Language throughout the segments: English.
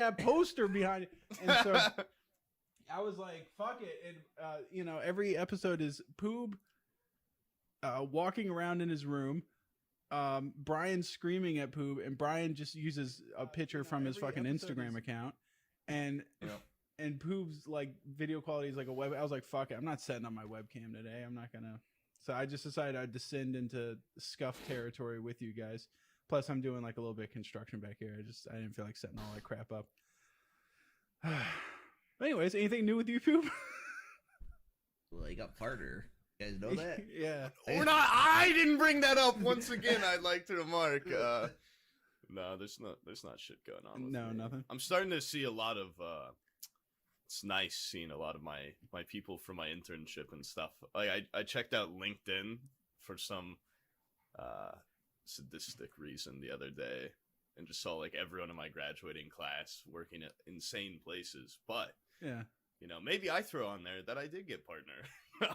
that poster behind it. And so I was like, fuck it. And, you know, every episode is Poob walking around in his room, Brian screaming at Poob, and Brian just uses a picture from his fucking Instagram account. And and Poob's like video quality is like a web. I was like, fuck it. I'm not setting up my webcam today. I'm not going to. So I just decided I'd descend into scuff territory with you guys. Plus, I'm doing like a little bit of construction back here. I didn't feel like setting all that crap up. Anyways, anything new with you, Poob? Well, you got partner. You guys know that? Yeah. We're not. I didn't bring that up once again. I'd like to remark. No, there's not shit going on. With me. Nothing. I'm starting to see a lot of. It's nice seeing a lot of my people from my internship and stuff. Like I checked out LinkedIn for some sadistic reason the other day, and just saw like everyone in my graduating class working at insane places. But yeah, you know, maybe I throw on there that I did get partner.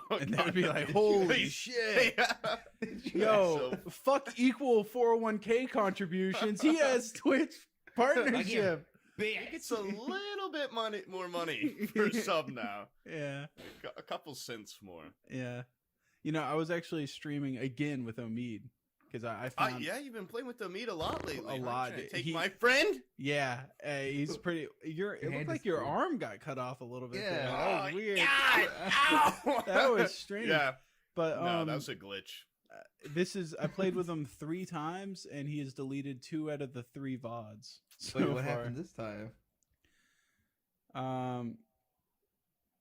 And they'd be like, holy shit. Yo, fuck equal 401k contributions. He has Twitch partnership. It's a little bit more money for a sub now. Yeah. A couple cents more. Yeah. You know, I was actually streaming again with Omid. Because I found... yeah, you've been playing with Omid a lot lately. A lot. Take my friend? Yeah. He's pretty... It looked like your arm got cut off a little bit there. Yeah. That was weird. God! Ow! That was strange. Yeah. But, no, that was a glitch. I played with him 3 times, and he has deleted 2 out of the 3 VODs. Wait, what happened this time?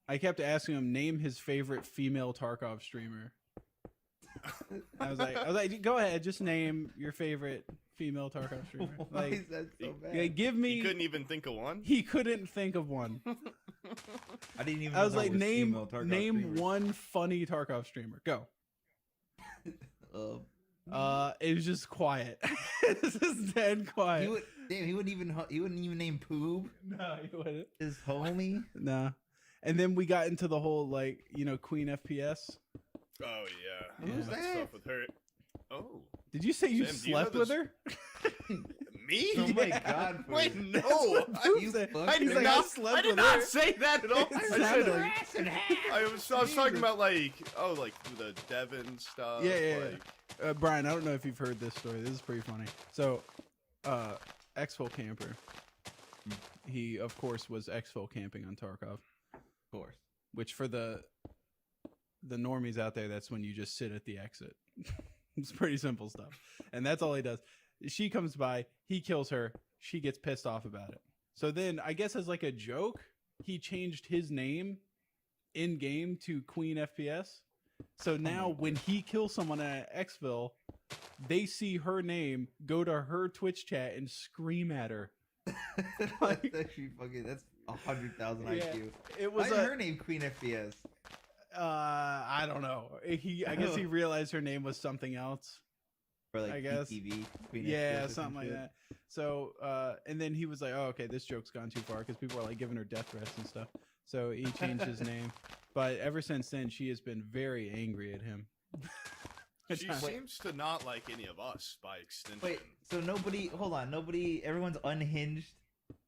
I kept asking him, name his favorite female Tarkov streamer. I was like, go ahead, just name your favorite female Tarkov streamer. Why Like, is that so bad? yeah, give me. He couldn't even think of one. He couldn't think of one. I didn't even. I was like, name name one funny Tarkov streamer. Go. It was just quiet. This is dead quiet. He wouldn't even name Poob. No, he wouldn't. His homie. No. And then we got into the whole Queen FPS. Oh yeah. Who's that? Stuff with her. Oh. Did you say you Sam, slept with her? Me? Oh my god. Poob. Wait, no. I did like, not, I slept I did with not her. say that at all. I was talking about like the Devon stuff. Yeah. Brian, I don't know if you've heard this story. This is pretty funny. So, Exfil Camper, he of course was Exfil camping on Tarkov. Of course. Which for the normies out there, that's when you just sit at the exit. It's pretty simple stuff. And that's all he does. She comes by, he kills her, she gets pissed off about it. So then, I guess as like a joke, he changed his name in game to Queen FPS. So now when he kills someone at Exfil, they see her name, go to her Twitch chat, and scream at her. That's actually fucking. That's 100,000 IQ. It was her name Queen FPS. I don't know. I guess he realized her name was something else. Or like I guess. PTV, Queen Yeah, FPS something like that. So, and then he was like, "Oh, okay, this joke's gone too far," because people are like giving her death threats and stuff. So he changed his name. But ever since then, she has been very angry at him. She seems to not like any of us by extension. Wait, so everyone's unhinged.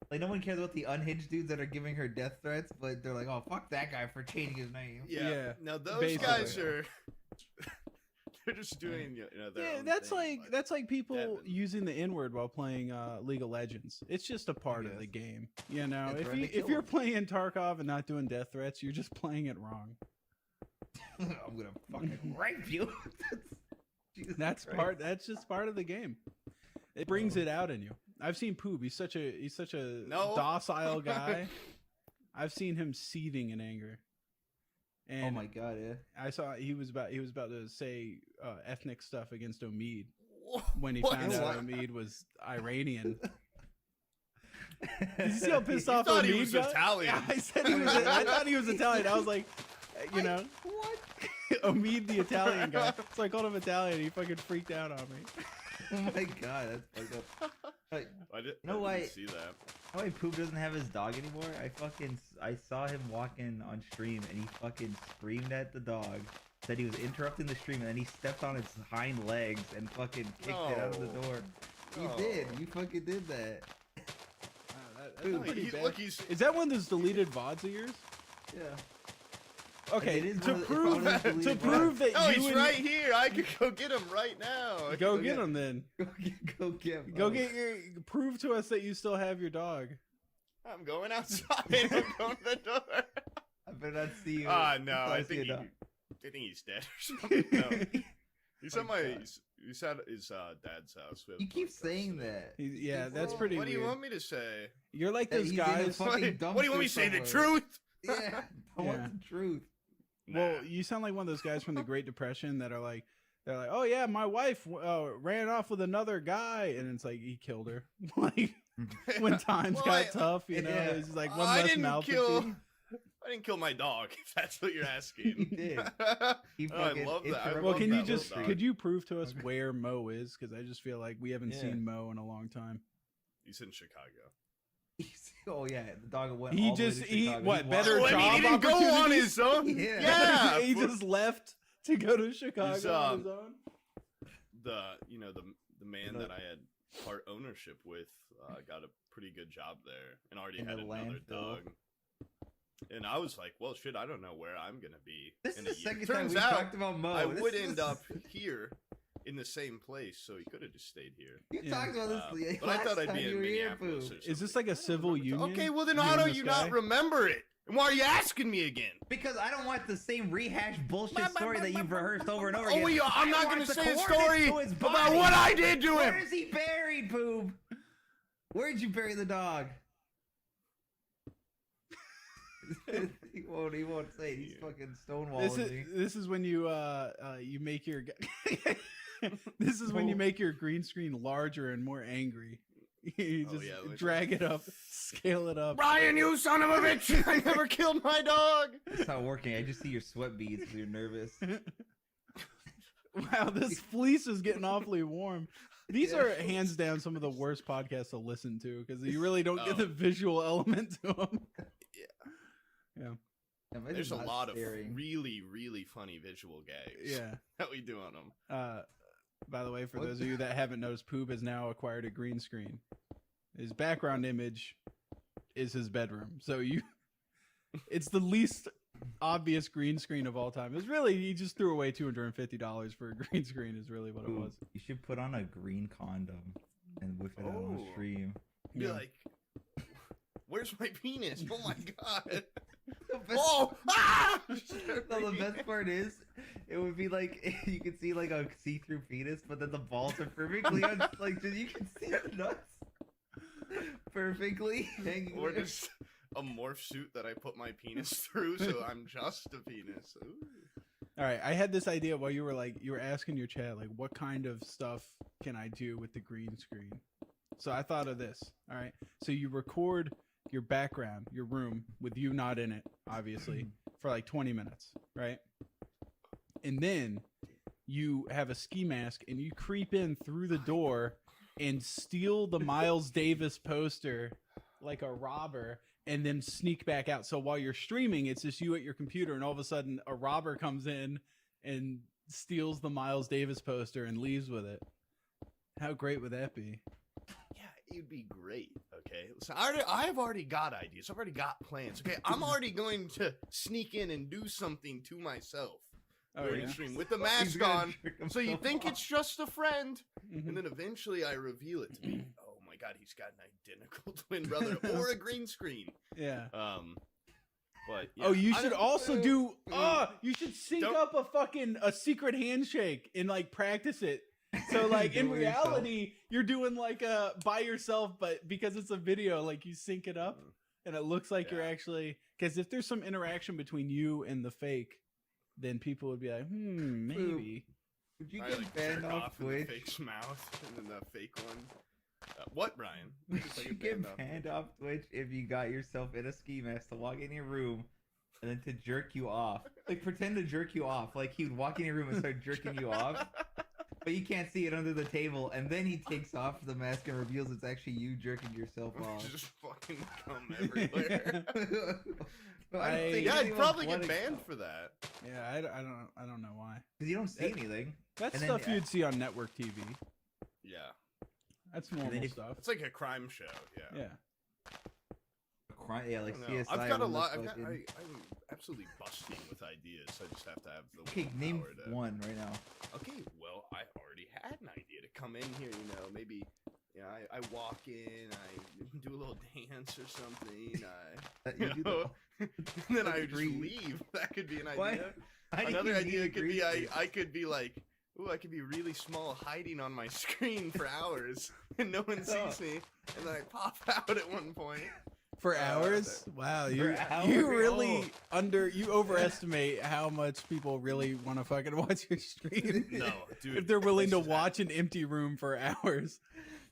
Like, no one cares about the unhinged dudes that are giving her death threats, but they're like, oh, fuck that guy for changing his name. Yeah. Now, those basically. guys are... They're just doing, their own that's thing, that's like people Devin. using the N-word while playing League of Legends. It's just a part of the game, you know. It's If you're playing Tarkov and not doing death threats, you're just playing it wrong. I'm gonna fucking rape you. That's just part of the game. It brings it out in you. I've seen Poob. He's such a docile guy. I've seen him seething in anger. And oh my god, yeah. I saw he was about to say ethnic stuff against Omid when he What? found out Omid was Iranian. Did you see how pissed off thought Omid he was got? Italian. Yeah, I thought he was Italian. I was like, What? Omid the Italian guy. So I called him Italian. He fucking freaked out on me. Oh my god, that's fucked up. Like, I didn't see that. How why Poop doesn't have his dog anymore? I saw him walking on stream and he fucking screamed at the dog. Said he was interrupting the stream and then he stepped on its hind legs and fucking kicked it out of the door. You did. You fucking did that. That's not pretty bad. Look, he's Is that one of those deleted VODs of yours? Yeah. Okay, It is to one of the- prove it's one of the to deleted prove that oh, you he's and- right here. I could go get him right now. Go get him then. Go get. Go get your. Prove to us that you still have your dog. I'm going outside. I'm going to the door. I better not see you. No, I think he's dead or something. No. He's at he's at his dad's house. You keep saying that. Yeah, that's pretty What do weird. you want me to say? You're like That those he's in a guys. fucking What do you want me to say? The dumpster truth? Yeah, I want the truth. Well, you sound like one of those guys from the Great Depression that are like, they're like, oh yeah, my wife ran off with another guy, and it's like he killed her. Like when times got tough, you know, yeah. it's like one less mouth to feed. I didn't kill my dog. If that's what you're asking. He did. He Oh, I fucking love that. I interrupted Well, love can that you little just dog. could you prove to us where Mo is? Because I just feel like we haven't seen Mo in a long time. He's in Chicago. Oh yeah, the dog went. He all the way just to he Chicago. what He better walked- I mean, he job didn't go on opportunities? his own. Yeah. Yeah, he just left to go to Chicago He's, on his own. The man that I had part ownership with got a pretty good job there and already In had the another landfill. dog. And I was like, well, shit, I don't know where I'm gonna be. This is in the a year. second time Turns we out talked about Mo. I This would is- end up here in the same place, so he could have just stayed here. You Yeah. talked about this. But I thought I'd last be time in you were here, Minneapolis. Pooh. Or Is this something. like a civil union? Okay, well then You how and do this you guy? not remember it? And why are you asking me again? Because I don't want the same rehashed bullshit story that you've rehearsed over and over again. Oh, yeah, I'm I not want gonna the say a coordinates story to his about body. what I did to him. Where is he buried, Poob? Where'd you bury the dog? he won't say it. He's fucking stonewalling me. This is when you you make your this is when you make your green screen larger and more angry. You Oh, just yeah, let me- drag it up, scale it up. Brian, you son of a bitch! I never killed my dog. It's not working. I just see your sweat beads because you're nervous. Wow, this fleece is getting awfully warm. These Yeah. are hands down some of the worst podcasts to listen to because you really don't get Oh. the visual element to them. Yeah, mine's There's a not lot staring. of really, really funny visual gags Yeah. that we do on them. By the way, for What? those of you that haven't noticed, Poob has now acquired a green screen. His background image is his bedroom. So it's the least obvious green screen of all time. It's really, he just threw away $250 for a green screen is really what it Ooh, was. you should put on a green condom and whip it out on Oh. stream. Be Yeah. like, where's my penis? Oh my god. The best- Oh! Ah! No, the best part is, it would be like you could see like a see-through penis, but then the balls are perfectly on, like you can see the nuts perfectly hanging. Or there. just a morph suit that I put my penis through, so I'm just a penis. Ooh. All right, I had this idea while you were asking your chat, like, what kind of stuff can I do with the green screen? So I thought of this. All right, so you record your background, your room, with you not in it, obviously, for like 20 minutes, right? And then you have a ski mask and you creep in through the door and steal the Miles Davis poster like a robber and then sneak back out. So while you're streaming, it's just you at your computer, and all of a sudden a robber comes in and steals the Miles Davis poster and leaves with it. How great would that be? Yeah, it'd be great. Okay, so I've already got ideas. I've already got plans. Okay, I'm already going to sneak in and do something to myself during yeah? stream with the He's mask gonna on. jerk So you himself think off. it's just a friend, Mhm. and then eventually I reveal it to be, oh my god, he's got an identical twin brother or a green screen. Yeah. But yeah, Oh, you I should don't- also do. You should sync Don't- up a secret handshake and like practice it. So like Do in it yourself. reality, you're doing like by yourself, but because it's a video, like you sync it up, and it looks like you're Yeah. actually. Because if there's some interaction between you and the fake, then people would be like, maybe. Would you I get like banned jerk off off in the Twitch? fake's mouth and then the fake one. What, Brian? Just like You a get banned off. banned off Twitch if you got yourself in a ski mask to walk in your room and then to jerk you off. Like pretend to jerk you off. Like he would walk in your room and start jerking you off. But you can't see it under the table, and then he takes off the mask and reveals it's actually you jerking yourself off. Just fucking come everywhere. But I don't think Yeah, I'd anyone's probably get letting banned go. for that. Yeah, I don't know why. Because you don't see anything. That's And then, stuff you'd see on network TV. Yeah, That's normal then if- stuff. it's like a crime show. Yeah. Yeah. crime. Yeah, like I don't know. CSI. I've got a on the lot. fucking- I'm absolutely busting with ideas. I just have to have the Okay, name willpower to- one right now. Okay, well, I already had an idea to come in here. Maybe. I walk in, I do a little dance or something. You do the- And then I just Agree. leave. That could be an Why- idea. Why do Another you idea need could be agree? I could be like, ooh, I could be really small, hiding on my screen for hours, and no one sees me, and then I pop out at one point. For hours? Wow, you hours? you really you overestimate how much people really want to fucking watch your stream. No, dude. If they're willing to this is watch an empty room for hours.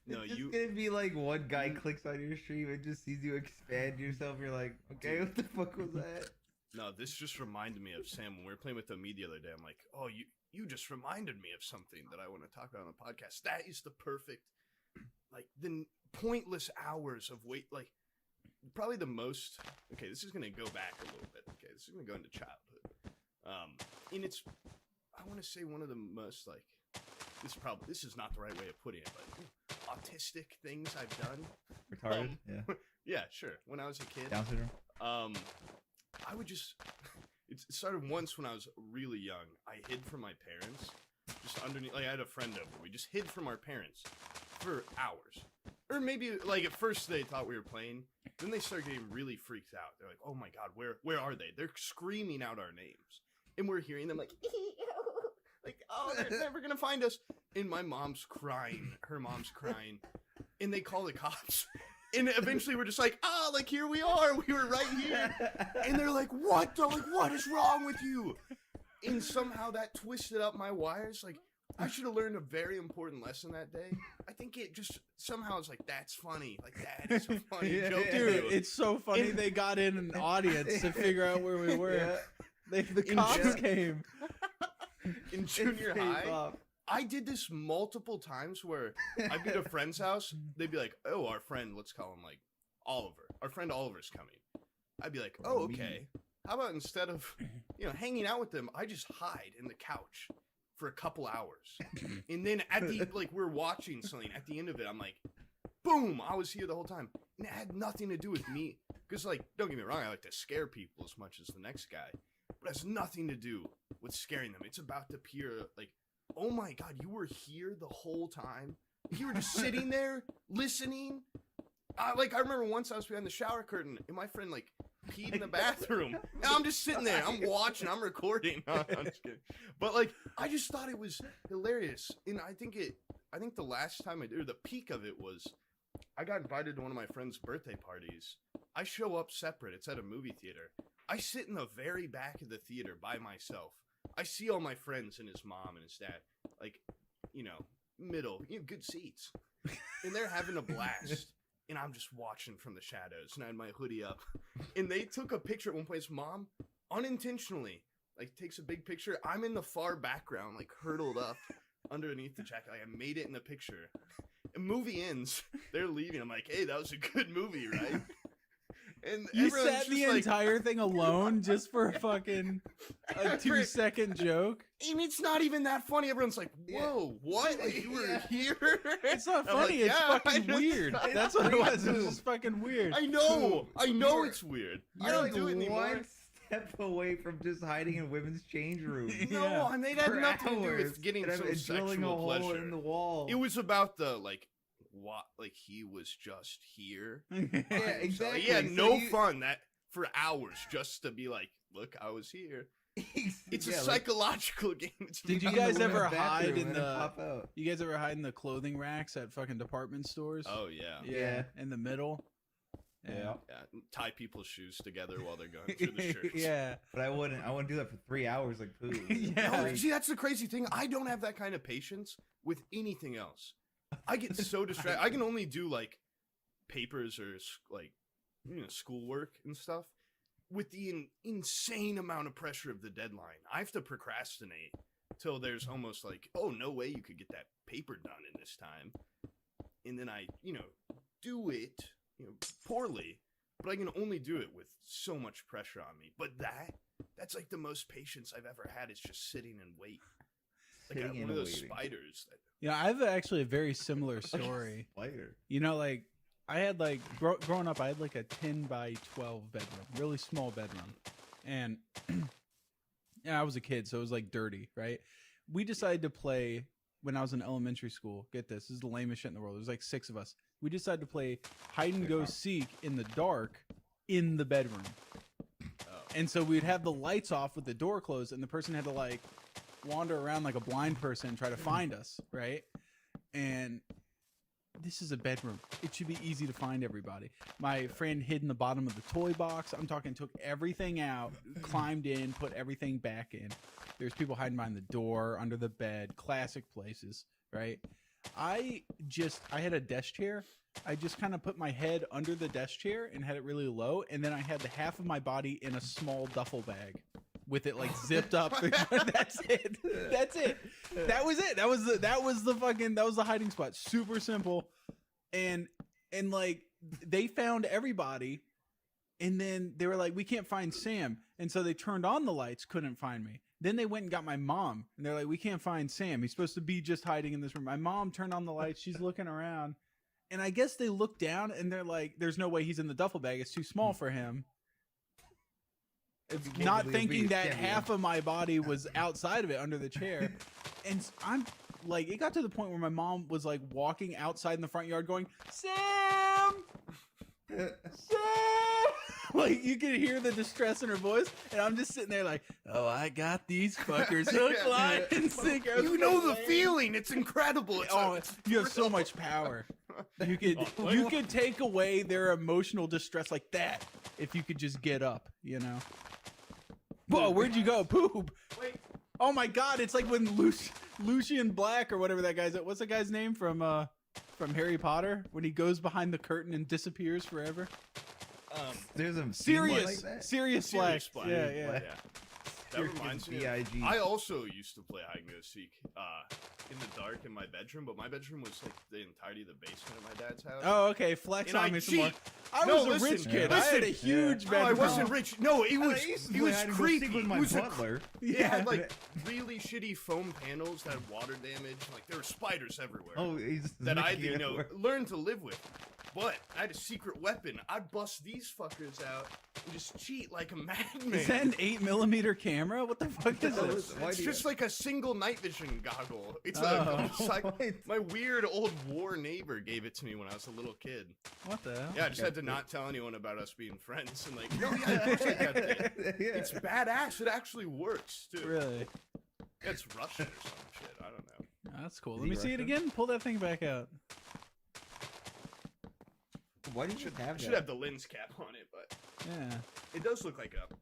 No, It's just you. gonna be like one guy clicks on your stream and just sees you expand yourself. You're like, okay, what the fuck was that? No, this just reminded me of Sam when we were playing with me the other day. I'm like, oh, you just reminded me of something that I want to talk about on the podcast. That is the perfect, like, the pointless hours of wait, like, probably the most. Okay, this is gonna go back a little bit. Okay, this is gonna go into childhood. And it's, I want to say one of the most like, this is not the right way of putting it, but autistic things I've done. Retarded? Yeah. Yeah, sure. When I was a kid, Down syndrome? I would just. It started once when I was really young. I hid from my parents, just underneath. Like I had a friend over. We just hid from our parents for hours, or maybe like at first they thought we were playing. Then they started getting really freaked out. They're like, "Oh my god, where are they?" They're screaming out our names, and we're hearing them like, "Oh, they're never gonna find us." And my mom's crying. Her mom's crying, and they call the cops. And eventually we're just like, like here we are. We were right here. And they're like, what? They're like, what is wrong with you? And somehow that twisted up my wires. Like, I should have learned a very important lesson that day. I think it just somehow is like, that's funny. Like, that is a funny Yeah, joke. yeah. to Dude, do. it's so funny they got in an audience to figure out where we were. Yeah. The cops Yeah. came. In junior It pays high, off. I did this multiple times where I'd be at a friend's house. They'd be like, oh, our friend, let's call him like Oliver. Our friend Oliver's coming. I'd be like, oh, okay. How about instead of, hanging out with them, I just hide in the couch for a couple hours. And then at the, like, we're watching something. At the end of it, I'm like, boom, I was here the whole time. And it had nothing to do with me. Because, like, don't get me wrong, I like to scare people as much as the next guy. But it has nothing to do with scaring them. It's about the pure, like, oh my god, you were here the whole time? You were just sitting there, listening? I remember once I was behind the shower curtain, and my friend, like, peed in the bathroom. And I'm just sitting there, I'm watching, I'm recording. No, I'm just kidding. But, like, I just thought it was hilarious. And I think the last time I did, or the peak of it was, I got invited to one of my friend's birthday parties. I show up separate, it's at a movie theater. I sit in the very back of the theater by myself. I see all my friends and his mom and his dad, like, middle, good seats. And they're having a blast. And I'm just watching from the shadows. And I had my hoodie up. And they took a picture at one point. His mom, unintentionally, like, takes a big picture. I'm in the far background, like, hurtled up underneath the jacket. Like, I made it in the picture. And movie ends. They're leaving. I'm like, hey, that was a good movie, right? And You everyone's sat just the like, entire thing alone just for a fucking a 2-second joke. And it's not even that funny. Everyone's like, whoa, what? Like, you were here? It's not I'm like, funny. It's "Yeah, I fucking just- weird. That's what it was. It was just fucking weird. I know. I know You're- it's weird. I You're don't like do it anymore. one step away from just hiding in women's change rooms. No, Yeah. I mean, that had for nothing to do hours, with getting and some I'm drilling a sexual hole pleasure. in the wall. It was about the, like, what? Like, he was just here. Yeah, exactly. So, yeah, So no you- fun that for hours just to be like, look, I was here. It's a Yeah, like, psychological game. It's Did you I'm in the guys ever women's hide bathroom in and then the? pop out. You guys ever hide in the clothing racks at fucking department stores? Oh, yeah. Yeah, in the middle. Yeah. Yeah, tie people's shoes together while they're going through the shirts. Yeah. But I wouldn't do that for 3 hours like poo. Yeah. No, see, that's the crazy thing. I don't have that kind of patience with anything else. I get so distracted. I can only do, like, papers or, like, schoolwork and stuff with the insane amount of pressure of the deadline. I have to procrastinate till there's almost like, oh, no way you could get that paper done in this time. And then I, do it, poorly, but I can only do it with so much pressure on me. But that's like the most patience I've ever had, is just sitting and wait. Like Sitting one and of those waiting. spiders. Yeah, I have actually a very similar story. Spider. Like I had like growing up, I had like a 10 by 12 bedroom, really small bedroom, and yeah, I was a kid, so it was like dirty, right? We decided to play when I was in elementary school. Get this is the lamest shit in the world. There's like 6 of us. We decided to play hide and go seek in the dark in the bedroom. And so we'd have the lights off with the door closed, and the person had to like wander around like a blind person and try to find us, right? And this is a bedroom. It should be easy to find everybody. My friend hid in the bottom of the toy box. I'm talking took everything out, climbed in, put everything back in. There's people hiding behind the door, under the bed, classic places, right? I had a desk chair. I just kind of put my head under the desk chair and had it really low, and then I had the half of my body in a small duffel bag with it like zipped up. That's it. That's it. That was it. That was the hiding spot. Super simple. And like they found everybody, and then they were like, we can't find Sam. And so they turned on the lights, couldn't find me. Then they went and got my mom, and they're like, we can't find Sam. He's supposed to be just hiding in this room. My mom turned on the lights. She's looking around. And I guess they look down, and they're like, there's no way he's in the duffel bag. It's too small for him. It's not thinking that half of my body was outside of it under the chair. And I'm like, it got to the point where my mom was like walking outside in the front yard going, Sam! Sam! Like, you could hear the distress in her voice, and I'm just sitting there like, oh, I got these fuckers hook, line, and sinker. You know the feeling. It's incredible. You have so much power. You could take away their emotional distress like that if you could just get up, you know? Whoa, where'd you go? Poop. Wait. Oh my God, it's like when Lucian Black or whatever that guy's, what's the guy's name from Harry Potter? When he goes behind the curtain and disappears forever? There's a Sirius Black. Yeah. That reminds me. I also used to play hide and go seek in the dark in my bedroom, but my bedroom was like the entirety of the basement of my dad's house. Oh, okay. Flex on me some more. I was a rich kid. I had a huge bedroom. No, I wasn't rich. No, it was creepy. With my butler. It had like really shitty foam panels that had water damage. Like there were spiders everywhere. Oh, that I learned to live with. But I had a secret weapon. I'd bust these fuckers out and just cheat like a madman. Is that an 8mm camera? What the fuck is this? It's just like a single night vision goggle. It's like my weird old war neighbor gave it to me when I was a little kid. What the hell? Yeah, I just had to not tell anyone about us being friends. And like, no, yeah, of course I kept it. It's badass. It actually works, too. Really? It's Russian or some shit. I don't know. Oh, that's cool. Let me see it again. Pull that thing back out. Why do you have that? Should have the lens cap on it, but yeah, it does look like a.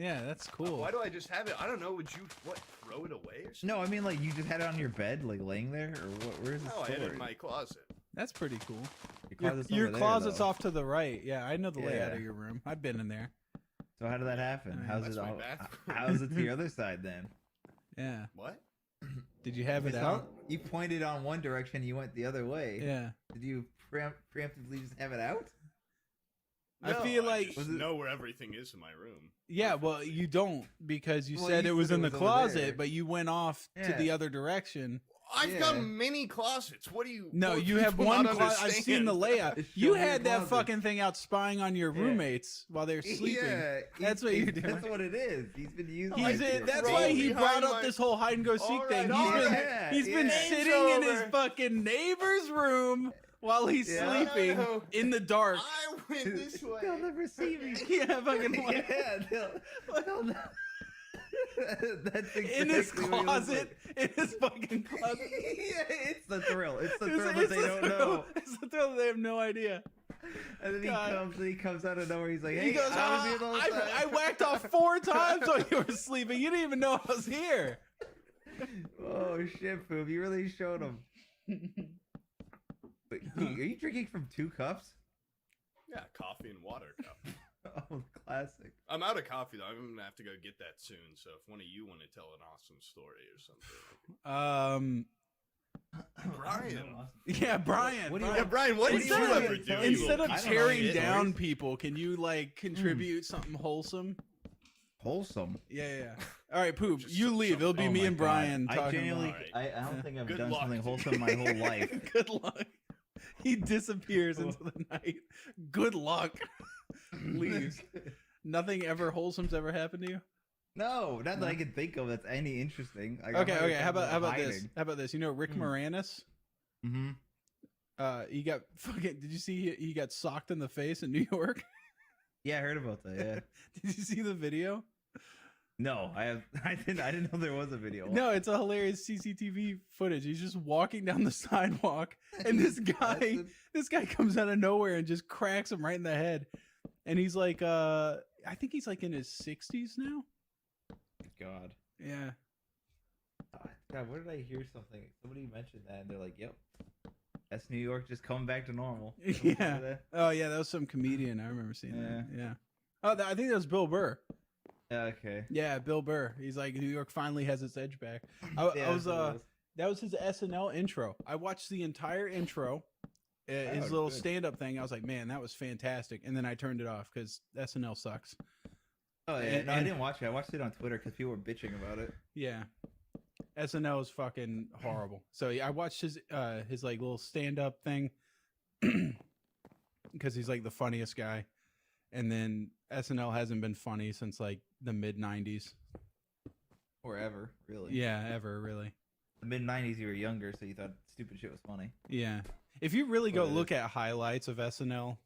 Yeah, that's cool. Why do I just have it? I don't know. Would you throw it away or something? No, I mean like you just had it on your bed, like laying there, or what? Where's the I had it in my closet. That's pretty cool. Your closet's off to the right. Yeah, I know the layout of your room. I've been in there. So how did that happen? How's it all? Bathroom. How's it to your other side then? Yeah. What? Did you have it out? You pointed on one direction, you went the other way. Yeah. Did you preemptively just have it out? No, I feel like I know where everything is in my room. Yeah, well, you don't because you said it was in the closet, but you went off to the other direction. I've got many closets. What do you? No, you have one closet. I've seen the layout. You had that fucking thing out spying on your roommates while they're sleeping. Yeah, that's what you're doing. That's what it is. He's been using. That's why he brought up this whole hide and go seek thing. He's been sitting in his fucking neighbor's room while he's sleeping in the dark. I went this way. They'll never see me. Yeah, fucking. Yeah, they'll never. That's exactly in his closet, in his fucking closet. Yeah, it's the thrill. It's the thrill that they don't know. It's the thrill that they have no idea. And then he comes out of nowhere. He's like, "Hey, he goes, I whacked off 4 times while you were sleeping. You didn't even know I was here." Oh shit, Poop! You really showed him. Wait, are you drinking from 2 cups? Yeah, coffee and water cup. Oh, classic. I'm out of coffee though. I'm gonna have to go get that soon. So if one of you want to tell an awesome story or something, Brian. Yeah, Brian. Brian. What did you ever do? Instead of tearing down people, can you like contribute something wholesome? Wholesome. Yeah. All right, Poop. You leave. It'll be me and Brian talking. I don't think I've done something wholesome my whole life. Good luck. He disappears into the night. Good luck. Leaves. Nothing ever wholesome's ever happened to you? No, not that I can think of that's any interesting. Like, Okay. How about this? How about this? You know Rick Moranis? Mm-hmm. He got fucking. Did you see he got socked in the face in New York? Yeah, I heard about that. Yeah. Did you see the video? No, I didn't know there was a video. No, it's a hilarious CCTV footage. He's just walking down the sidewalk, and this guy comes out of nowhere and just cracks him right in the head. And he's like, I think he's like in his 60s now. God. Yeah. God, where did I hear something? Somebody mentioned that, and they're like, "Yep, that's New York just coming back to normal." Yeah. Oh yeah, that was some comedian. I remember seeing that. Yeah. Oh, I think that was Bill Burr. Okay. Yeah, Bill Burr. He's like, New York finally has its edge back. That was his SNL intro. I watched the entire intro, his little stand-up thing. I was like, man, that was fantastic. And then I turned it off because SNL sucks. Oh yeah, I didn't watch it. I watched it on Twitter because people were bitching about it. Yeah. SNL is fucking horrible. So yeah, I watched his like little stand-up thing because he's like the funniest guy. And then SNL hasn't been funny since like the mid-90s. Or ever, really. Yeah, ever, really. The mid-90s, you were younger, so you thought stupid shit was funny. Yeah. If you really go look at highlights of SNL,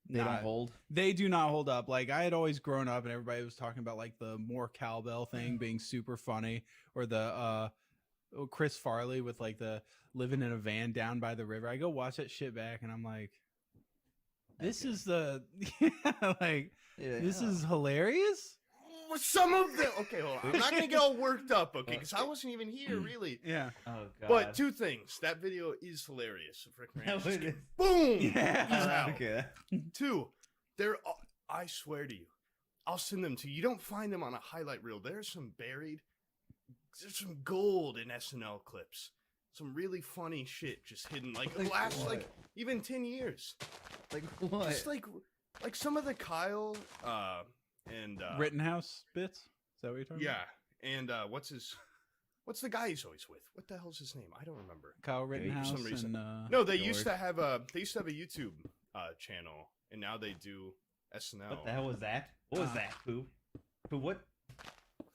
they don't hold. They do not hold up. Like, I had always grown up and everybody was talking about like the more cowbell thing being super funny, or the Chris Farley with like the living in a van down by the river. I go watch that shit back and I'm like, this is the this is hilarious. Some of the okay, hold on. I'm not gonna get all worked up, okay? Because I wasn't even here, really. Yeah. Oh god. But two things. That video is hilarious. Of Rick Moranis. No, Boom. Yeah. He's out. Okay. Two. I swear to you, I'll send them to you. You don't find them on a highlight reel. There's some gold in SNL clips. Some really funny shit just hidden, like the last, what? like even 10 years. Like what? Just like some of the Kyle and Rittenhouse bits? Is that what you're talking about? Yeah, and what's the guy he's always with? What the hell's his name? I don't remember. Kyle Rittenhouse for some reason. and No, they George. used to have a YouTube channel, and now they do SNL. What the hell was that? What was that, Pooh? Pooh, what?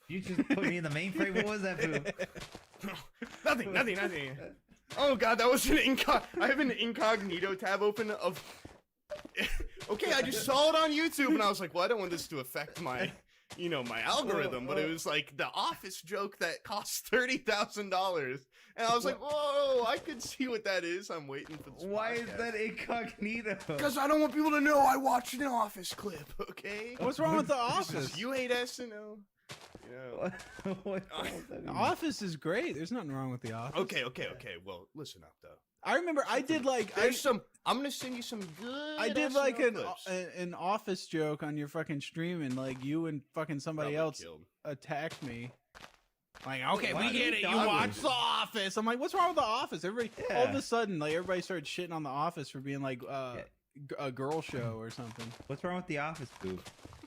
You just put me in the mainframe? What was that, Pooh? Nothing. Oh god, that was I have an incognito tab open of. Okay, I just saw it on YouTube and I was like, well, I don't want this to affect my, my algorithm. But it was like the Office joke that costs $30,000, and I was like, whoa, I could see what that is. I'm waiting for this. Why is podcast. that incognito? Because I don't want people to know I watched an Office clip. Okay. What's wrong with The Office? You hate SNL. Yeah. Office is great. There's nothing wrong with The Office. Okay. Well, listen up though. I remember I did like I'm gonna send you some good. I did SNL like clips. an Office joke on your fucking stream, and like you and fucking somebody Probably else killed. attacked me. Like, okay, Why we get are it. you You talking? watch The Office. I'm like, what's wrong with The Office? Everybody, all of Yeah. a sudden, like everybody started shitting on The Office for being like a girl show or something. What's wrong with The Office, Pooh?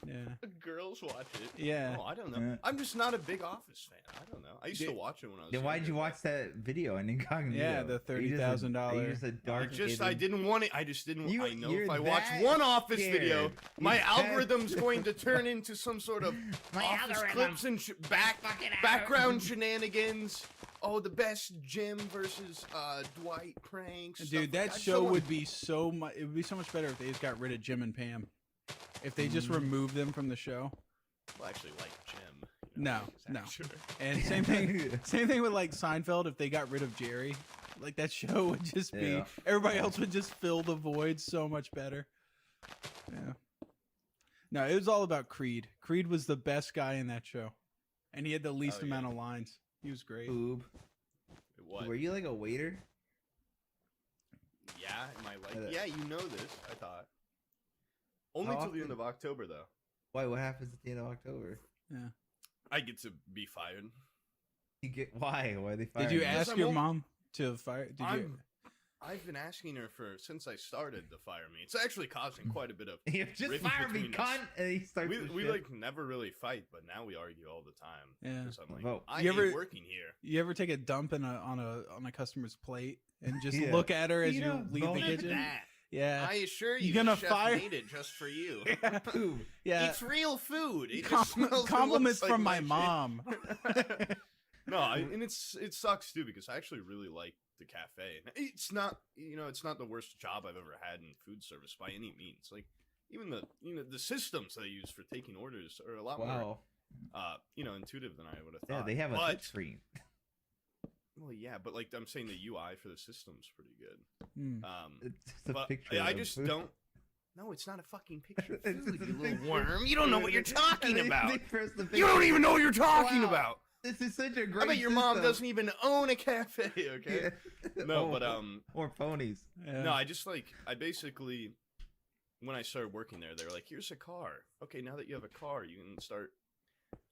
Yeah. Girls watch it. Yeah. Oh, I don't know. Yeah. I'm just not a big Office fan. I don't know. I used to watch it when I was. Then why'd younger. you watch that video in incognito? Yeah, the $30,000. You're just a dark. I didn't want it. I just didn't. I know you're if I watch that one Office scared. video, my You're that algorithm's going to turn into some sort of My Office algorithm. clips and background shenanigans. Oh, the best Jim versus Dwight pranks. Dude, that show would be so much. It would be so much better if they just got rid of Jim and Pam. If they just removed them from the show. Well, actually, like Jim. No, as no. actor. And same thing with like Seinfeld. If they got rid of Jerry, like that show would just be Yeah. everybody else would just fill the void so much better. Yeah. No, it was all about Creed. Creed was the best guy in that show, and he had the least Oh, yeah. amount of lines. He was great. Boob. What? Were you like a waiter? Yeah, am I like? Yeah, you know this. I thought. Only How till the end often- of October, though. Why? What happens at the end of October? Yeah. I get to be fired. You get why? Why are they firing Did you you? ask I'm your old. mom to fire? Did you? I've been asking her since I started to fire me. It's actually causing quite a bit of. You just rift fire me, between us. cunt! And he starts the We shit. like never really fight, but now we argue all the time. Yeah. 'Cause I'm like, Vote. I You hate ever- working here. You ever take a dump on a customer's plate and just Yeah. look at her as you Peter, leave don't the do kitchen? That. Yeah. I assure You you, gonna the chef fire- made it just for you. Yeah. Ooh. Yeah. It's real food. It just smells and Compliments looks like from my shit. mom. No, and it sucks too because I actually really like the cafe. It's not it's not the worst job I've ever had in food service by any means. Like even the systems they use for taking orders are a lot more intuitive than I would have Yeah, thought. they have a but, touch screen. Well, yeah, but like I'm saying, the UI for the system's pretty good. Hmm. It's just a But picture. I of just food. don't. No, it's not a fucking picture of It's food, a you little picture. worm. You don't know what you're talking They about. press the You don't picture. even know what you're talking Wow. about. This is such a great. I bet your mom system. doesn't even own a cafe. Okay. Yeah. No, Oh, but or ponies. Yeah. no, I basically, when I started working there, they were like, "Here's a car. Okay, now that you have a car, you can start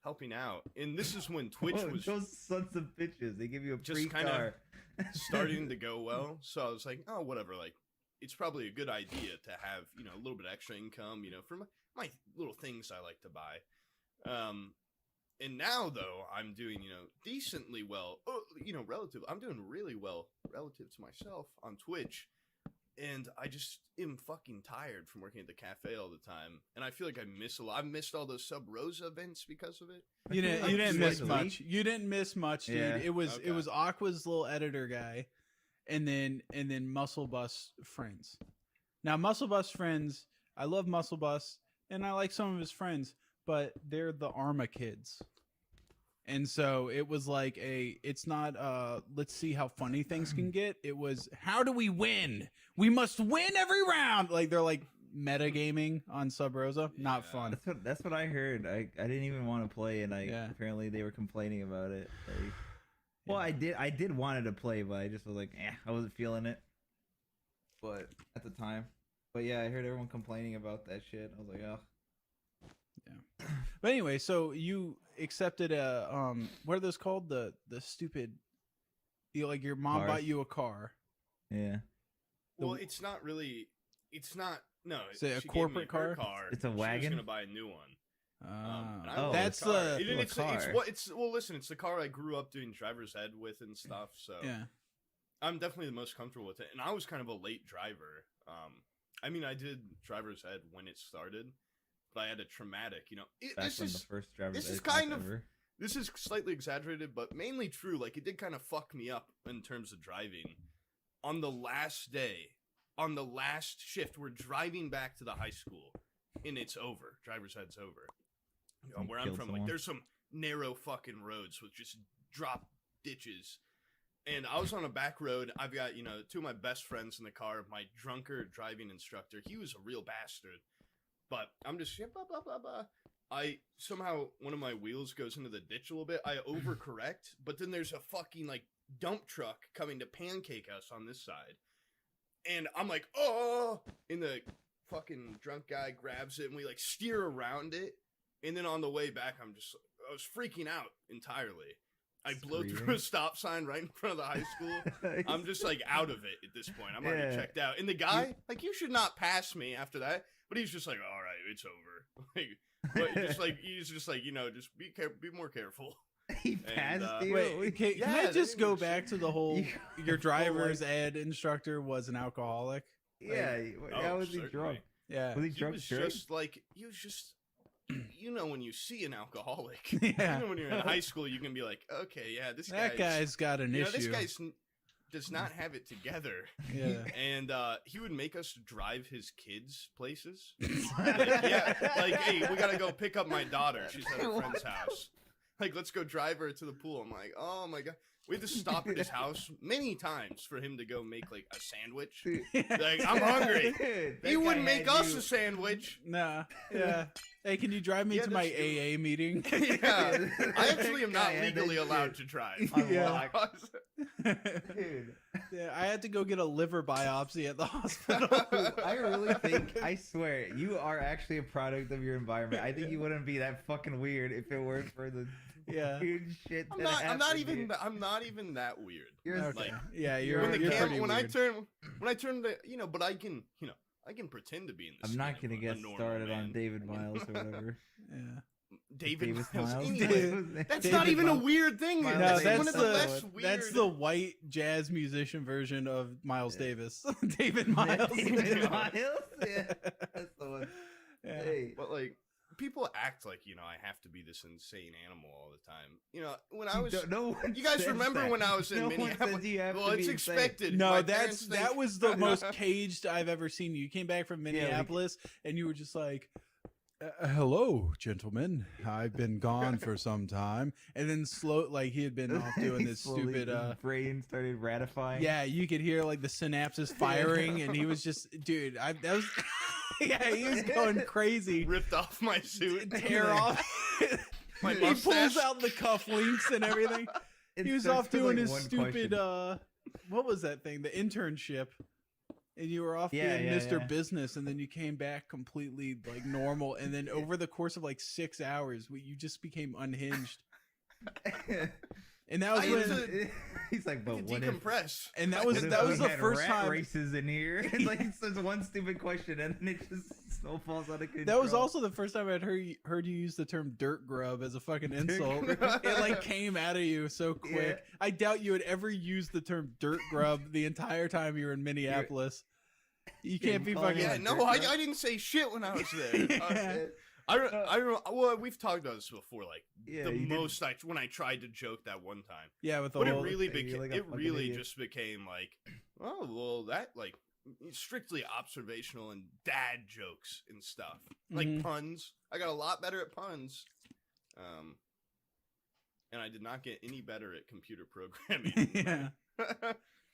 helping out." And this is when Twitch Oh, was those sons of bitches. They give you a just free kinda car. starting to go well. So I was like, "Oh, whatever. Like, it's probably a good idea to have a little bit of extra income, for my little things I like to buy." And now though I'm doing decently well. Relative. I'm doing really well relative to myself on Twitch. And I just am fucking tired from working at the cafe all the time. And I feel like I miss a lot. I've missed all those Sub Rosa events because of it. You didn't Just miss like much. You didn't miss much, dude. Yeah. It was Okay. Aqua's little editor guy, and then Muscle Bus friends. Now Muscle Bus friends, I love Muscle Bus, and I like some of his friends, but they're the Arma kids. And so it was like it's not let's see how funny things can get. It was, how do we win? We must win every round. Like they're like metagaming on Sub Rosa. Not Yeah. fun. That's what I heard. I didn't even want to play, and Yeah. apparently they were complaining about it. Like, well, Yeah. I did wanted to play, but I just was like, I wasn't feeling it. But at the time, but yeah, I heard everyone complaining about that shit. I was like, oh, But anyway, so you accepted a what are those called? The stupid, like your mom Cars. bought you a car. yeah, Well, it's not really. It's not. No. Is it a she gave me corporate her car? It's a She was wagon? gonna buy a new one. And I Oh, love that's car. the And a car. Well, listen, it's the car I grew up doing driver's ed with and stuff. So yeah. I'm definitely the most comfortable with it. And I was kind of a late driver. I mean, I did driver's ed when it started, but I had a traumatic. back This when the is first driver's this is ed class kind of- ever. this is slightly exaggerated, but mainly true. Like, it did kind of fuck me up in terms of driving. On the last day, on the last shift, we're driving back to the high school, and it's over. Driver's ed's over. Where I'm Killed from, someone. like, there's some narrow fucking roads with just drop ditches. And I was on a back road. I've got, two of my best friends in the car. My drunker driving instructor. He was a real bastard. But I'm just, blah, blah, blah, blah. Somehow, one of my wheels goes into the ditch a little bit. I overcorrect, but then there's a fucking, like, dump truck coming to pancake us on this side. And I'm like, oh! And the fucking drunk guy grabs it, and we, like, steer around it. And then on the way back, I was freaking out entirely. I blow through Screaming. a stop sign right in front of the high school. I'm just like out of it at this point. I'm already Yeah. checked out. And the guy, like, you should not pass me after that. But he's just like, all right, it's over. Like, but he's just like, just be more careful. He passed you. Wait, can Yeah, I they just didn't go even back say- to the whole You- your driver's ed instructor was an alcoholic? Yeah, how was he certainly. drunk? Yeah. Was he He drunk? was Sure. just like, when you see an alcoholic, Yeah. when you're in high school, you can be like, okay, yeah, this That guy's got an issue. this guy's does not have it together. Yeah. And he would make us drive his kids places. Like, hey, we gotta go pick up my daughter. She's at a friend's house. Like, let's go drive her to the pool. I'm like, oh my god. We had to stop at his house many times for him to go make, like, a sandwich. Like, I'm hungry. Dude, that He guy wouldn't make had us you- a sandwich. Nah. Yeah. Hey, can you drive me Yeah, to my that's true. AA meeting? Yeah. I actually am That not guy had that legally allowed shit to drive. on Yeah. lock. Dude. Yeah, I had to go get a liver biopsy at the hospital. I really think, I swear, you are actually a product of your environment. I think you wouldn't be that fucking weird if it weren't for the Yeah. weird shit. I'm that not. I'm not happened even. here. I'm not even that weird. You're Okay. like, yeah, you're when the you're cam- pretty when weird. I turn the, but I can, I can pretend to be in the I'm skin not of gonna a get normal started man. on David Miles or whatever. Yeah. David Davis Miles. Miles. Anyway, that's David not even Miles. a weird thing. Miles No, That's Davis. one of the less weird. that's the white jazz musician version of Miles Yeah. Davis. David Miles. David Miles. Yeah, that's the one. Yeah. Hey. But like, people act like I have to be this insane animal all the time. When I was, No one you guys says remember that. when I was in No one Minneapolis? says you have Well, to it's be expected. No, My that parents think- was the most caged I've ever seen you. You came back from like- Minneapolis and you were just like, hello, gentlemen. I've been gone for some time. And then he had been off doing this Slowly stupid his brain started ratifying. yeah, you could hear like the synapses firing and he was just dude, that was yeah, he was going crazy. ripped off my suit. Tear off. My He pulls mustache. out the cufflinks and everything. It He was starts off with, doing like, his one stupid question. what was that thing? The internship. And you were off Yeah, being yeah, Mr. yeah. Business, and then you came back completely like normal, and then over the course of like 6 hours, you just became unhinged. And that was I when, used to- He's like, but what if? decompress. and that what was if that we was the had first rat time. races in here. It's like it's just one stupid question, and then it just snowballs out of control. That was also the first time I'd heard you use the term "dirt grub" as a fucking insult. grub. It like came out of you so quick. Yeah. I doubt you had ever used the term "dirt grub" the entire time you were in Minneapolis. You can't be calling fucking. Yeah, it no, dirt I grub. didn't say shit when I was there. Yeah. Well, we've talked about this before. Like Yeah, the you did- most when I tried to joke that one time, Yeah, with the but it whole. really you're became like a it fucking really idiot. just became like, oh well, that like strictly observational and dad jokes and stuff, like Mhm. puns. I got a lot better at puns, and I did not get any better at computer programming Yeah.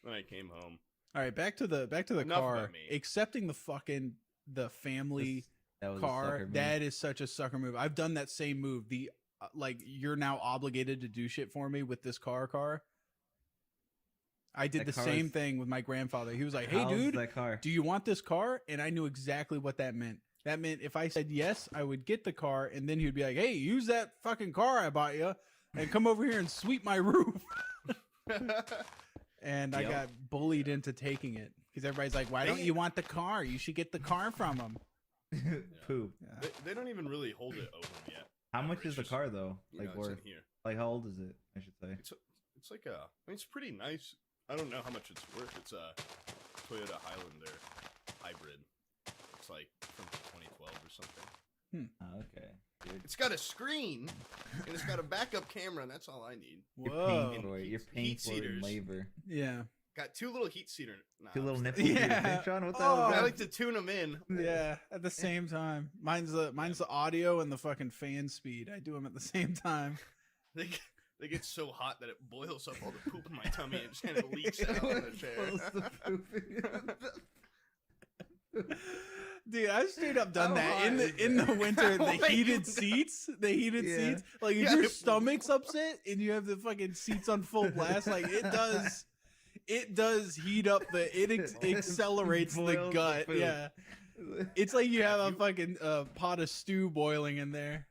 when I came home. All right, back to the Enough car. about me. Accepting the family That was a car. sucker move. That is such a sucker move. I've done that same move. The like you're now obligated to do shit for me with this car. I did That the car same is- thing with my grandfather. He was like, "Hey, How's dude, that car? do you want this car?" And I knew exactly what that meant. That meant if I said yes, I would get the car, and then he'd be like, "Hey, use that fucking car I bought you, and come over here and sweep my roof." And I Yep. got bullied into taking it because everybody's like, "Why don't you want the car? You should get the car from him." Poop. Yeah. They don't even really hold it open yet. How much is the It's car though? You Like know, it's worth? in here. Like how old is it? I should say. It's like a. I mean, it's pretty nice. I don't know how much it's worth. It's a Toyota Highlander hybrid. It's like from 2012 or something. Oh, okay. Dude. It's got a screen and it's got a backup camera, and that's all I need. You're Whoa. paying for it. You're Heat paying for it in seaters. labor. Yeah. Got two little heat seater. Nah, Two little I'm- nipples. Yeah. Yeah. What the Oh. hell is I that? like to tune them in. Yeah, at the same time. Mine's the audio and the fucking fan speed. I do them at the same time. They get so hot that it boils up all the poop in my tummy and just kind of leaks out in the chair. Dude, I've straight up done How that hot is in the that? winter. The Wait, heated you- seats, Yeah. seats. Like if Yeah, your it- stomach's upset and you have the fucking seats on full blast, like it does heat up accelerates the Boils the gut. food. Yeah, it's like you have a you- fucking pot of stew boiling in there.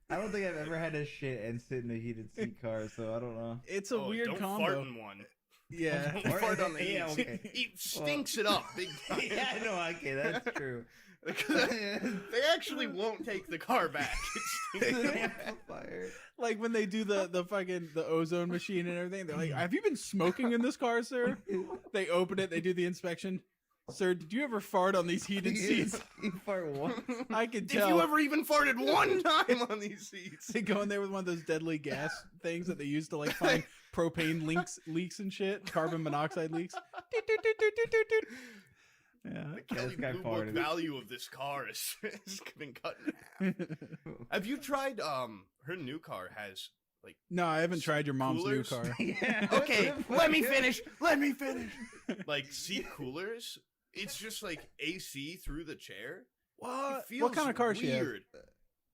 I don't think I've ever had a shit and sit in a heated seat car, so I don't know. It's a Oh, weird don't combo. fart in one. Yeah. Don't fart on the heat. Yeah, okay. He stinks it up big time. Yeah, I know. Okay, that's true. They actually won't take the car back. It It's stinks. an amplifier. Like when they do the fucking the ozone machine and everything, they're like, "Have you been smoking in this car, sir?" They open it, they do the inspection. Sir, did you ever fart on these heated seats? You fart once. I can If tell. you ever even farted one time on these seats. They go in there with one of those deadly gas things that they use to like find propane leaks and shit, carbon monoxide leaks. Yeah. The Kelly this guy Blue Book farted. value of this car is has been cut in half. Have you tried her new car has like No, I haven't tried your mom's Coolers? new car. Yeah. okay, let me finish. Let me finish. Like seat coolers. It's just like AC through the chair. What? It feels What kind of car she have? weird.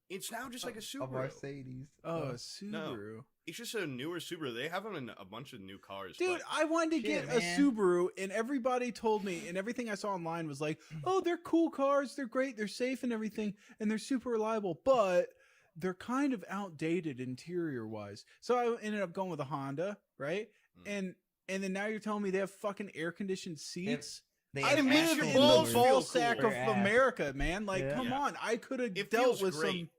It's now just like a A Subaru. Mercedes. Oh, a Subaru. It's just a newer Subaru. They have them in a bunch of new cars. Dude, but I wanted to Shit, get a man. Subaru, and everybody told me, and everything I saw online was like, "Oh, they're cool cars, they're great, they're safe and everything, and they're super reliable." But they're kind of outdated interior wise. So I ended up going with a Honda, right? And then now you're telling me they have fucking air conditioned seats. They I have live actual in balls the feel ball cool. sack of Their ass. America, man. Like, Yeah. come Yeah. on. I could have It dealt feels with great. some.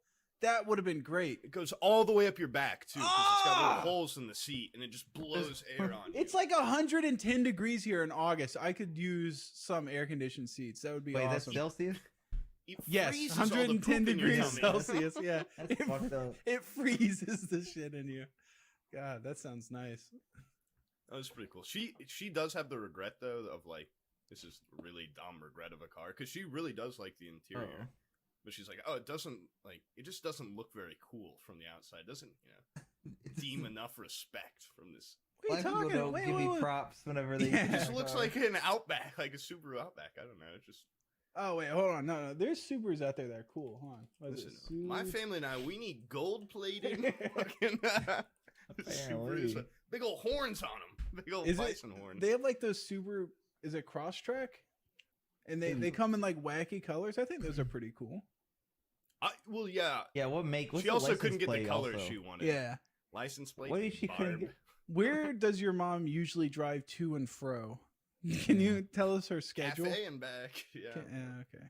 That would have been great. It goes all the way up your back too, because it's got Ah! little holes in the seat, and it just blows air on you. It's like 110 degrees here in August. I could use some air conditioned seats. That would be Wait, that's awesome. Celsius? It Yes, freezes all the 110 poop in your degrees tummy. Celsius. Yeah, That's fucked up. it freezes the shit in you. God, that sounds nice. That was pretty cool. She does have the regret though of like, this is a really dumb regret of a car, because she really does like the interior. Oh. But she's like, oh, it just doesn't look very cool from the outside. It doesn't, deem enough respect from this. What are you Black people talking don't about? give me props whenever they. Yeah. It Yeah. just looks like an Outback, like a Subaru Outback. I don't know. It's just, Oh wait, hold on. No, there's Subarus out there that are cool. Hold on. What is listen, it? my family and I, we need gold plating. Fucking Apparently. Subarus with big old horns on them. Big old Is it- bison horns. They have like those Subaru. Is it Crosstrek? And they come in like wacky colors. I think those are pretty cool. Well, yeah. Yeah, what make? What's She the also license couldn't get the plate colors also? she wanted. Yeah. License plate. What if she couldn't Barb. get? Where does your mom usually drive to and fro? Can you tell us her schedule? Cafe and back. Yeah. Okay.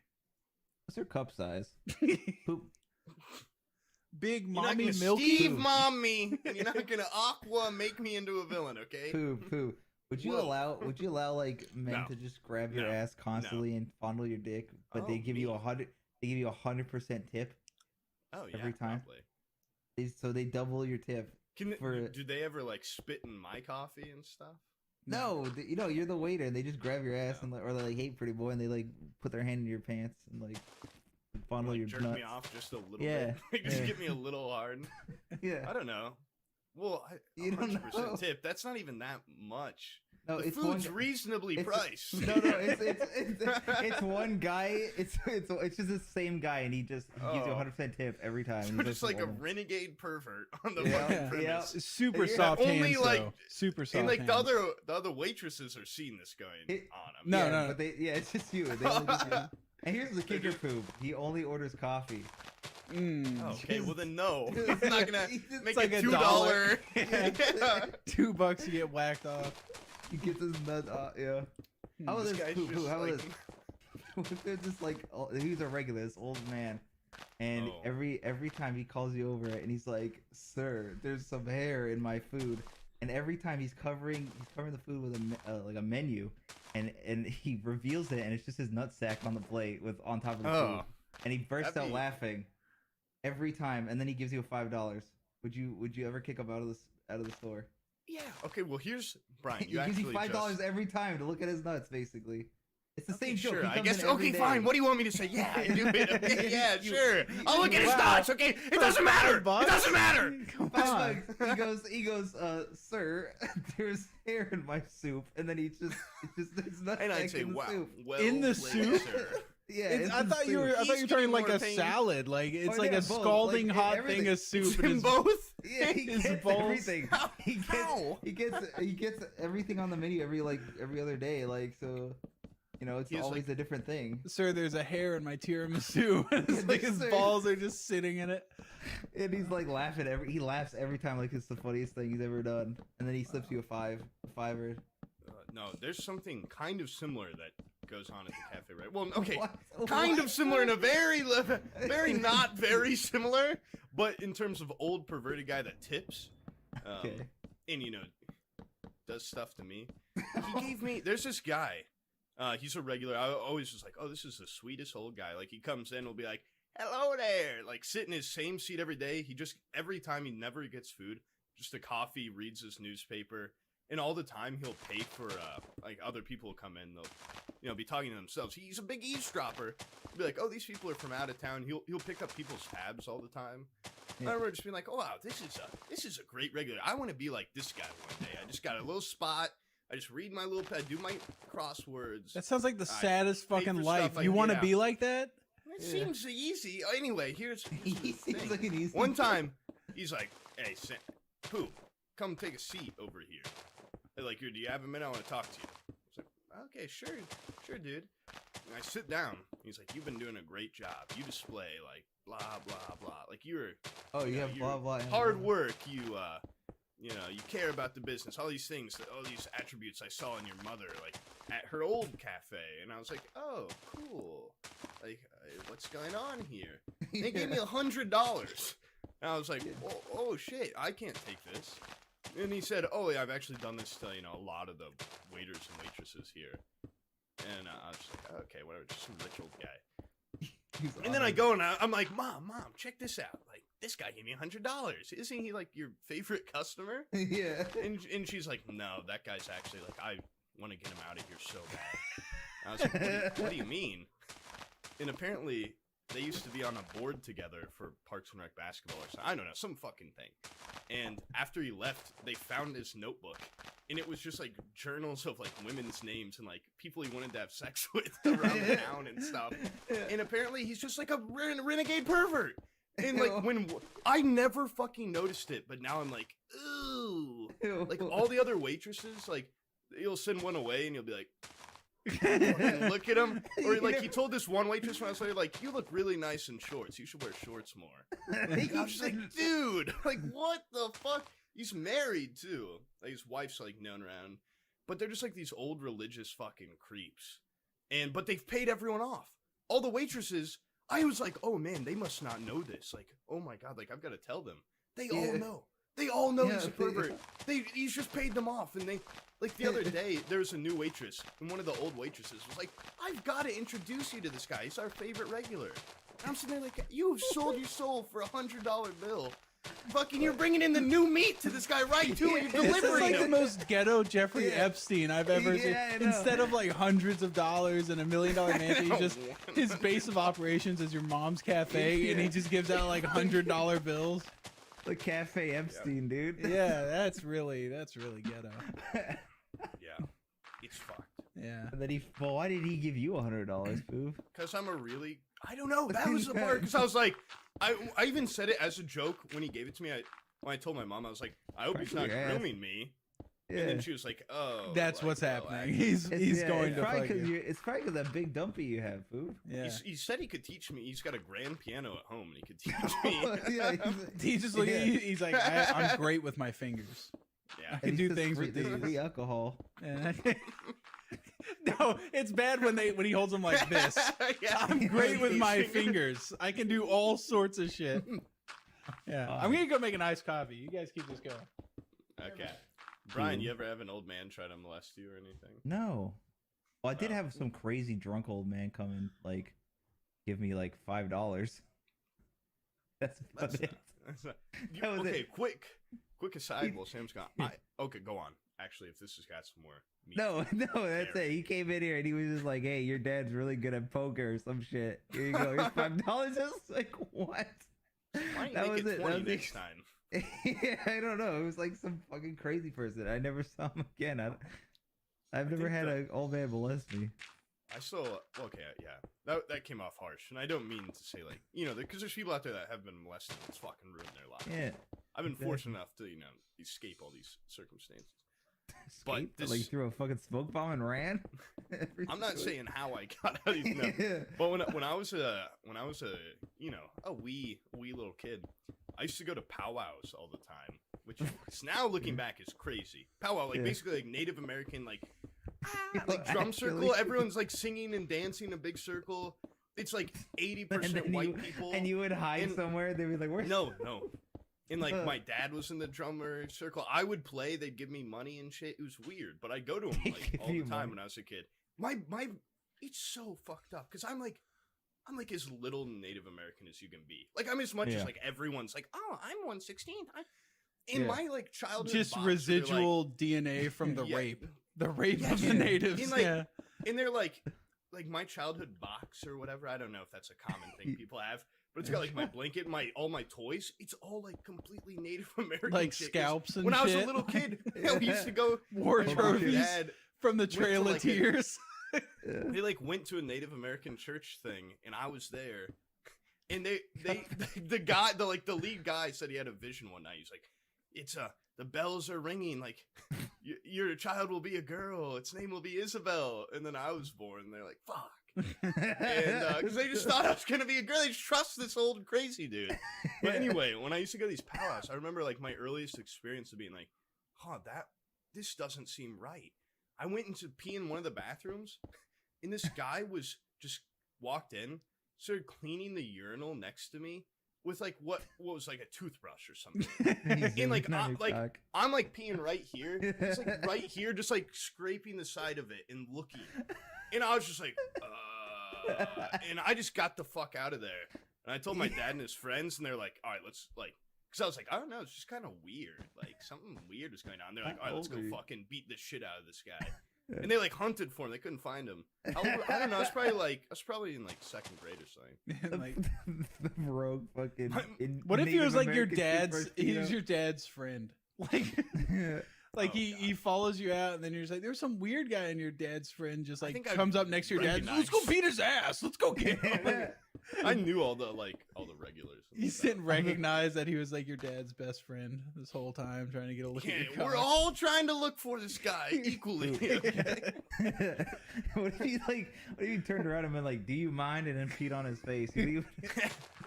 What's her cup size? Poop. Big You're not mommy gonna milky. Steve mom me, and you're not gonna Aqua make me into a villain, okay? Poo. Would you Whoa. allow like men No. to just grab your No. ass constantly and fondle your dick, but they Oh, give you me. 100? They give you 100% tip. Oh yeah, Every time? probably. So they double your tip. For- Do they ever like spit in my coffee and stuff? No, you're the waiter, and they just grab your ass No. and or they're like, "Hey, pretty boy," and they like put their hand in your pants and like fondle Like, your jerk nuts. me off just a little Yeah, bit. Like, just yeah. get me a little hard. Yeah. I don't know. Well, You don't 100% know. tip. That's not even that much. No, The it's food's one. reasonably it's- priced. No, it's one guy. It's just the same guy, and he gives you Oh. 100% tip every time. So He's just like a "Oh." renegade pervert on the Yeah, fucking yeah. premise. Super Yeah, soft only, hands, like- though. Super soft And like hands. the other waitresses are seeing this going It- on him. No, Yeah, no. but it's just you. They only just, and here's the kicker, poop. He only orders coffee. Mm. Okay, well then no. I'm not gonna He just- make like it a $2. Yeah. Yeah. $2 to get whacked off. He gets his nuts. Yeah. How This about this? guy's Poop, just how about like- this? What if they're just like he's a regular, this old man, and Oh. every time he calls you over and he's like, "Sir, there's some hair in my food," and every time he's covering the food with like a menu, and he reveals it, and it's just his nutsack on the plate with on top of the Oh. food, and he bursts That'd out be- laughing every time, and then he gives you $5. Would you ever kick him out of the store? Yeah. Okay, well here's Brian. He You gives you actually $5 just... every time to look at his nuts, basically. It's the Okay, same joke. sure. He I comes guess in every okay, day. fine. What do you want me to say? Yeah, I do it. Okay, yeah, You- sure. I'll look at his Wow. thoughts. Okay, it doesn't matter. It $5? doesn't matter. Come That's on. like- he goes, sir, there's hair in my soup, and then it's just there's nothing And I'd say, in the wow, soup. well In the played, soup? sir. Yeah, It's, it's I in thought you were. soup. I thought you were He's talking getting like more a pain. salad. Like it's Oh, like yeah, a both. scalding Like, hot everything. thing of soup. In and both. Yeah, he his gets balls. everything. He gets How? he gets everything on the menu every other day. Like so, it's He has, always like- a different thing. Sir, there's a hair in my tiramisu. It's like his Sir. balls are just sitting in it. And he's like laughing he laughs every time like it's the funniest thing he's ever done. And then he slips you a fiver. No, there's something kind of similar that goes on at the cafe, right? Well, okay, What? kind What? of similar in a very not very similar, but in terms of old perverted guy that tips, Okay. and does stuff to me. He gave me. There's this guy. He's a regular. I always was like, oh, this is the sweetest old guy. Like he comes in, will be like, hello there, like sit in his same seat every day. He just every time he never gets food, just a coffee, reads his newspaper. And all the time he'll pay for like other people will come in, they'll be talking to themselves. He's a big eavesdropper. He'll be like, oh, these people are from out of town. He'll pick up people's tabs all the time. Yeah. I remember just being like, oh wow, this is a great regular. I want to be like this guy one day. I just got a little spot. I just read my little pad, do my crosswords. That sounds like the I saddest pay fucking for life. stuff I You can want to get be out. like that? It Yeah. seems easy. Anyway, here's He the seems thing. like an easy One time, he's like, hey, Poop, come take a seat over here. They're like, do you have a minute? I want to talk to you. I was like, okay, sure, dude. And I sit down. He's like, "You've been doing a great job. You display like blah blah blah. Like you're You have blah blah. hard work. You know, you care about the business. All these things, all these attributes I saw in your mother, like at her old cafe." And I was like, "Oh, cool. Like, what's going on here?" They gave me $100. And I was like, oh shit, I can't take this. And he said, "Oh yeah, I've actually done this to, a lot of the waiters and waitresses here." And I was like, "Okay, whatever, just some rich old guy." And then I go and I'm like, Mom, check this out. Like, this guy gave me $100. Isn't he like your favorite customer? Yeah. And she's like, "No, that guy's actually like, I want to get him out of here so bad." And I was like, what do you mean? And apparently they used to be on a board together for Parks and Rec basketball or something. I don't know, some fucking thing. And after he left, they found his notebook. And it was just like journals of like women's names and like people he wanted to have sex with around the town and stuff. And apparently he's just like a renegade pervert. And like when I never fucking noticed it, but now I'm like, ooh. Like all the other waitresses, like you'll send one away and you'll be like, and look at him. Or like he told this one waitress when I was like, "You look really nice in shorts. You should wear shorts more." And I was just like, dude, like what the fuck? He's married too. Like his wife's like known around, but they're just like these old religious fucking creeps. But they've paid everyone off. All the waitresses. I was like, oh man, they must not know this. Like, oh my god, like I've got to tell them. They all know. They all know he's a pervert. He's just paid them off, and they. Like the other day, there was a new waitress, and one of the old waitresses was like, "I've got to introduce you to this guy. He's our favorite regular." And I'm sitting there like, "You've sold your soul for $100 bill. Fucking, you're bringing in the new meat to this guy right too, and you're delivering This is like him." the most ghetto Jeffrey Epstein I've ever seen. I know. Instead of like hundreds of dollars and $1 million mansion, he's just his base of operations is your mom's cafe, and he just gives out like $100 bills. The Cafe Epstein, dude. Yeah, that's really ghetto. Yeah, it's fucked. Yeah. And then why did he give you $100, Poof? Because I don't know. That was the part. Because I was like, I even said it as a joke when he gave it to me. When I told my mom, I was like, "I hope he's not grooming me." Yeah. And then she was like, "Oh, That's like, what's well, happening. He's going to fuck you. It's probably because that big dumpy you have, Poof. Yeah. He said he could teach me. He's got a grand piano at home, and he could teach me. Yeah, He just he's like, I'm great with my fingers. Yeah. I can do things with these. these. Free alcohol. No, it's bad when he holds them like this. Yeah. I'm great with my fingers. I can do all sorts of shit. Yeah. I'm gonna go make an iced coffee. You guys keep this going. Okay. Brian, you ever have an old man try to molest you or anything? No. Well, I did have some crazy drunk old man come and like give me like $5. That's about it. That was it. Quick aside while Sam's gone. Okay, go on. Actually, if this has got some more meat. No, that's it. He came in here and he was just like, "Hey, your dad's really good at poker or some shit. Here you go. Here's $5." Just like, what? Why don't you make it 20 next time? Yeah, I don't know. It was like some fucking crazy person. I never saw him again. I've never had an old man molest me. I saw. Okay, yeah. That came off harsh, and I don't mean to say like because there's people out there that have been molested and it's fucking ruined their life. Yeah. I've been fortunate enough to escape all these circumstances. But this, like threw a fucking smoke bomb and ran. I'm not saying how I got out of these. No. But when I was a wee little kid, I used to go to powwows all the time, which is now looking back is crazy. Powwow, like basically like Native American like drum circle. Everyone's like singing and dancing in a big circle. It's like 80% white people. And you would hide somewhere. They'd be like, "Where's?" No. And like my dad was in the drummer circle. I would play. They'd give me money and shit. It was weird, but I go to them like all the time when I was a kid. My it's so fucked up because I'm like as little Native American as you can be. Like I'm as much as like everyone's like, "Oh, I'm 1/16." In my like childhood, just residual DNA from the rape. The rape of the natives. And they're like my childhood box or whatever. I don't know if that's a common thing people have. But it's got like my blanket, all my toys. It's all like completely Native American, like shit. Scalps and when shit. I was a little kid, we used to go war trophies from the Trail of Tears. They like went to a Native American church thing, and I was there. And the lead guy said he had a vision one night. He's like, "It's the bells are ringing. Like your child will be a girl. Its name will be Isabel." And then I was born. And they're like, "Fuck." And because they just thought I was gonna be a girl, they just trust this old crazy dude. But anyway, when I used to go to these powwows, I remember like my earliest experience of being like, "Huh, this doesn't seem right." I went into pee in one of the bathrooms, and this guy was just walked in, started cleaning the urinal next to me with like what was like a toothbrush or something. And like I'm like peeing right here. It's like right here, just like scraping the side of it and looking. And I was just like, and I just got the fuck out of there. And I told my dad and his friends, and they're like, all right, let's like, because I was like, I don't know, it's just kind of weird. Like something weird is going on. They're like, all right, let's go fucking beat the shit out of this guy. And they like hunted for him. They couldn't find him. I don't know. I was probably in like second grade or something. Like, the rogue fucking. what if he was like your American dad's? Superhero? He was your dad's friend. Like, like he follows you out, and then you're just like, there's some weird guy, and your dad's friend just like comes up next to your dad. Let's go beat his ass. Let's go get him. I knew all the regulars. You didn't recognize that he was like your dad's best friend this whole time, trying to get a look at your car. We're all trying to look for this guy equally. Okay? What if he turned around and been like, "Do you mind?" and then peed on his face?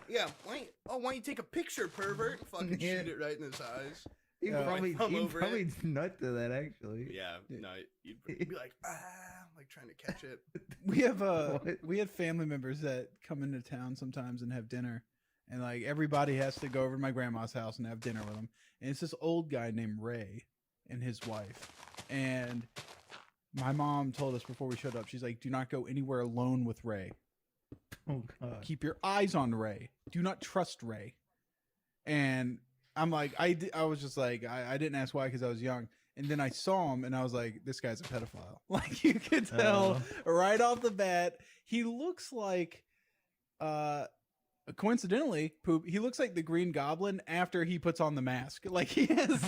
Yeah. Why don't you take a picture, pervert? Fucking shoot it right in his eyes. He'd probably nut to that actually. Yeah. No, you'd be like, like trying to catch it. We have family members that come into town sometimes and have dinner, and like everybody has to go over to my grandma's house and have dinner with them. And it's this old guy named Ray and his wife. And my mom told us before we showed up, she's like, do not go anywhere alone with Ray. Oh God. Keep your eyes on Ray. Do not trust Ray. And I'm like, I was just like, I didn't ask why because I was young. And then I saw him and I was like, this guy's a pedophile. Like you could tell right off the bat. He looks like, coincidentally, he looks like the Green Goblin after he puts on the mask. Like he has,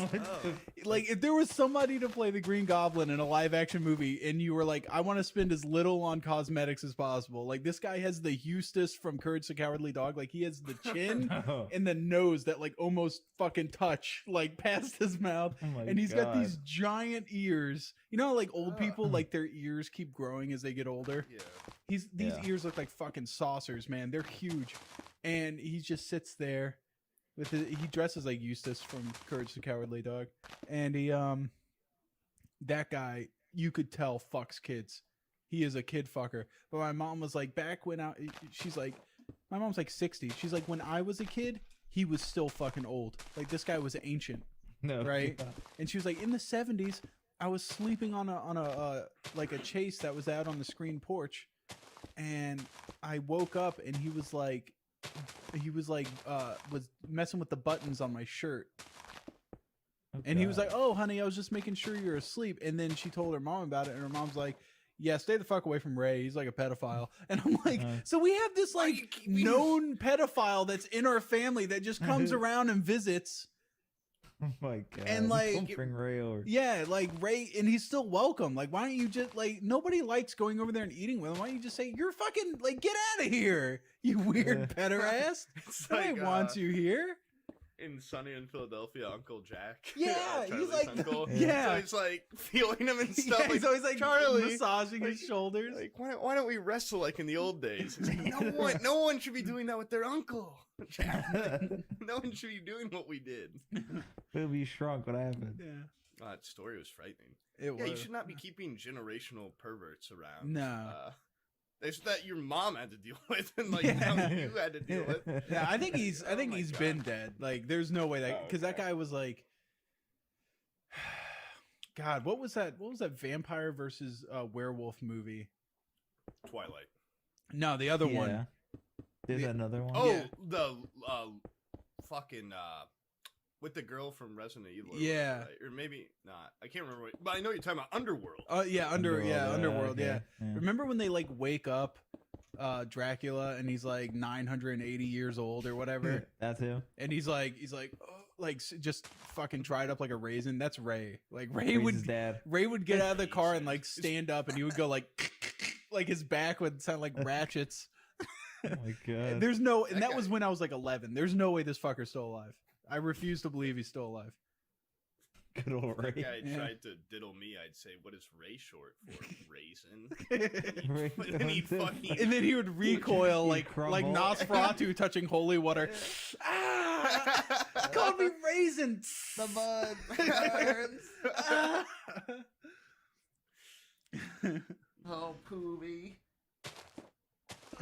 like if there was somebody to play the Green Goblin in a live action movie and you were like, I want to spend as little on cosmetics as possible. Like this guy has the Eustace from Courage the Cowardly Dog. Like he has the chin and the nose that like almost fucking touch like past his mouth. And he's got these giant ears. You know, like old people, like their ears keep growing as they get older. Yeah. These ears look like fucking saucers, man. They're huge. And he just sits there with he dresses like Eustace from Courage the Cowardly Dog. And he that guy, you could tell fucks kids. He is a kid fucker. But my mom was like, back when she's like, my mom's like 60. She's like, when I was a kid, he was still fucking old. Like this guy was ancient. No. Right? Yeah. And she was like, in the 70s, I was sleeping on a like a chase that was out on the screen porch. And I woke up and he was messing with the buttons on my shirt. And he was like, oh honey, I was just making sure you're asleep. And then she told her mom about it, and her mom's like, yeah, stay the fuck away from Ray, he's like a pedophile. And I'm like, so we have this like known pedophile that's in our family that just comes around and visits. Oh my God. And like, don't bring Ray over. Yeah, like Ray, and he's still welcome. Like, why don't you just like, nobody likes going over there and eating with him. Why don't you just say, you're fucking like, get out of here, you weird pederast. Nobody wants you here. In Sunny in Philadelphia, Uncle Jack. Yeah, he's like, uncle. yeah. So he's like feeling him and stuff. Yeah, he's always like Charlie, massaging his shoulders. Like, why don't we wrestle like in the old days? He's like, no one should be doing that with their uncle. No one should be doing what we did. Baby shrunk. What happened? Yeah. That story was frightening. It was. You should not be keeping generational perverts around. No. It's that your mom had to deal with, and like now you had to deal with. Yeah, I think he's been dead. Like, there's no way that because that guy was like, God, what was that? What was that vampire versus werewolf movie? Twilight. No, the other one. There's another one. Oh, the fucking with the girl from Resident Evil. Yeah, or maybe not. I can't remember. But I know you're talking about Underworld. Yeah, Underworld. Okay. Yeah. Remember when they like wake up Dracula and he's like 980 years old or whatever? That's him. And he's like just fucking dried up like a raisin. That's Ray. Like Ray would get out of the car and like stand up, and he would go like like his back would sound like ratchets. Oh my God. There's no, and that was when I was like 11. There's no way this fucker's still alive. I refuse to believe he's still alive. Good old If Ray. that guy Yeah. tried to diddle me, I'd say, "What is Ray short for?" Raisin. And he'd fucking. And then he would recoil He'd like crumble. Nosferatu touching holy water. Ah! Call me raisin. The bud burns. Ah! Oh, Poobie.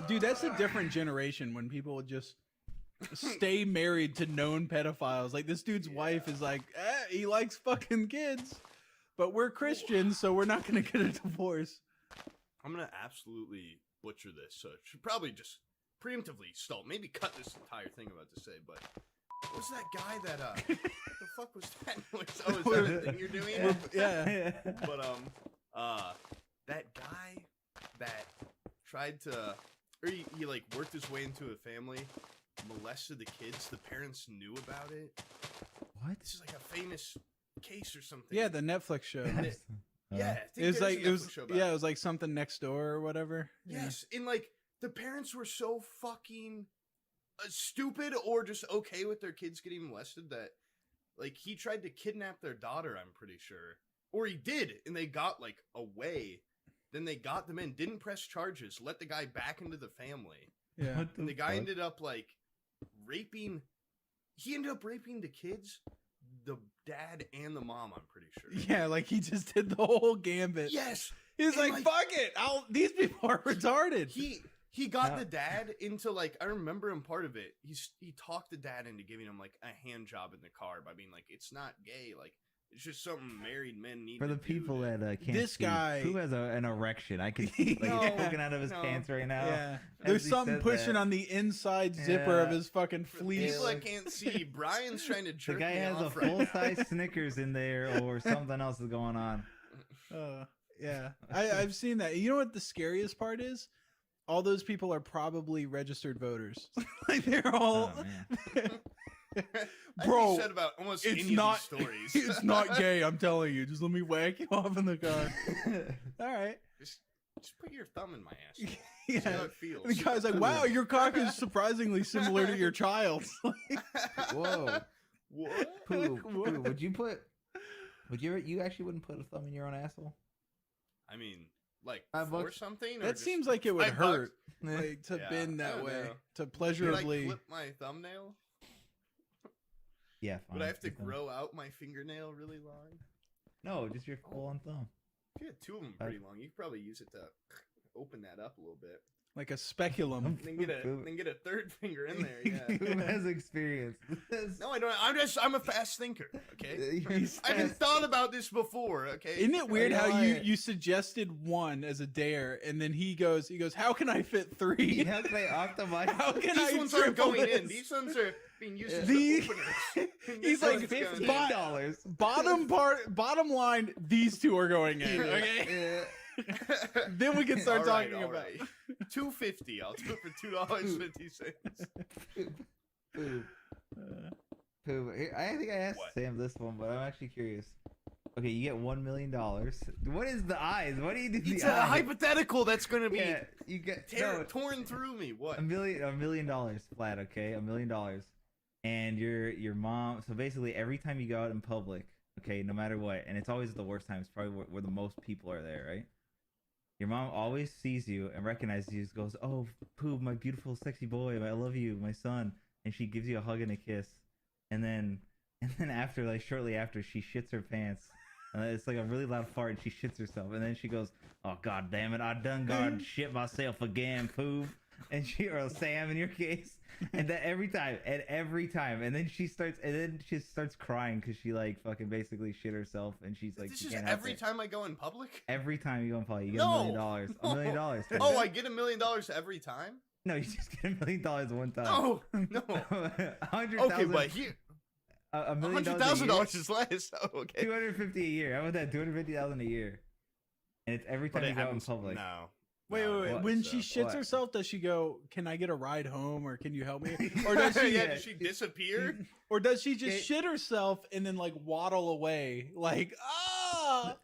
Dude, that's a different generation when people would just stay married to known pedophiles. Like this dude's wife is like, he likes fucking kids, but we're Christians, so we're not gonna get a divorce. I'm gonna absolutely butcher this, so I should probably just preemptively stall. Maybe cut this entire thing I'm about to say, but what's that guy that the fuck was that noise? Oh, is that the thing you're doing? Yeah. But that guy that tried to, or he like worked his way into a family, molested the kids. The parents knew about it. What? This is like a famous case or something. Yeah, the Netflix show. Yeah, I think It was there's like a it was Netflix show about yeah, it was like something next door or whatever. Yes, and like the parents were so fucking stupid or just okay with their kids getting molested that like he tried to kidnap their daughter, I'm pretty sure. Or he did, and they got like away. Then they got them in, didn't press charges, let the guy back into the family. Yeah. What And the guy fuck? ended up like raping the kids, the dad and the mom, I'm pretty sure. Yeah, like he just did the whole gambit. Yes. He's and, like, fuck it. These people are retarded. He got Yeah. the dad into like, I remember him part of it. He talked the dad into giving him like a hand job in the car by being like, it's not gay, like it's just something married men need. For the to people do that can't This see, guy- who has an erection, I can see like No, it's poking out of his no. pants right now. Yeah. As There's he something said pushing that. on the inside zipper of Yeah. his fucking For the fleece. people that can't see, Brian's trying to The jerk guy me has a off right full now. size Snickers in there, or something else is going on. Yeah. I've seen that. You know what the scariest part is? All those people are probably registered voters. Like they're all Oh, man. Bro, I've said about almost it's any not of these stories. it's not gay, I'm telling you. Just let me whack you off in the car. All right. Just put your thumb in my ass. See how Yeah. it feels. The guy's like, wow, your cock is surprisingly similar to your child's. Whoa. What? Pooh, What? Pooh, you actually wouldn't put a thumb in your own asshole? I mean, like $5 for something. Or That just seems like it would $5? hurt. Like to Yeah, bend I that don't way. know. To Would I pleasurably. clip my thumbnail? Yeah, fine. Would I have to Good thumb. grow out my fingernail really long? No, just your full on thumb. If you had two of them pretty long, you could probably use it to open that up a little bit. Like a speculum. Then get a third finger in there. Yeah. Who has experience? No, I don't. I'm a fast thinker. Okay. He's I haven't fast. thought about this before. Okay. Isn't it weird I how know you, it. you suggested one as a dare and then he goes, how can I fit three? How can I optimize? How can These I ones aren't triple going in. this? These ones are being used as The- the openers. And He's this like, one's going in. $15. Bottom line, these two are going in. Okay. Yeah. Then we can start All right, talking all about right. $2.50. I'll do it for $2.50. Pooh. Pooh. Here, I think I asked What? Sam this one, but I'm actually curious. Okay, you get $1 million. What is the eyes? What do you do? to It's the a eyes? hypothetical that's going to be Yeah, you get torn through me. What? $1 million flat. Okay, $1 million, and your mom. So basically, every time you go out in public, okay, no matter what, and it's always the worst time. It's probably where the most people are there, right? Your mom always sees you and recognizes you. Goes, "Oh, Pooh, my beautiful, sexy boy. I love you, my son." And she gives you a hug and a kiss, and then after, like shortly after, she shits her pants. It's like a really loud fart, and she shits herself. And then she goes, "Oh God damn it, I done gone shit myself again, Pooh." And or Sam in your case, and that every time, and then she starts crying because she like fucking basically shit herself, and she's like, This she is can't help every it. time I go in public? Every time you go and play, you get No. $1 million. $1 million. Pooh. Oh, I get $1 million every time? No, you just get $1 million one time. No, no. $100,000. Okay, but here, $1 million $100,000 is less. Oh, okay. $250 a year. How about that? $250,000 a year, and it's every But time it you go out in happens. public. No. Wait, No, wait, wait. no, When it's, she shits what? herself, does she go, "Can I get a ride home," or "Can you help me?" Or does she, yeah, did she disappear? or does she just It- shit herself and then like waddle away, like,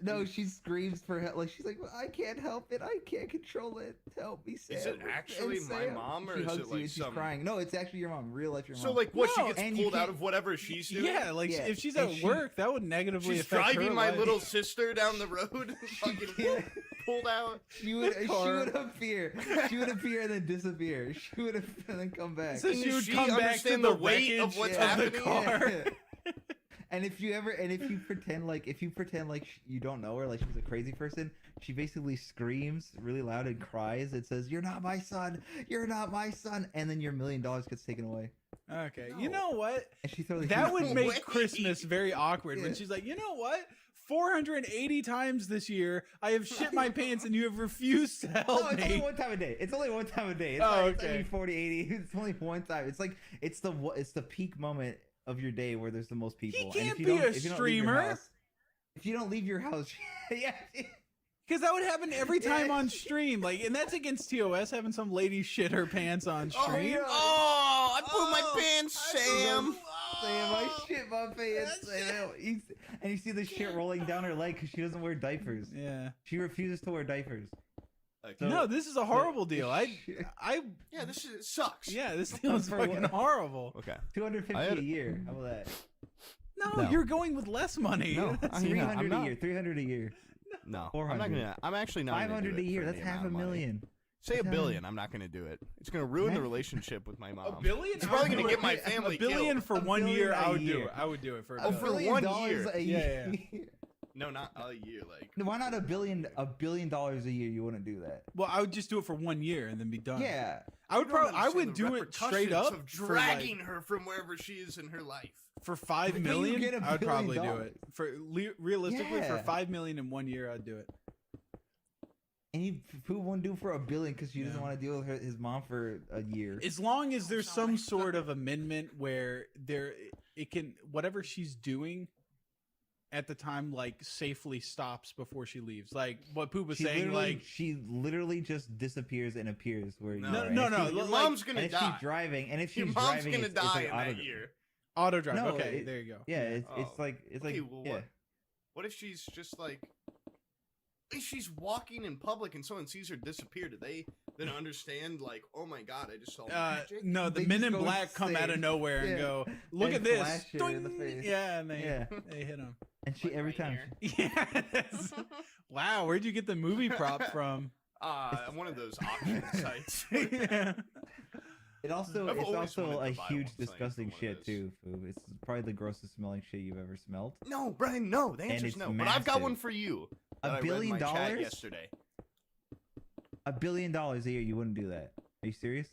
No, she screams for help. Like she's like, I can't help it. I can't control it. Help me, Sam. Is it actually And my Sam- mom, or she is hugs it you like and she's some? crying? No, it's actually your mom. Real life, your mom. So like, what? No, She and gets you pulled out can't- of whatever she's doing. Yeah, like Yeah. if she's And at she- work, that would negatively She's affect driving her my life. little sister down the road, and fucking Yeah. pulled out. She would car. appear. She would appear and then disappear. She would and then come back. So Can she would she come back to understand the the weight of wreckage what's of the happening? car. Yeah. And if you pretend like you don't know her, like she's a crazy person, she basically screams really loud and cries. It says, "You're not my son. You're not my son," and then your $1 million gets taken away. Okay, No. you know what? And she throws That would make way. Christmas very awkward when Yeah. she's like, you know what? 480 times this year, I have shit my pants and you have refused to help Oh, it's only me. one time a day. It's only one time a day. It's Oh, not, it's okay. only 40, 80. It's only one time. It's like it's the peak moment of your day where there's the most people. He And can't if you be don't- a if you don't leave your streamer. house- If you don't leave your house, yeah. Because that would happen every time Yeah. on stream. Like, and that's against TOS having some lady shit her pants on Oh, stream. yeah. Oh, I put Oh, my pants, Sam. Sam, I shit my pants. And you see the shit rolling down her leg because she doesn't wear diapers. Yeah. She refuses to wear diapers. Okay. So- No, this is a horrible deal. Yeah, this is, sucks. Yeah, this deal is For fucking what? horrible. Okay. $250 I had- a year. How about that? No, No. you're going with less money. No. That's- I- yeah, 300 I'm a not- year. 300 a year. No, I'm 400. not gonna. I'm actually not. 500 a year. That's half a million. Say That's $1 how- billion. I'm not gonna do it. It's gonna ruin the Heck. relationship with my mom. $1 billion? It's probably I would gonna do get it. my family $1 billion killed. for $1 1 year. billion I a would do year. it. I would do it for Oh, $1 for billion. $1 $1 year. a year. Yeah, No, not a year. Like Why not $1 billion? $1 billion a year? You wouldn't do that. Well, I would just do it for 1 year and then be done. Yeah. I would You don't probably. I would understand do the it straight repercussions up of for like, dragging her from wherever she is in her life. for $5 But you million. get $1 I would probably billion do it for realistically for Yeah. $5 million in 1 year. I'd do it. And who won't do for $1 billion because she doesn't Yeah. want to deal with his mom for a year? As long as there's some sort of amendment where it can whatever she's doing at the time like safely stops before she leaves. Like what Poop was saying, like she literally just disappears and appears where you No. are. No, And no, if she- Your like- mom's and gonna if die. she's driving, and if Your she's mom's driving, gonna it's die like in that auto- year. auto drive. No, Okay, there you go. Yeah, it's Oh. like Okay, well, yeah. what if she's just like, if she's walking in public and someone sees her disappear? Do they then understand like, oh my god, I just saw magic? No, the They men just in go black come out of insane. nowhere and Yeah. go, look And at this. flash her in the Doing- face. Yeah, and Yeah. they hit him. And she Like every right time. here. Yes. Wow, where'd you get the movie prop from? One of those auction sites. Yeah. It also I've it's always also wanted a to buy huge one, so I disgusting need to get shit too. Foo. It's probably the grossest smelling shit you've ever smelled. No, Brian, no. The And answer's it's no. But I've got massive. one for you. $1 that I read in billion my chat yesterday. $1 billion a year, you wouldn't do that. Are you serious?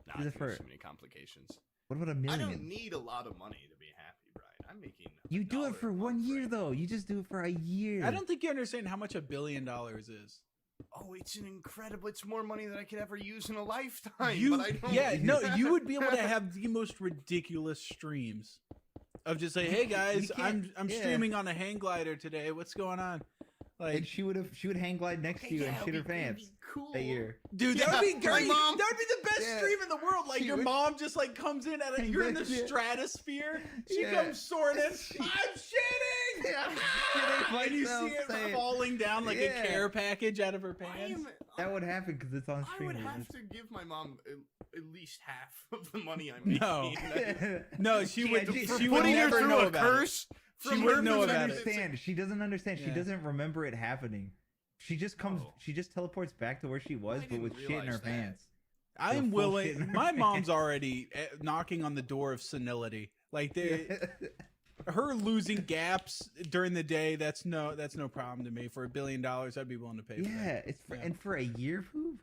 Nah, Do I the think there's fir- so many complications. What about $1 I million? don't need a lot of money to be happy, Brian. I'm making. You do $1 it for a 1 month, year Brian. though. You just do it for a year. I don't think you understand how much $1 billion is. Oh, it's an incredible. It's more money than I could ever use in a lifetime. You, but I don't. yeah, no, you would be able to have the most ridiculous streams of just like, hey guys, You can't- I'm yeah. streaming on a hang glider today. What's going on? Like, And she would hang glide next to you and shit her pants Cool. that year. dude, that Yeah, would be my great. mom- That would be the best Yeah. stream in the world. Like She your would- mom just like comes in at you're in the Yeah. stratosphere. She Yeah. comes soaring in. She- I'm shitting. Yeah, I'm shitting And you see myself, it say it. falling down like Yeah. a care package out of her pants. That would happen because it's on I stream. would have to give my mom at least half of the money I'm making. No. Yeah. No, she would. for She would Putting her never through know a about curse. She from wouldn't her know doesn't about it. perspective, it's understand. She doesn't understand. She Yeah. doesn't remember it happening. She just comes. Oh. She just teleports back to where she was, I but with didn't shit in her realize that. pants. I'm full shit willing. in her My pants. mom's already knocking on the door of senility. Like her losing gaps during the day. That's no problem to me. For $1 billion, I'd be willing to pay. For Yeah, that. it's for Yeah. and for a year, Poop.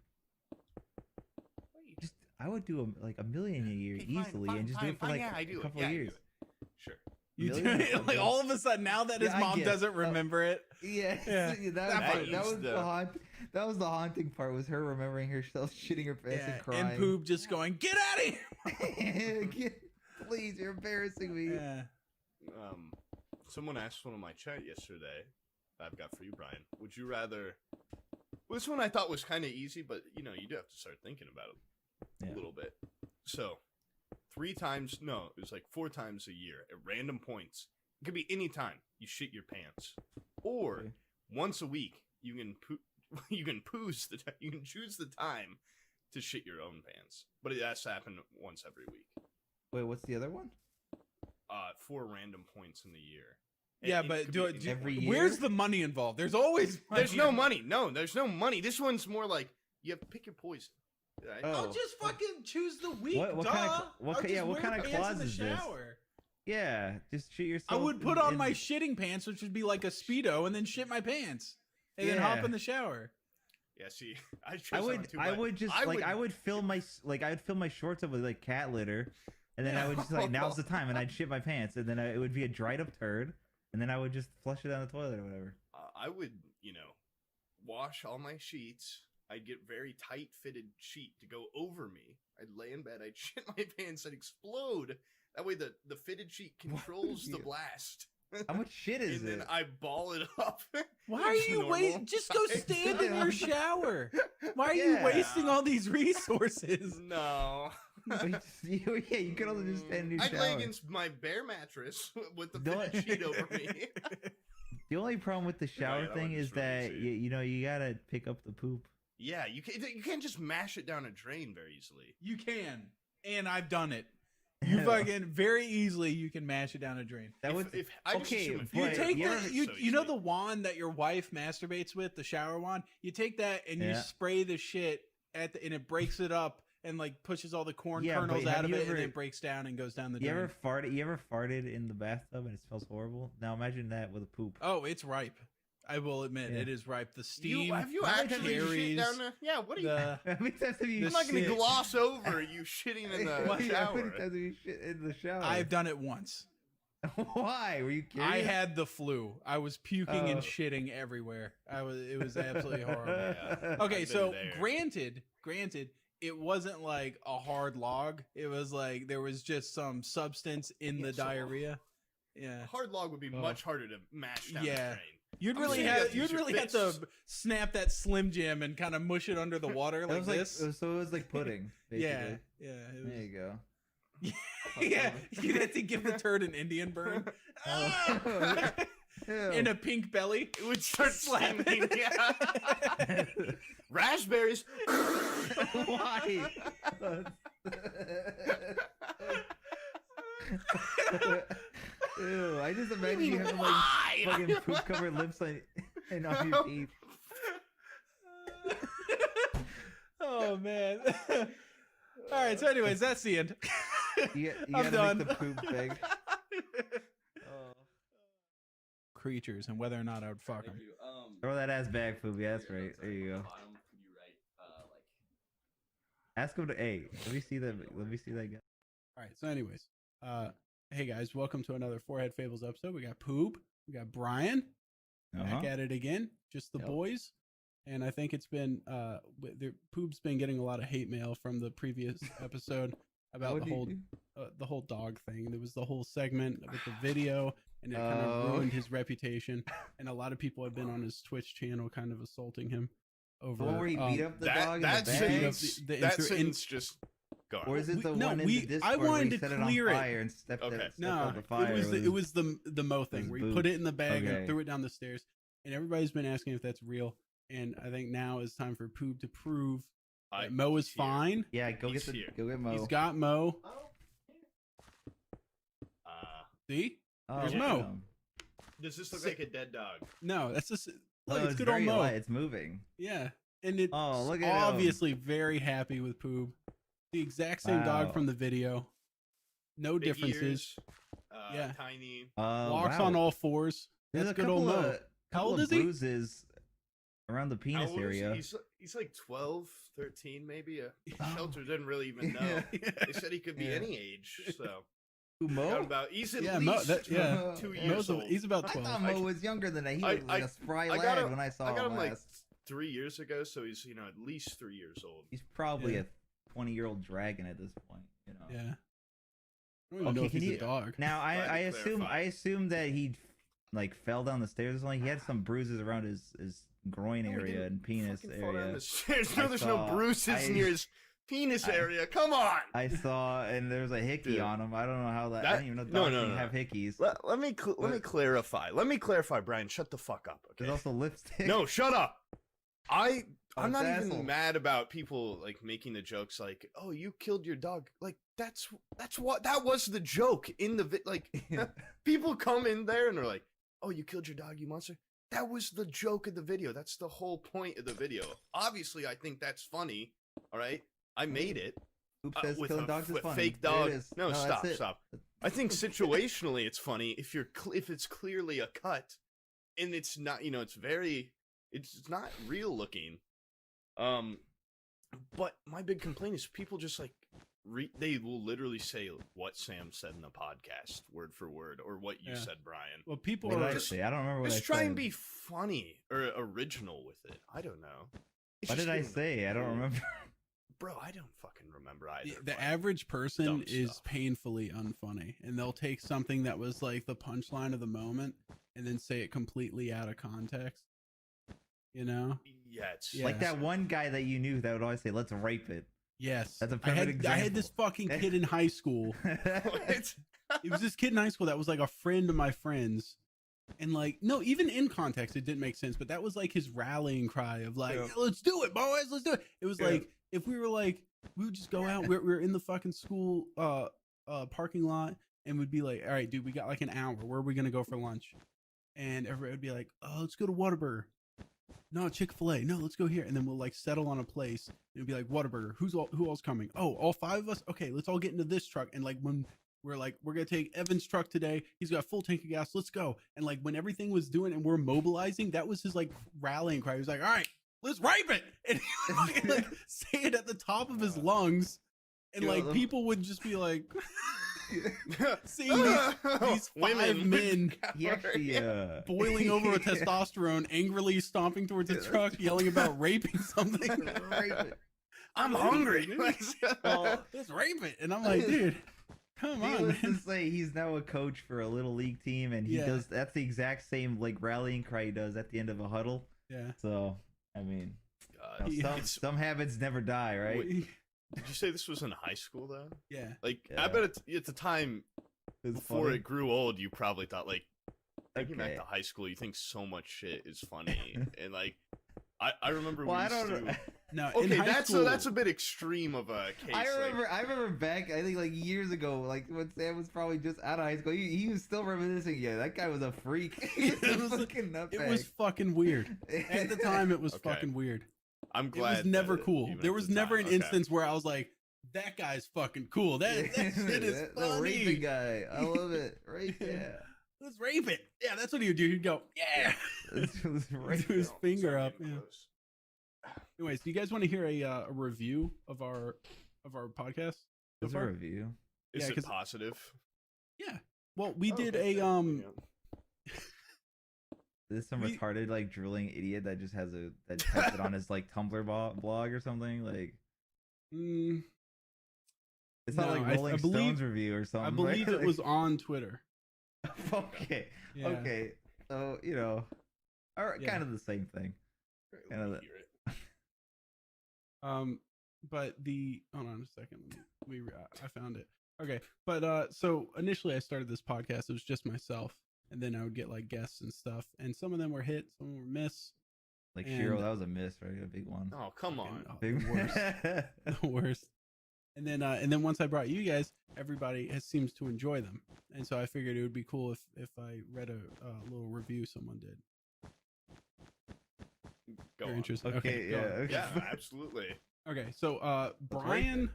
Just I would do like $1 million a year Okay, easily, and just do it for like yeah, I do a it. couple Yeah, of I do years. it. Sure. You do million? it like all of a sudden now that his Yeah, I mom guess. doesn't remember it. Yeah, Yeah. that That was is the the- that was the haunting part, was her remembering herself shitting her pants Yeah, and crying. and Poop just going, get out of here. Please, you're embarrassing me. Yeah. Someone asked one of my chat yesterday. I've got for you, Brian. Would you rather? Well, this one I thought was kind of easy, but you know, you do have to start thinking about it Yeah. a little bit. So, 4 times a year at random points, It could be any time you shit your pants, or Okay. once a week you can you can choose the time to shit your own pants, but it has to happen once every week. Wait, what's the other one? 4 random points in the year. Yeah, It but could be every any- year? where's the money involved? There's always money. There's no money. No, there's no money. This one's more like you have to pick your poison. Right? Oh. I'll just fucking choose the week. What duh. kind of- what I'll ki- yeah, just what wear kind of pants clause in the is this? shower. Yeah, just shoot I yourself. would put on my shitting pants, which would be like a Speedo, and then shit my pants, and then hop Yeah. in the shower. Yeah, see, I chose I that would, one too, I but would just I would fill my I'd fill my shorts up with like cat litter, and then I would just like now's the time, and I'd shit my pants, and then it would be a dried up turd, and then I would just flush it down the toilet or whatever. I would, wash all my sheets. I'd get very tight fitted sheet to go over me. I'd lay in bed. I'd shit my pants. I'd explode. That way, the fitted sheet controls the you- blast. How much shit is And it? then I ball it up. Why are It's you normal wait? Just go size. stand in your shower. Why are Yeah. you wasting all these resources? No. Yeah, you could also just stand in your I'd shower. lay against my bare mattress with the Don't- fitted sheet over me. The only problem with the shower that thing one is is really that easy. you gotta pick up the poop. Yeah, you can't just mash it down a drain very easily. You can, and I've done it. You fucking very easily you can mash it down a drain. That If- would if I just okay, assume if You but take you the ever- you know the wand that your wife masturbates with, the shower wand. You take that and you Yeah. spray the shit and it breaks it up and like pushes all the corn Yeah, but kernels have out of you it ever- and then breaks down and goes down the You drain. ever farted in the bathtub and it smells horrible? Now imagine that with a poop. Oh, it's ripe. I will admit Yeah. it is ripe. The steam. Have you How many actually carries shit down there? Yeah, what are you? the How many times have you I'm not going to shit? gloss over you shitting in the How many shower. times have you shit in the shower? I've done it once. Why? Were you curious? I had the flu. I was puking and Oh. shitting everywhere. It was absolutely horrible. Yeah. Okay, I've so been there. granted, it wasn't like a hard log. It was like there was just some substance in the Yeah, so- diarrhea. Yeah. Hard log would be Oh. much harder to mash down Yeah. the drain. You'd I'm really saying you have have to use you'd your really have fists. to snap that Slim Jim and kind of mush it under the water That like was like this. so it was like pudding. Basically. Yeah, yeah, it was, There you go. yeah. You'd have to give the turd an Indian burn. Oh. In a pink belly. It would start Slap slapping. it. Yeah. Raspberries. Why? Ew, I just imagine you have like Why? fucking poop covered lips and on your teeth. Oh man. All right. So, anyways, that's the end. You I'm gotta done. make the poop big. Oh. Creatures and whether or not I would fuck them. Thank you. Throw that ass back, poop. Yeah, that's right. There you go. Bottom, could you write, Ask him to. Hey, let me see that. Let me see that guy. All right. So, anyways, hey guys, welcome to another Forehead Fables episode. We got Poop, we got Brian, back at it again, just the Yep. boys. And I think it's been Poop's been getting a lot of hate mail from the previous episode about What the do you whole do? the whole dog thing. There was the whole segment with the video, and it kind of Oh. ruined his reputation. And a lot of people have been on his Twitch channel, kind of assaulting him over. The one where he beat up the That dog in that the bag? sentence, The that intro- sentence just gone. Or is it the No, one in we- the Discord I where wanted he to set clear it it. on fire and stepped Okay. out No, the fire? it was the Mo thing his where he boot. put it in the bag Okay. and threw it down the stairs. And everybody's been asking if that's real. And I think now is time for Poop to prove I- that Mo is he's here. fine. Yeah, go He's get here. Mo. He's got Mo. See? Oh, There's look Mo. at him. Does this look So- like a dead dog? No, that's just Oh, look. It's good old very Mo. light. It's moving. Yeah, and it's Oh, look at him. obviously very happy with Poop. The exact same dog Wow. from the video. No Big differences. ears, Yeah. Tiny. Walks wow. on all fours. There's That's a good old couple Mo. of, How couple old of is he? bruises around the How penis old is he? area. He's like 12, 13 maybe. The Oh. shelter didn't really even know. Yeah. They said he could be Yeah. any age. So Who, Got Mo? about he's at Yeah, Mo- least that- yeah. 2 Mo's years old. He's about I 12. thought Mo was younger than that. He I- was like I- a spry I got lad him- when I saw I got him him like last. 3 years ago, so he's at least 3 years old. He's probably Yeah. a 20-year-old dragon at this point. You know. Yeah. I don't even know Okay, if can he's you- a dog. Now Glad to I assume clarify. that he like fell down the stairs or something. He had some bruises around his groin No, he area didn't and penis Fucking fall down area. the stairs. I No, there's saw- no bruises I- near his penis area. Come on. I saw, and there's a hickey Dude. on him. I don't know how that. I don't even know No, dogs no, can no. have hickeys. Let me clarify. Let me clarify, Brian. Shut the fuck up. Okay. There's also lipstick. No, shut up. I'm That's not even asshole. mad about people like making the jokes like, "Oh, you killed your dog." Like that's what that was the joke in the like. People come in there and they're like, "Oh, you killed your dog, you monster." That was the joke of the video. That's the whole point of the video. Obviously, I think that's funny. All right, I made it. Oops says With killing a dogs is funny. fake There it dog. is. No, that's it. stop. I think situationally it's funny if if it's clearly a cut, and it's not. It's not real looking. But my big complaint is people just like they will literally say what Sam said in the podcast word for word, or what you said, Brian. Well, people What did are I say? I don't remember what I Just said. try and be funny or original with it. I don't know. It's What just did I getting say? I don't old. remember. Bro, I don't fucking remember either. the but average person dumb is stuff. painfully unfunny, and they'll take something that was like the punchline of the moment and then say it completely out of context. You know? Yeah. Like that one guy that you knew that would always say, "Let's rape it." Yes. That's a I had perfect this example. fucking kid in high school. What? It was this kid in high school that was like a friend of my friend's. And like, no, even in context, it didn't make sense. But that was like his rallying cry of like, Yeah. "Yeah, let's do it, boys, let's do it." It was Yeah. like, if we were like, we would just go out, we're in the fucking school parking lot, and we'd be like, "All right, dude, we got like an hour. Where are we going to go for lunch?" And everybody would be like, "Oh, let's go to Whataburger." "No, Chick-fil-A. No, let's go here." And then we'll like settle on a place. It'd be like, "Whataburger. Who else coming?" "Oh, all 5 of us? Okay, let's all get into this truck." And like when we're like, "We're gonna take Evan's truck today. He's got a full tank of gas. Let's go." And like when everything was doing and we're mobilizing, that was his like rallying cry. He was like, "All right, let's rape it." And he would fucking, like say it at the top of his lungs. And like people would just be like seeing these 5 men He actually, boiling over with testosterone, angrily stomping towards a truck, yelling about raping something. rape it. I'm hungry. Well, Let's rape it. And I'm like, dude, come on, Needless to man. say, he's now a coach for a little league team, and he Yeah. does. That's the exact same like rallying cry he does at the end of a huddle. Yeah. So, I mean, God. you know, some habits never die, right? Wait. Did you say this was in high school though? Yeah. Like Yeah. I bet at the time It's before funny. it grew old, you probably thought like thinking back Okay. to high school, you think so much shit is funny, and like I remember. Well, we I used don't know. to, No, Okay, in high school, that's a bit extreme of a case. I remember. Like, I remember back. I think like years ago, like when Sam was probably just out of high school. He was still reminiscing. Yeah, that guy was a freak. He was It a was- fucking it nutbag. was fucking weird. At the time, it was Okay. fucking weird. I'm It glad was never that cool. even There at was the never time- an okay. instance where I was like, "That guy's fucking cool. That shit is The raping funny. guy. I love it. Right? Yeah. Let's rape it." Yeah, that's what he would do. He'd go, "Yeah." It was right. Do his No, finger sorry, up. getting Yeah. close. Anyways, do you guys want to hear a review of our podcast? So There's a far? review. Is Yeah, it 'cause- positive? Yeah. Well, we Oh, did okay, a yeah. There's some We- retarded like drooling idiot that just has that types it on his like Tumblr blog or something. Like mm, it's not No, like I Rolling believe- Stones review or something. I believe right? it was on Twitter. okay. Yeah. Okay. So or Yeah. kind of the same thing. Let Kinda me that- hear it. But hold on a second. I found it. Okay. But so initially I started this podcast. It was just myself, and then I would get like guests and stuff, and some of them were hits, some were miss. Like And- Shiro, that was a miss, right? A big one. Oh, come on. Fucking, Big the worst. The worst. And then once I brought you guys, everybody seems to enjoy them, and so I figured it would be cool if I read a little review someone did. Go Very on. interesting. Okay, go yeah. on. Okay. Yeah, absolutely. Okay, so Brian,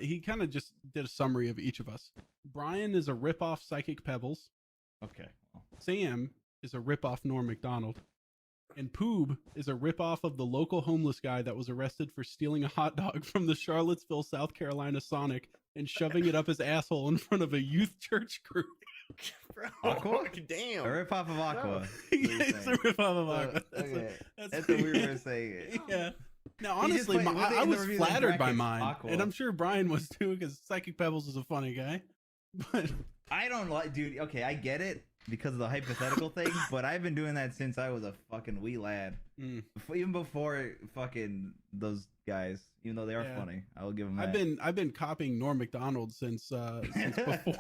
he kind of just did a summary of each of us. Brian is a rip-off Psychic Pebbles. Okay. Well, Sam is a rip-off Norm Macdonald. And Poob is a rip-off of the local homeless guy that was arrested for stealing a hot dog from the Charlottesville, South Carolina Sonic and shoving it up his asshole in front of a youth church group. Bro, Aqua? damn. a rip off of Aqua. It's a rip-off of So, Aqua. okay. That's what a weird way of saying it. Yeah. Now, He just honestly, put- I in the was review, the flattered by brackets, mine, Aqua. and I'm sure Brian was too, because Psychic Pebbles is a funny guy. But I don't like, dude. Okay, I get it. because of the hypothetical thing, but I've been doing that since I was a fucking wee lad. Even before fucking those guys, even though they are funny, I will give them that. I've been copying Norm Macdonald since before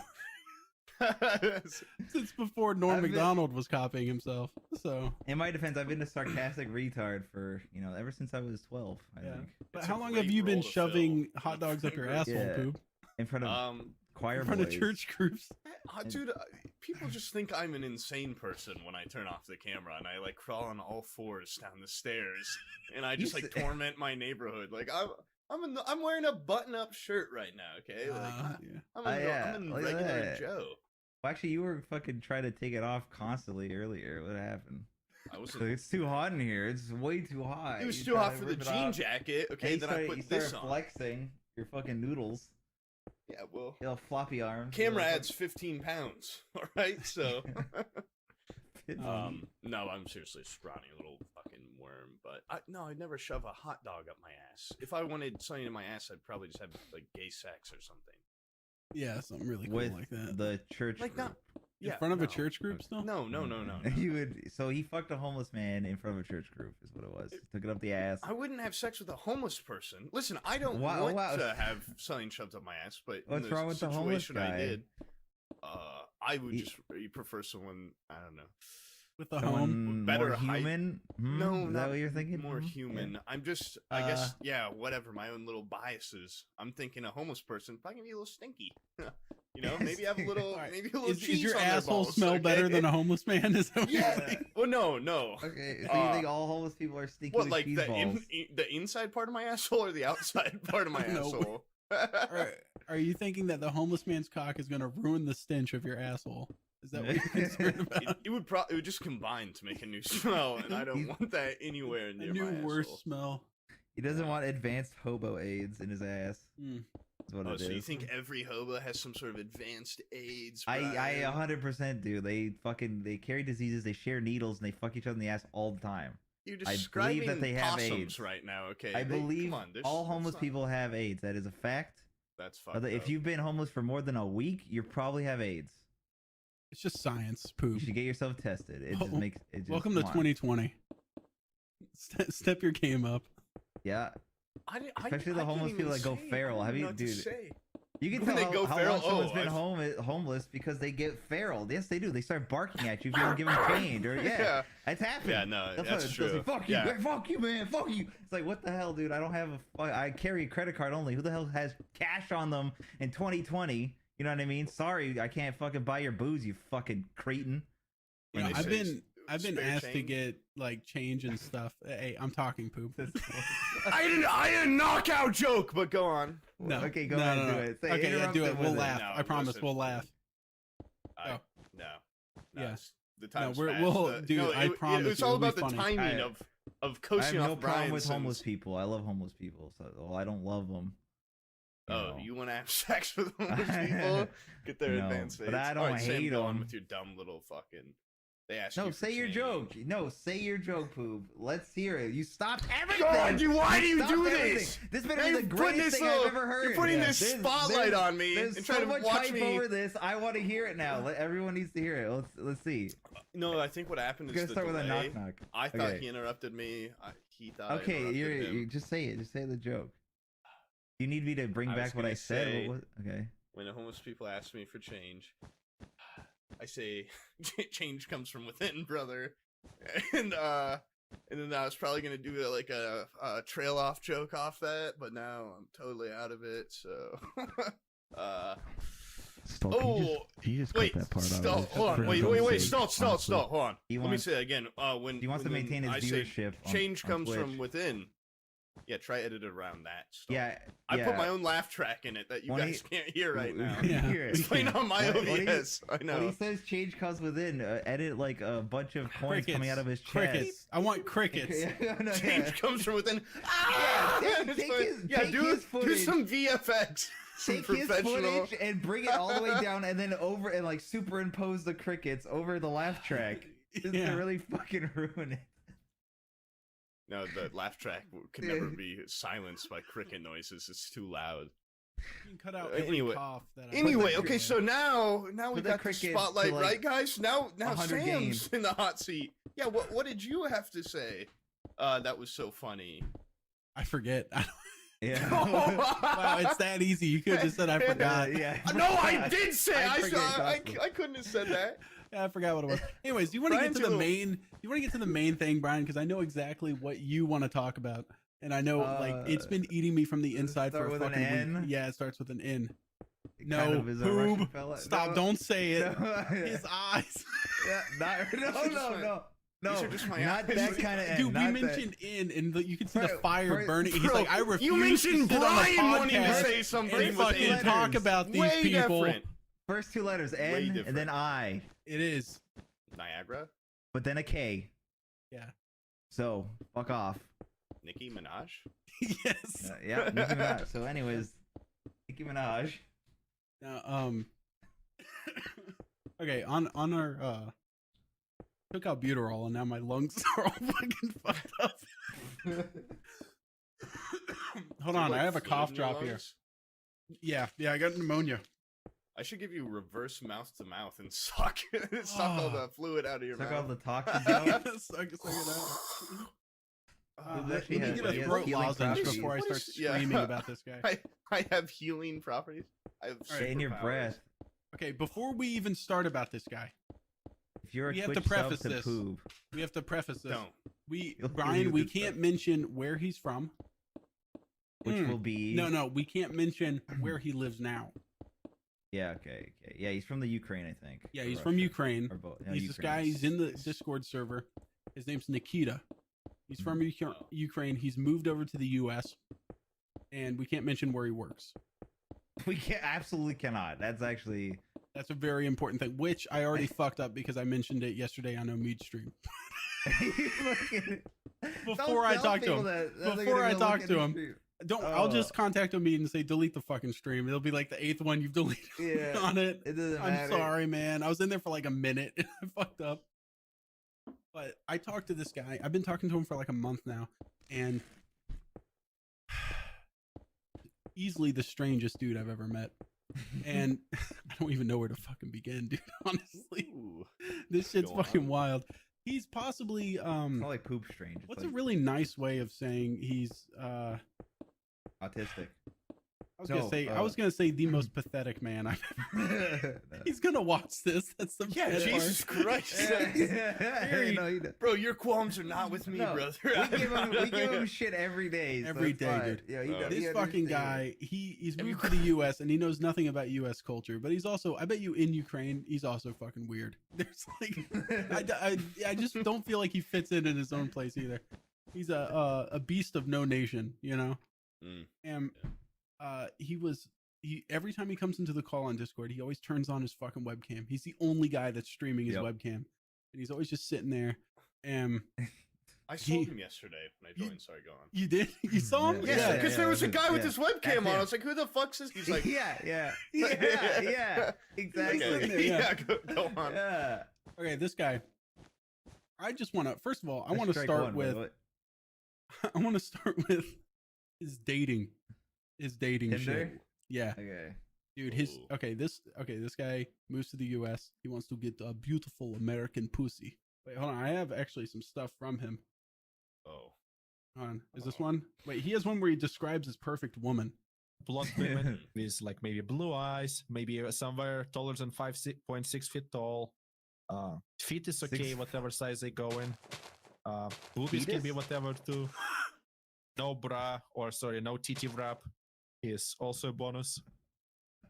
since before Norm Macdonald was copying himself. So in my defense, I've been a sarcastic retard for ever since I was 12. I think. But how long have you been shoving hot dogs up your asshole, Poop? In front of choir in front boys. of church groups. Dude, people just think I'm an insane person when I turn off the camera and I like crawl on all fours down the stairs and I just like torment my neighborhood. Like I'm wearing a button-up shirt right now. Okay, like I'm a regular Joe. Well, actually, you were fucking trying to take it off constantly earlier. What happened? It's too hot in here. It's way too hot. It was too hot for the jean jacket. Okay, then I put this on. Flexing your fucking noodles. Yeah, well, floppy arms. Camera adds 15 pounds. All right, so. No, I'm seriously a scrawny little fucking worm. But I'd never shove a hot dog up my ass. If I wanted something in my ass, I'd probably just have like gay sex or something. Yeah, something really cool with like that. The church like group. not in front of a church group still? No. He fucked a homeless man in front of a church group is what it was. Took it up the ass. I wouldn't have sex with a homeless person. Listen, I don't want to have something shoved up my ass, but what's wrong with the homeless guy? I would just prefer someone, I don't know, with a home, better human. No, is that what you're thinking? More human. Yeah. I'm just, I guess, whatever. My own little biases. I'm thinking a homeless person probably gonna be a little stinky. You know, maybe have a little, maybe a little cheese is your on asshole balls, smell better than a homeless man? Is that yeah. Well, no. Okay, so you think all homeless people are stinky? What, with like cheese the balls? the inside part of my asshole or the outside part of my asshole? Are you thinking that the homeless man's cock is going to ruin the stench of your asshole? Is that what you're concerned about? It would just combine to make a new smell, and I don't want that anywhere near my asshole. Worse smell. He doesn't want advanced hobo AIDS in his ass. That's what it so is. You think every hobo has some sort of advanced AIDS? I 100% do. They carry diseases, they share needles, and they fuck each other in the ass all the time. You're describing that they have AIDS right now, okay? I believe all homeless people have AIDS. That is a fact. That's fucked If you've been homeless for more than a week, you probably have AIDS. It's just science, Poop. You should get yourself tested. It just makes it. Welcome to 2020. Step your game up. Yeah. Especially the homeless people that go feral. Have you, dude? You can tell how long someone's been homeless because they get feral. Yes, they do. They start barking at you if you don't give them change. Or it's happened. Yeah, no, that's true. Like, fuck you, fuck you, man, fuck you. It's like, what the hell, dude? I don't have I carry a credit card only. Who the hell has cash on them in 2020? You know what I mean? Sorry, I can't fucking buy your booze, you fucking cretin. You know, I've been asked to get like change and stuff. Hey, I'm talking, Poop. I didn't knockout joke, but go on. No, okay, go ahead and do it. Okay, do it. We'll laugh. I promise, we'll laugh. No. Yes. The time's I promise. It's all about the timing of coaching off Brian's. I have no problem with homeless people. I love homeless people, so I don't love them. You want to have sex with homeless people? Get their advanced AIDS. But I don't hate them. With your dumb little fucking. They ask no, you say your joke. No, say your joke, Poop. Let's hear it. You stopped everything. God, why do you do this? This better be the greatest thing I've ever heard. You're putting this spotlight on me and trying to watch me over this. I want to hear it now. Everyone needs to hear it. Let's see. No, I think what happened is we're gonna start with a knock knock. I thought he interrupted me. He thought. Okay, you just say it. Just say the joke. You need me to bring back what I said. Okay. When the homeless people ask me for change, I say, change comes from within, brother. And then I was probably going to do a trail off joke off that, but now I'm totally out of it, so. Can you just cut that part stop, out? Hold on, wait, stop, hold on. Let me say it again. He wants to maintain his viewership. Change comes from within. Yeah, try edit it around that. Stuff. Yeah, I put my own laugh track in it that you guys can't hear right now. It's playing on my OBS. I know. When he says change comes within, edit like a bunch of coins coming out of his chest. Crickets. I want crickets. Change comes from within. Do some VFX. Take his footage and bring it all the way down, and then over and like superimpose the crickets over the laugh track. Just to really fucking ruin it. No, the laugh track could never be silenced by cricket noises. It's too loud. You can cut out every Anyway. cough that I Anyway, okay, so now we Put the got the cricket spotlight, to, like, right, guys? Now 100 Sam's games. in the hot seat. Yeah, what did you have to say? That was so funny. I forget. Yeah. Wow, it's that easy. You could have just said I forgot. Yeah. No, I did say I I forget I couldn't have said that. Yeah, I forgot what it was. Anyways, do you want to get Brian's to the a little- main? You want to get to the main thing, Brian? Because I know exactly what you want to talk about, and I know like it's been eating me from the does it inside for start a with an fucking N? week. Yeah, it starts with an N. It No, kind of is a Russian Poob. fella. Stop! No, Don't say it. no. His eyes. Yeah, no. These are just my Not eyes. that kind of N. Dude, we not that. mentioned in, and you can see the Bro, fire bro, burning. He's Bro, like, I refuse you mentioned to sit on a Brian wanting to podcast say something and with fucking N. talk about these Way people. different. First two letters Way N and different. then I, It is. Niagara, but then a K. Yeah. So fuck off. Nicki Minaj. Yes. Yeah, Nicki Minaj. So, anyways, Nicki Minaj. Now, okay, on our took out Buterol and now my lungs are all fucking fucked up. Hold on, I have a cough drop here. Yeah, I got pneumonia. I should give you reverse mouth to mouth and suck all the fluid out of your Suck all mouth. the toxins out. Suck it out. Dude, Let actually me has- get a he has throat healing lozenge properties. before I start Yeah. screaming about this guy. I have healing properties. I have Stay in your superpowers. breath. Okay, before we even start about this guy, If you're a We have to Twitch sub preface to this. Poob, we have to preface this. Don't. You'll Brian, use we this can't stuff. mention where he's from. which will be No, we can't mention where he lives now. Yeah, okay. Yeah, he's from the Ukraine, I think. Yeah, or he's from Russia. Ukraine. Or both. No, He's this Ukraine. guy. He's in the Discord server. His name's Nikita. He's from Ukraine. He's moved over to the U.S. and we can't mention where he works. We absolutely cannot. That's actually That's a very important thing, which I already fucked up because I mentioned it yesterday on Omid stream. Before I talk to him. Before I talk to him. I'll just contact Omid and say delete the fucking stream. It'll be like the 8th one you've deleted Yeah, on it. it doesn't I'm matter. sorry, man. I was in there for like a minute and I fucked up. But I talked to this guy. I've been talking to him for like a month now, and easily the strangest dude I've ever met. And I don't even know where to fucking begin, dude. Honestly, Ooh. this shit's Go fucking on. wild. He's possibly It's not like Poop Strange. It's what's like a really nice way of saying he's autistic. I was gonna say the most pathetic man I've ever. He's gonna watch this. That's the Yeah, bad part. Jesus Christ. Very- No, he does. Bro, your qualms are not with me, No, brother. we give him shit every day. Every it's day, fine. dude. Yeah, he does, This he fucking understands. guy, he's moved to the U.S. and he knows nothing about U.S. culture, but he's also, I bet you in Ukraine, he's also fucking weird. There's like, I just don't feel like he fits in his own place either. He's a beast of no nation, you know. Mm. And he every time he comes into the call on Discord, he always turns on his fucking webcam. He's the only guy that's streaming his Yep. webcam, and he's always just sitting there. And I saw He- him yesterday when I joined. Sorry, go on. you did, you saw him, Yeah, Yeah, because there was a guy with yeah. his webcam on. That's I was like, "Who the fuck's this?" He's like, yeah, exactly. Okay. Yeah. Yeah, go on. Yeah. Okay, this guy. I just want to. First of all, I That's want to strike start one, with. what? I want to start with his dating. His dating Tinder? shit. Yeah, Okay. dude. His Ooh. This guy moves to the U.S. He wants to get a beautiful American pussy. Wait, hold on. I have actually some stuff from him. Oh. Hold on. Is this one? Wait, he has one where he describes his perfect woman. Blonde women with like maybe blue eyes, maybe somewhere taller than 5.6 feet tall. Feet is okay, Six- whatever size they go in. Boobies can be Fetus? whatever too. No bra, or sorry, no TT wrap is also a bonus.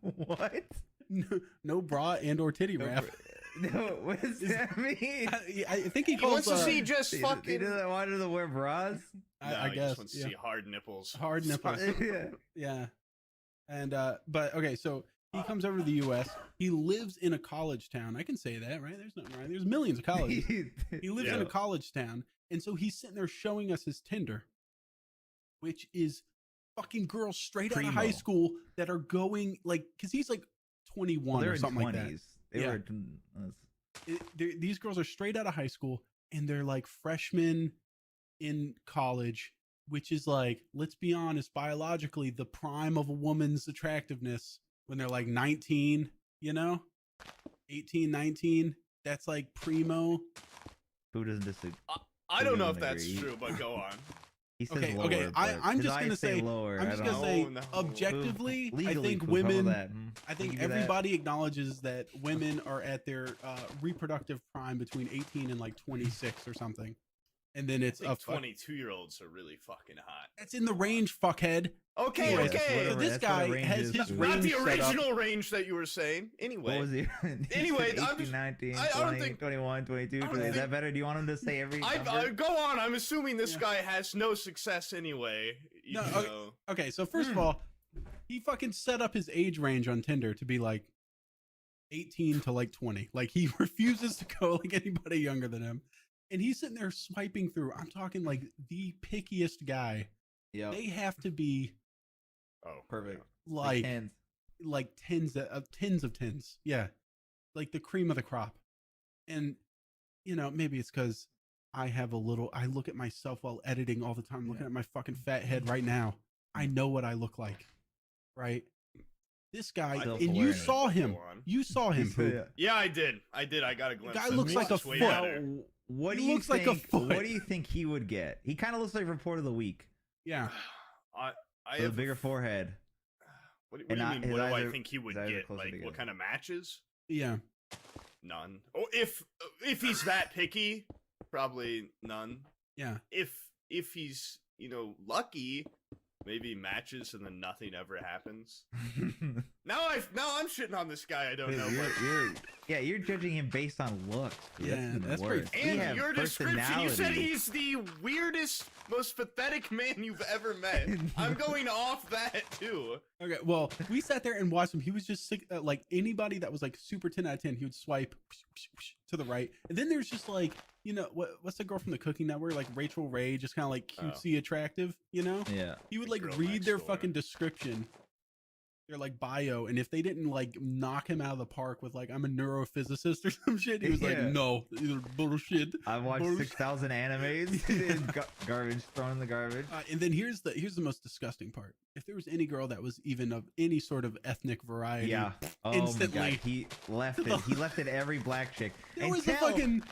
What? No bra and or titty No, wrap. No, what does that mean? I think he He calls. wants to see just He fucking. doesn't want her to wear bras. I he guess. just wants to Yeah. see hard nipples. Hard nipples. Yeah. Yeah. And but okay, so he comes over to the US. He lives in a college town. I can say that, right? There's nothing wrong. There's millions of colleges. He lives in Yeah. a college town. And so he's sitting there showing us his Tinder, which is fucking girls straight out of high Primo. school that are going like cuz he's like 21 They're or in something like that. 20s. They Yeah. were. These girls are straight out of high school and they're like freshmen in college which is like, let's be honest, biologically, the prime of a woman's attractiveness when they're like 19, you know, 18, 19. That's like primo. Who doesn't disagree? I don't know if Who that's doesn't agree? true, but go on. He says Okay, lower, okay. but I'm 'cause just I gonna say lower. I'm I just don't gonna know. say No. objectively, Legally, I think Pooh, how about women. that? I Can think you do that? everybody acknowledges that women are at their reproductive prime between 18 and like 26 or something, and then it's I think 22-year-olds are really fucking hot. That's in the range, fuckhead. Okay, Anyways, okay. so whatever, this that's what a guy range has is, his Pooh. range Not the set up. original range that you were saying. Anyway. What was he? Anyway, 18, I'm just- 19, I don't 20, think- 21, 22. I don't Is think- that better? Do you want him to say every number? Go on. I'm assuming this Yeah. guy has no success anyway. No, even okay. though- Okay, so first of all, he fucking set up his age range on Tinder to be like 18 to like 20. Like he refuses to go like anybody younger than him. And he's sitting there swiping through. I'm talking like the pickiest guy. Yeah, They have to be Oh, perfect. like Hands. like tens of tens. Yeah. Like the cream of the crop. And you know, maybe it's because I look at myself while editing all the time, looking at my fucking fat head right now. I know what I look like. Right? This guy, and you Self-awareness. saw him. Go on. You saw him. Pooh. Yeah, I did. I got a glimpse. guy of looks him. like a It's way foot. better. What He do you looks like think? a foot. What do you think he would get? He kind of looks like Report of the Week. Yeah. I With a have bigger forehead. What do and you not- mean? his What do eyes I are- think he would his eyes are get? closer Like, together. what kind of matches? Yeah. None. Oh, if he's that picky, probably none. Yeah. If he's lucky, maybe matches and then nothing ever happens. Now I'm shitting on this guy. I don't know. But... You're judging him based on looks. Yeah, that's worse. pretty- We And have your description, you said personality. he's the weirdest, most pathetic man you've ever met. I'm going off that too. Okay. Well, we sat there and watched him. He was just sick. Like anybody that was like super 10 out of 10, he would swipe to the right. And then there's just like, what's the girl from the Cooking Network? Like Rachel Ray, just kind of like cutesy attractive, Yeah. He would like Girl read next their door. fucking description, their like bio, and if they didn't like knock him out of the park with like I'm a neurophysicist or some shit, he was like, Yeah. no, these are bullshit. I've watched Bullshit. 6,000 animes. Garbage thrown in the garbage. And then here's the most disgusting part. If there was any girl that was even of any sort of ethnic variety, Yeah. Oh instantly. my God. He left To the- it. He left it every black chick. there was a Until fucking.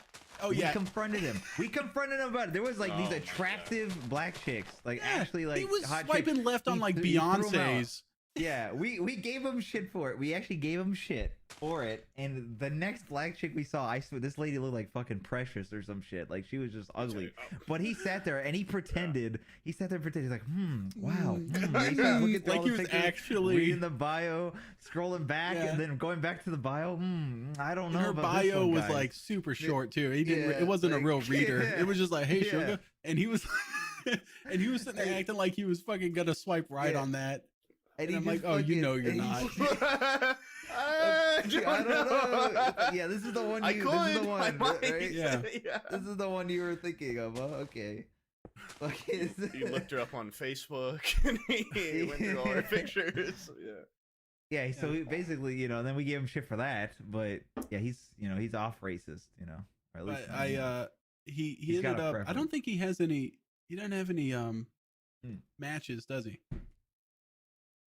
Oh we yeah, confronted him. We confronted him about it. There was like Oh these my attractive black chicks. Like yeah, actually like he was hot swiping chicks. left on He like threw- he threw 'em out. Beyonce's. Yeah, we gave him shit for it. We actually gave him shit for it. And the next black chick we saw, I swear, this lady looked like fucking Precious or some shit. Like she was just ugly. But he sat there and he pretended. He sat there and pretended. He's like, wow. He started looking through Like all he the was pictures, actually reading the bio, scrolling back, Yeah. and then going back to the bio. I don't And know. her about this bio one, was guys. like super short too. He didn't. Yeah, it wasn't like, a real reader. yeah. It was just like, hey, Yeah. sugar, and he was, and he was sitting there acting like he was fucking gonna swipe right Yeah. on that. And he I'm just like, oh, you fucking- know you're and he not. just- I don't know. Yeah, this is the one. I This could. is the one. I might. Right? Yeah. This is the one you were thinking of. Huh? Okay. Okay. He looked her up on Facebook and he went through all her pictures. Yeah. Yeah. So we basically, then we gave him shit for that. But yeah, he's off racist. Or at least But he He's got ended a up. I preference. don't think he has any. He doesn't have any matches, does he?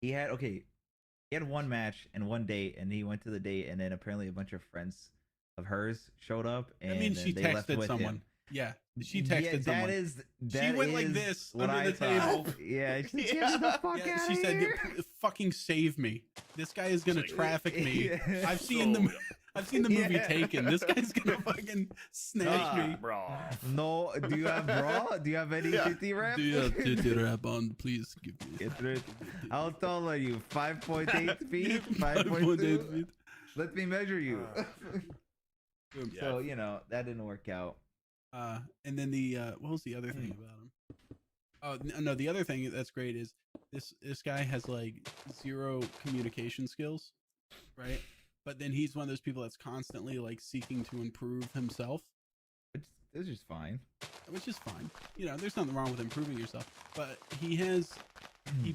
he had one match and one date, and he went to the date, and then apparently a bunch of friends of hers showed up, and I mean, then she they left texted with someone. him. Yeah, she texted someone. That went like is this what under I the thought. table. Yeah, she said, Yeah. "Get the fuck Yeah, out she of said, here." "Fucking save me! This guy is gonna It's like- traffic me. Yeah. I've seen the movie Yeah. Taken. This guy's gonna fucking snatch me. Bro. No, do you have bra? Do you have any Yeah. titty wrap? Do you have titty wrap on? Please give me. Get through it. How tall are you? 5.8 feet? 5.8 5.2? feet. Let me measure you. Boom. Yeah. So, that didn't work out. And then the what was the other thing about him? Oh no, the other thing that's great is this guy has like zero communication skills, right? But then he's one of those people that's constantly like seeking to improve himself, Which is just fine. which is fine. There's nothing wrong with improving yourself. But he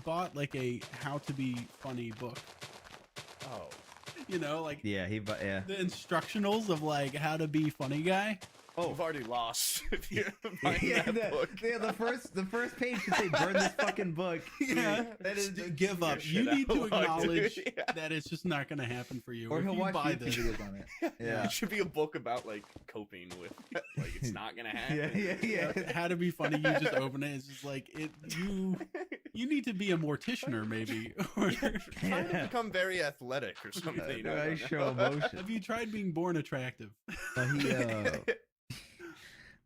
bought like a how to be funny book. Oh. Like Yeah, yeah. the instructionals of like how to be funny guy. You've already lost if you're buying Yeah, that book. the first page should say burn this fucking book. Yeah, that is give up. shit You need out to of luck, acknowledge dude. Yeah. that it's just not going to happen for you. or If he'll you watch buy YouTube this, videos on it. Yeah. It should be a book about like coping with like it's not gonna happen. Yeah. how to be funny. You just open it. It's just like it. You need to be a morticianer, maybe. Or Trying to become very athletic or something. I don't show know. emotion. have you tried being born attractive?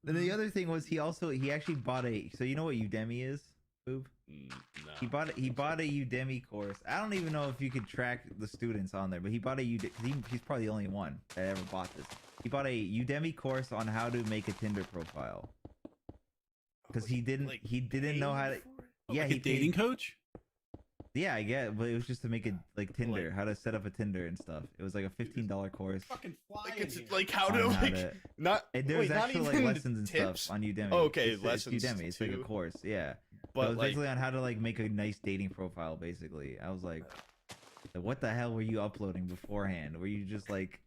Then the other thing was he actually bought a. So you know what Udemy is, Boob? No. He bought a Udemy course. I don't even know if you could track the students on there, but he bought a Udemy. He's probably the only one that ever bought this. He bought a Udemy course on how to make a Tinder profile because he didn't know how to. Yeah, Like he a dating paid- coach. Yeah, I get, but it was just to make it like Tinder, how to set up a Tinder and stuff. It was like a $15 course. Fucking fly. Like in it's here. like how on to how like to- not. And there's wait, not actually like even lessons and tips? stuff on Udemy. Oh, okay, it's lessons Udemy. It's like a too. course, yeah. But So it was like, basically on how to like make a nice dating profile. Basically, I was like, what the hell were you uploading beforehand? Were you just like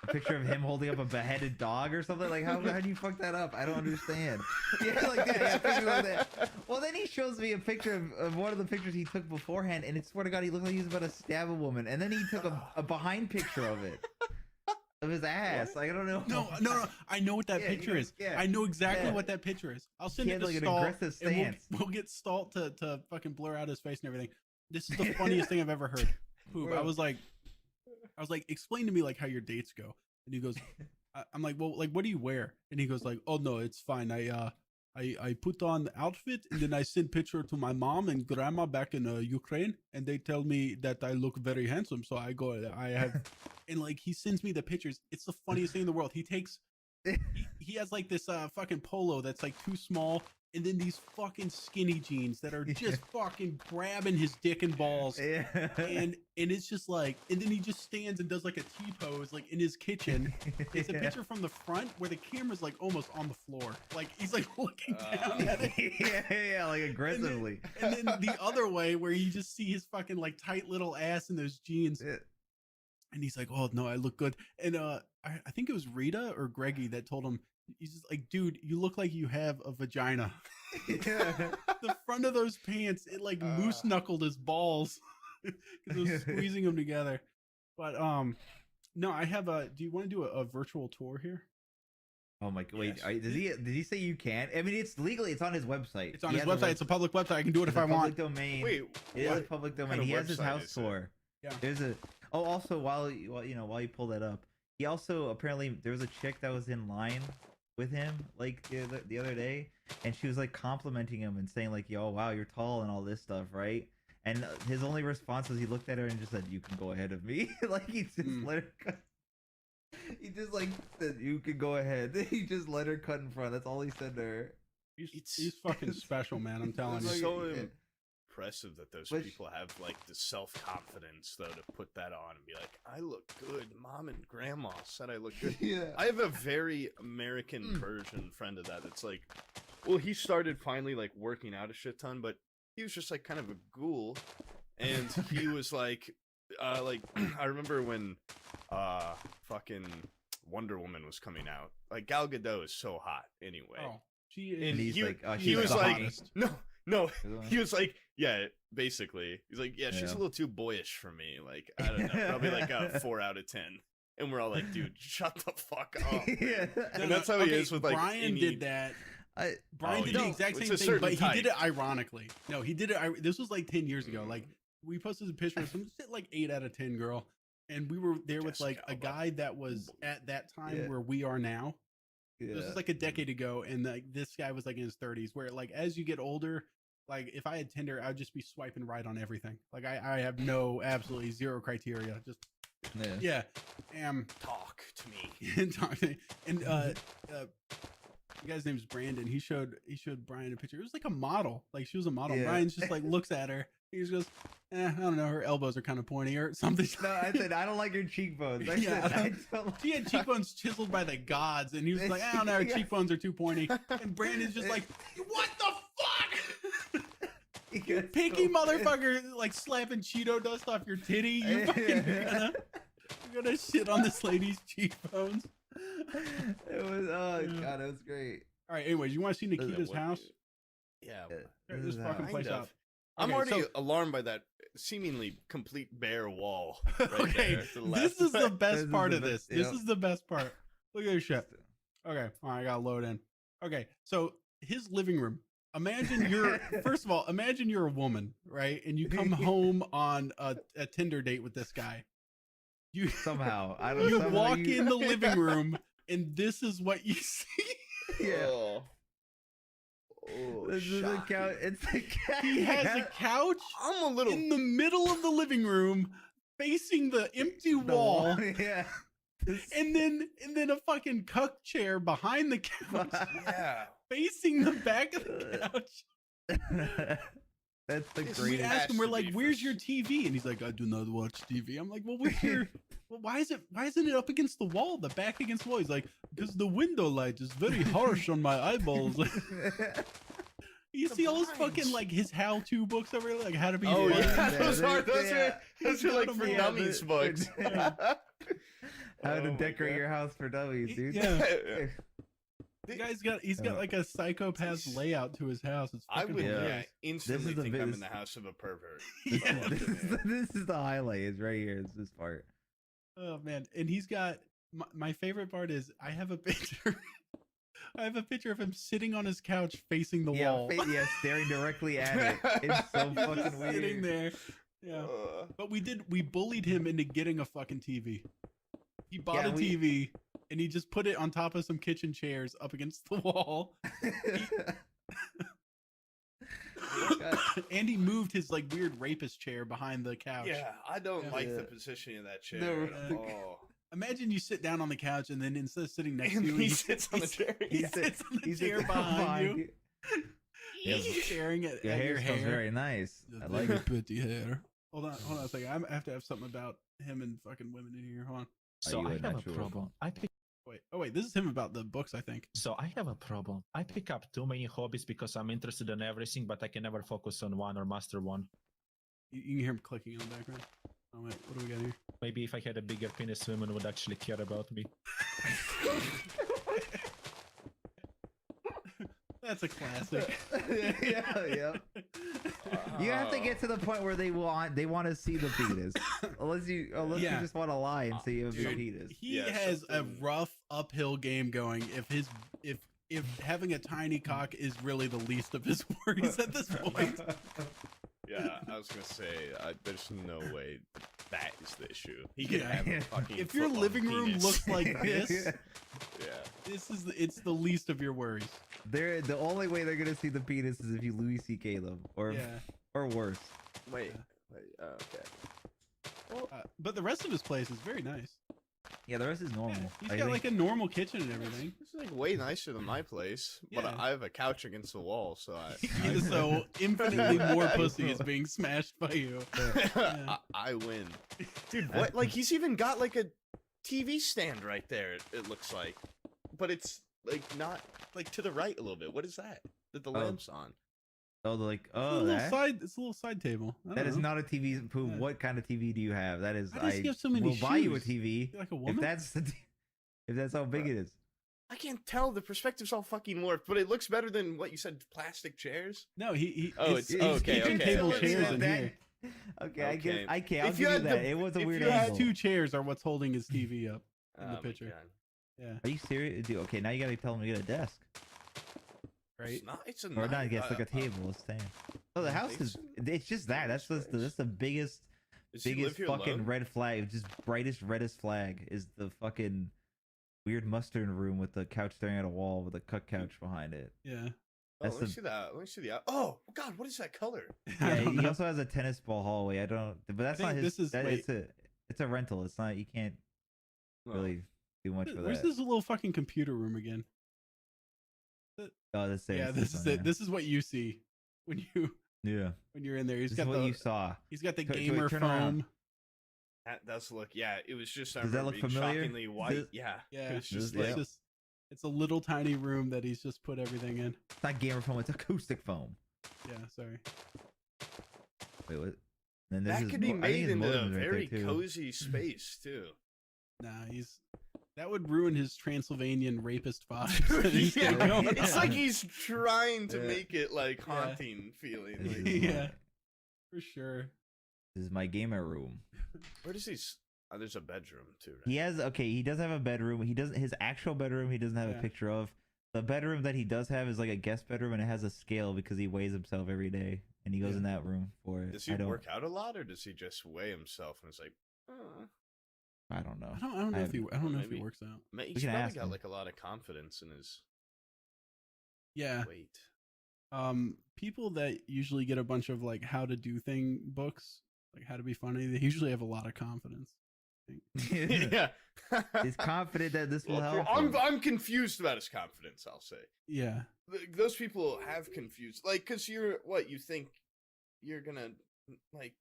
a picture of him holding up a beheaded dog or something? Like how do you fuck that up? I don't understand. Yeah, like that. Yeah, picture like that. Well, then he shows me a picture of one of the pictures he took beforehand, and it swear to God, he looked like he was about to stab a woman. And then he took a behind picture of it. Of his ass. Like, I don't know. No. I know what that Yeah, picture you know, is. yeah. I know exactly Yeah. what that picture is. I'll send He it had to like an Stalt, aggressive and stance. we'll get Stalt to fucking blur out his face and everything. This is the funniest thing I've ever heard. Poop. Bro. I was like, explain to me like how your dates go. And he goes, I'm like, well, like, what do you wear? And he goes like, oh no, it's fine. I put on the outfit and then I send picture to my mom and grandma back in Ukraine, and they tell me that I look very handsome. So I go, I have, and like he sends me the pictures. It's the funniest thing in the world. He has like this fucking polo that's like too small, and then these fucking skinny jeans that are just fucking grabbing his dick and balls. Yeah. And it's just like, and then he just stands and does like a T-pose like in his kitchen. It's a Yeah. picture from the front where the camera's like almost on the floor, like he's like looking down at it. yeah, like aggressively. And then the other way where you just see his fucking like tight little ass in those jeans, Yeah. and he's like, oh no, I look good. And I think it was Rita or Greggy that told him, he's just like, dude, you look like you have a vagina. Yeah. The front of those pants, it like moose knuckled his balls because it was squeezing them together. But no, I have a. Do you want to do a virtual tour here? Oh my! Wait, Yes. did he say you can't? I mean, it's legally. It's on his website. It's on He his has a website. It's a public website. I can do it it's if a I public want. domain. Wait, it is a what public kind domain. of He has his website house is it? tour. Yeah. There's a. Oh, also while you pull that up, he also apparently there was a chick that was in line with him like the other day, and she was like complimenting him and saying like, "Yo, wow, you're tall and all this stuff, right?" And his only response was he looked at her and just said, "You can go ahead of me." Like he just let her cut. He just like said, "You can go ahead." He just let her cut in front. That's all he said to her. He's fucking special, man. I'm telling It's you. like- so yeah. impressive that those But- people have like the self confidence though to put that on and be like, I look good. Mom and grandma said I look good. Yeah. I have a very American version friend of that. It's like, well, he started finally like working out a shit ton, but he was just like kind of a ghoul, and he was like I remember when fucking Wonder Woman was coming out. Like Gal Gadot is so hot anyway. Oh, she And is. he's he, like, oh, he she's was the like, hottest. no, he was like, yeah, basically, he's like, yeah, she's Yeah. a little too boyish for me. Like, I don't know, probably like a 4 out of 10. And we're all like, dude, shut the fuck up. Yeah. And that's how he is with like Brian any- did that. Brian Oh, did no, the exact it's same a thing, certain but he did it type. ironically. No, he did it. This was like 10 years ago. Like we posted a picture of some shit like 8 out of 10 girl, and we were there with like a Jessica Alba. guy that was at that time Yeah. where we are now. Yeah. This is like a decade ago, and like this guy was like in his 30s. Where like as you get older, like if I had Tinder, I'd just be swiping right on everything. Like I have no absolutely zero criteria. Just yeah, Talk to me. talk to me. And the guy's name is Brandon. He showed Brian a picture. It was like a model. Like she was a model. Yeah. Brian's just like looks at her. He just goes, I don't know. Her elbows are kind of pointy or something. No, I said I don't like your cheekbones. I Yeah, said I don't like She had cheekbones chiseled by the gods, and he was like, I don't know, her Yeah. cheekbones are too pointy. And Brandon's just like, what the fuck? He You gets picky so pissed. motherfucker, like slapping Cheeto dust off your titty. You're gonna shit on this lady's cheekbones. It was god, it was great. All right. Anyways, you want to see Nikita's What- house? Yeah. Check this fucking Kind place of. out. I'm Okay, already so- alarmed by that seemingly complete bare wall. Right Okay, there to the this left. is the This best is part the of best- this. This yep. is the best part. Look at this shit. Okay, all right, I gotta load in. Okay, so his living room. Imagine you're first of all, imagine you're a woman, right? And you come home on a Tinder date with this guy. You Somehow, I don't. you somehow walk in the living room, and this is what you see. Yeah. Oh, This is a shocking. couch. It's a couch. He has a couch I'm a little. in the middle of the living room, facing the empty The wall. Yeah. And then a fucking cuck chair behind the couch, Yeah. facing the back of the couch. That's the This We greatest. ask him, we're to like, be "Where's for your TV?" And he's like, "I do not watch TV." I'm like, "Well, where's your? Well, why isn't it up against the wall, the back against the wall?" He's like, "Because the window light is very harsh on my eyeballs." You The see all his blinds. fucking like his how-to books over there, like how to be. Oh funny. yeah, Yeah, those are yeah. those He's are like got for 'em all. dummies books. How to Oh my decorate God. your house for dummies, dude. Yeah. Yeah. The guy's got like a psychopath's layout to his house. It's I fucking would hilarious. instantly the think I'm in biggest- the house of a pervert. This, Yeah. this is the highlight. It's right here. It's this part. Oh man, and he's got my favorite part is I have a picture. I have a picture of him sitting on his couch facing the Yeah, wall. yeah, staring directly at it. It's so He's fucking just weird. sitting there. Yeah, but we bullied him into getting a fucking TV. He bought Yeah, a TV and he just put it on top of some kitchen chairs up against the wall. And he moved his like weird rapist chair behind the couch. Yeah, I don't Yeah. like the Yeah. position of that chair. No, at all. Imagine you sit down on the couch and then instead of sitting next And to you, he sits on the chair. He Yeah. sits on the He's chair behind you, Yeah, He's staring at Your at hair your smells hair. very nice. I like Very it. pretty hair. Hold on a second. I have to have something about him and fucking women in here. Hold on. So you I a have a natural? problem. Wait, this is him about the books, I think. So I have a problem. I pick up too many hobbies because I'm interested in everything, but I can never focus on one or master one. You can hear him clicking in the background. Oh wait, what do we got here? Maybe if I had a bigger penis, women would actually care about me. That's a classic. yeah. You have to get to the point where they want to see the penis. Unless you Yeah. just want to lie and say you have a big Dude, penis. He Yeah, has a something- rough uphill game going. If having a tiny cock is really the least of his worries at this point. Yeah, I was gonna say, there's no way that is the issue. He could Yeah. have a fucking. If your foot-long living room penis. looks like this, yeah, it's the least of your worries. The only way they're gonna see the penis is if you Louis C.K. them or Yeah. wait, Yeah. wait, okay. But the rest of his place is very nice. Yeah, the rest is normal. Yeah, he's I got think- like a normal kitchen and everything. This is like way nicer than my place, but Yeah. I have a couch against the wall, so So infinitely more pussy is being smashed by you. Yeah. I win, dude. What? Like he's even got like a TV stand right there. It looks like, but it's like not like to the right a little bit. What is that? That the Oh. lamp's on? Oh, like It's a oh, little that side. It's a little side table. I that don't is know. not a TV. Pooh, Yeah. what kind of TV do you have? That is How does he have so many will buy you a shoes? TV You're like a if woman. that's how big it is. I can't tell. The perspective's all fucking warped, but it looks better than what you said. Plastic chairs. No, he. Oh, it's it's- okay, kitchen okay, table okay. chairs That- in that- here. Okay, I Okay. guess I can't. I'll If give you you had that. the- It was a if weird you had angle. Two chairs are what's holding his TV up in Oh the my picture. God. Yeah, Are you serious? Dude, okay, now you gotta tell him to get a desk. right. It's not. It's a Or not nice- a desk, like a table, a stand. Oh, the house is. It's just that. That's the biggest, Does he live biggest here fucking alone? red flag. Just brightest, reddest flag is the fucking weird mustard room with the couch staring at a wall with a cut couch behind it. Yeah. Oh, That's let me the- see that. Let me see the. Oh God, what is that color? I Yeah, don't he know. also has a tennis ball hallway. I don't, but that's not think his. this is- that, wait. it's a rental. It's not. You can't Oh. really do much for Where's that. this little fucking computer room again? Oh, that's it. Yeah, it's this is one, it. This is what you see when Yeah, you're in there. He's this got is what the you saw. he's got the Wait, gamer turn around. foam. That does look. Yeah, it was just. I Does that remember look being familiar? shockingly white. Does- Yeah. Yeah, It's just This- like. yeah. it's a little tiny room that he's just put everything in. It's not gamer foam. It's acoustic foam. Yeah, sorry. Wait, what? Then this That is could be mo- I think made his into a modem's right there, very too. cozy space too. Nah, That would ruin his Transylvanian rapist vibes. that he's got Yeah, going it's on. like he's trying to Yeah. make it like Yeah. haunting feeling. This Like, is Yeah. my- For sure. This is my gamer room. where does he? There's a bedroom too. Right? He has he does have a bedroom. He doesn't his actual bedroom. He doesn't have Yeah. a picture of. The bedroom that he does have is like a guest bedroom, and it has a scale because he weighs himself every day, and he goes Yeah. in that room for it. Does he work out a lot, or does he just weigh himself and it's like? I don't know. I don't know if he Maybe. works out. He's can probably ask got him. like a lot of confidence in his Yeah. weight. People that usually get a bunch of like how to do thing books, like how to be funny, they usually have a lot of confidence. Yeah, He's confident that this will help. I'm him. I'm confused about his confidence. I'll say Yeah. those people have confused, like, because you think you're gonna like,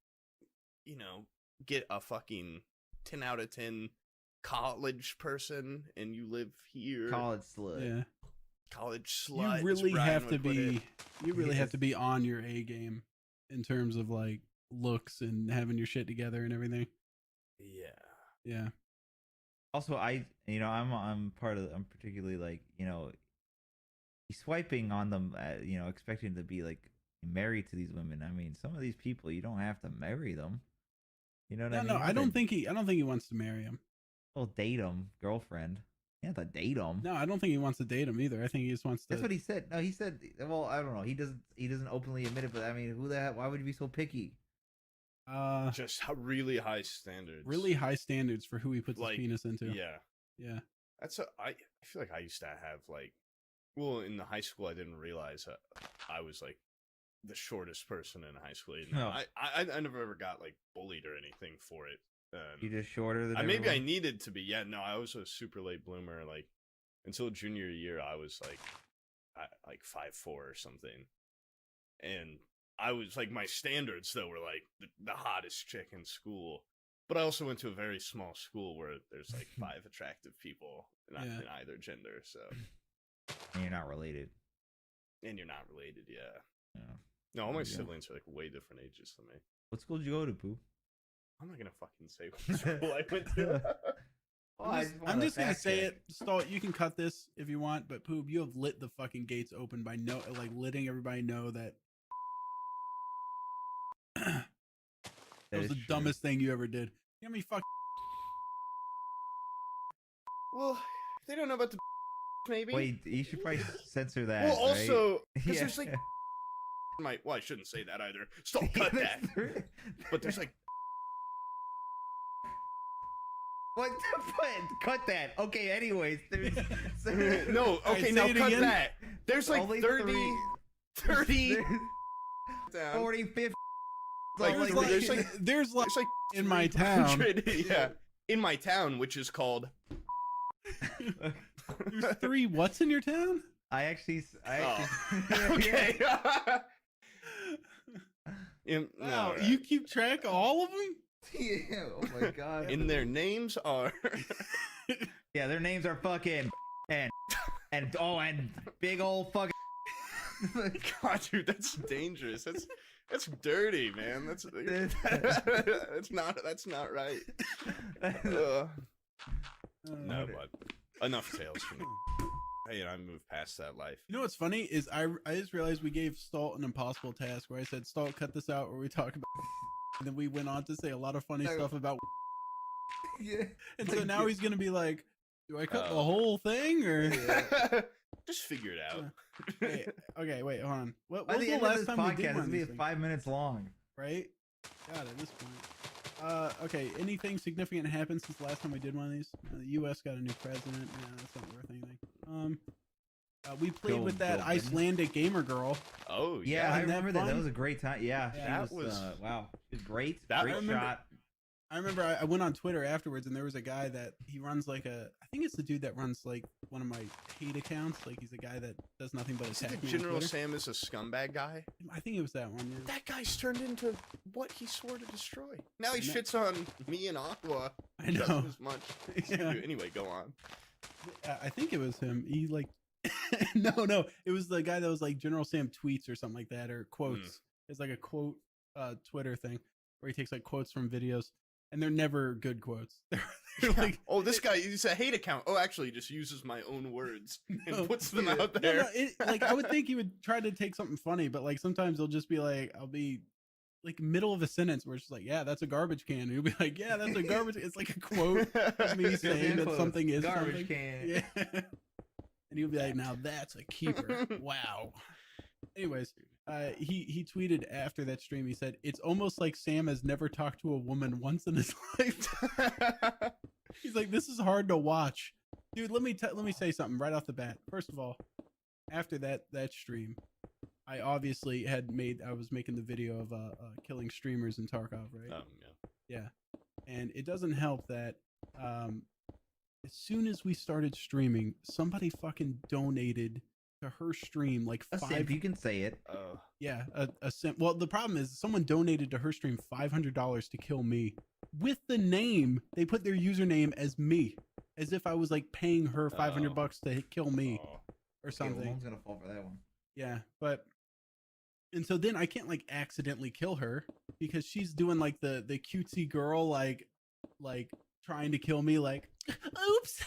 get a fucking 10 out of 10 college person, and you live here, College slut. Yeah. college slut. You as really Brian have to would put it. be you really have Yes. to be on your A game in terms of like looks and having your shit together and everything. Yeah. Yeah. Also, I'm particularly like, he's swiping on them, expecting to be like married to these women. I mean, some of these people, you don't have to marry them. You know what I mean? No, I don't think he wants to marry him. Well, date them, girlfriend. You have to date them. No, I don't think he wants to date him either. I think he just wants to That's what he said. No, he said. Well, I don't know. He doesn't openly admit it, but I mean, who the hell? Why would you be so picky? Just really high standards. really high standards for who he puts Like, his penis into. Yeah. Yeah. I feel like I used to have like, well, in the high school I didn't realize I was like the shortest person in high school. No. I never ever got like bullied or anything for it. You just shorter than Maybe I everyone? needed to be. Yeah, no, I was a super late bloomer. Like until junior year, I was like 5'4" or something, and I was like, my standards though were like the hottest chick in school. But I also went to a very small school where there's like 5 attractive people in either gender. So, And you're not related. and you're not related, yeah. Yeah. No, all my There you go. siblings are like way different ages than me. What school did you go to, Pooh? I'm not gonna fucking say what school I went to. I'm just gonna say it. Stalt, you can cut this if you want, but Poob, you have lit the fucking gates open by letting everybody know that that was is the true. dumbest thing you ever did. You know how many fuck Well, they don't know about the maybe. Wait, you should probably censor that. well, right? also, because Yeah. there's like well, I shouldn't say that either. Stop, cut that. But there's like What? Cut that. Okay. Anyways, there's no. Alright, Okay, say now it cut again. that. There's like Only 30 there's down. 40, 50. Like, there's like, like, there's like there's like It's like in my town. 300, yeah, in my town, which is called. there's 3 what's in your town? I actually. Okay. Wow, no, you keep track of all of them? Yeah. Oh my god. and their names are. Yeah, their names are fucking and big old fucking. God, dude, that's dangerous. That's dirty, man. That's not right. No, but enough tales from me. Hey, I moved past that life. You know what's funny is I just realized we gave Stalt an impossible task where I said, Stalt, cut this out where we talk about and then we went on to say a lot of funny stuff about Yeah. and so now he's gonna be like, do I cut the whole thing or Just figure it out. okay, wait, hold on. What By was the the end of last this time we podcast, did it's one gonna of be these things? 5 minutes long. Right? God, at this point. Okay, anything significant happened since the last time we did one of these? The U.S. got a new president. Yeah, that's not worth anything. We played with that Go, Icelandic gamer girl. Oh Yeah, I Isn't that remember that. That fun? was a great time. Yeah, Yeah, she that was- wow. It was great. That- Great I remember- shot. I remember I went on Twitter afterwards, and there was a guy that he runs like I think it's the dude that runs like one of my hate accounts. Like he's a guy that does nothing but Is it attack the me on General Twitter. Sam is a scumbag guy? I think it was that one. Yeah. That guy's turned into what he swore to destroy. Now he I know. shits on me and Aqua I just know. as much. Yeah. Anyway, go on. I think it was him. He like no, it was the guy that was like General Sam tweets or something like that or quotes. It's like a quote Twitter thing where he takes like quotes from videos, and they're never good quotes. They're You're like, oh, this guy, he's a hate account. Oh, actually, he just uses my own words and No, puts them yeah. out no, there. like I would think he would try to take something funny, but like sometimes he'll just be like, I'll be like middle of a sentence where it's just like, yeah, that's a garbage can. And he'll be like, yeah, that's a garbage. It's like a quote of me saying that something is garbage something. can. Yeah. And he'll be like, now that's a keeper. Wow. Anyways, he tweeted after that stream, he said, it's almost like Sam has never talked to a woman once in his life. He's like, this is hard to watch. Dude, let me say something right off the bat. First of all, after that stream, I obviously I was making the video of killing streamers in Tarkov, right? Yeah. And it doesn't help that as soon as we started streaming, somebody fucking donated to her stream like A simp, you can say it. yeah, a simp. Well, the problem is someone donated to her stream $500 to kill me with the name. They put their username as me, as if I was like paying her $500 to kill me or something. Okay, well, one's gonna fall for that one. Yeah, and so then I can't like accidentally kill her because she's doing like the cutesy girl like trying to kill me, like, oops,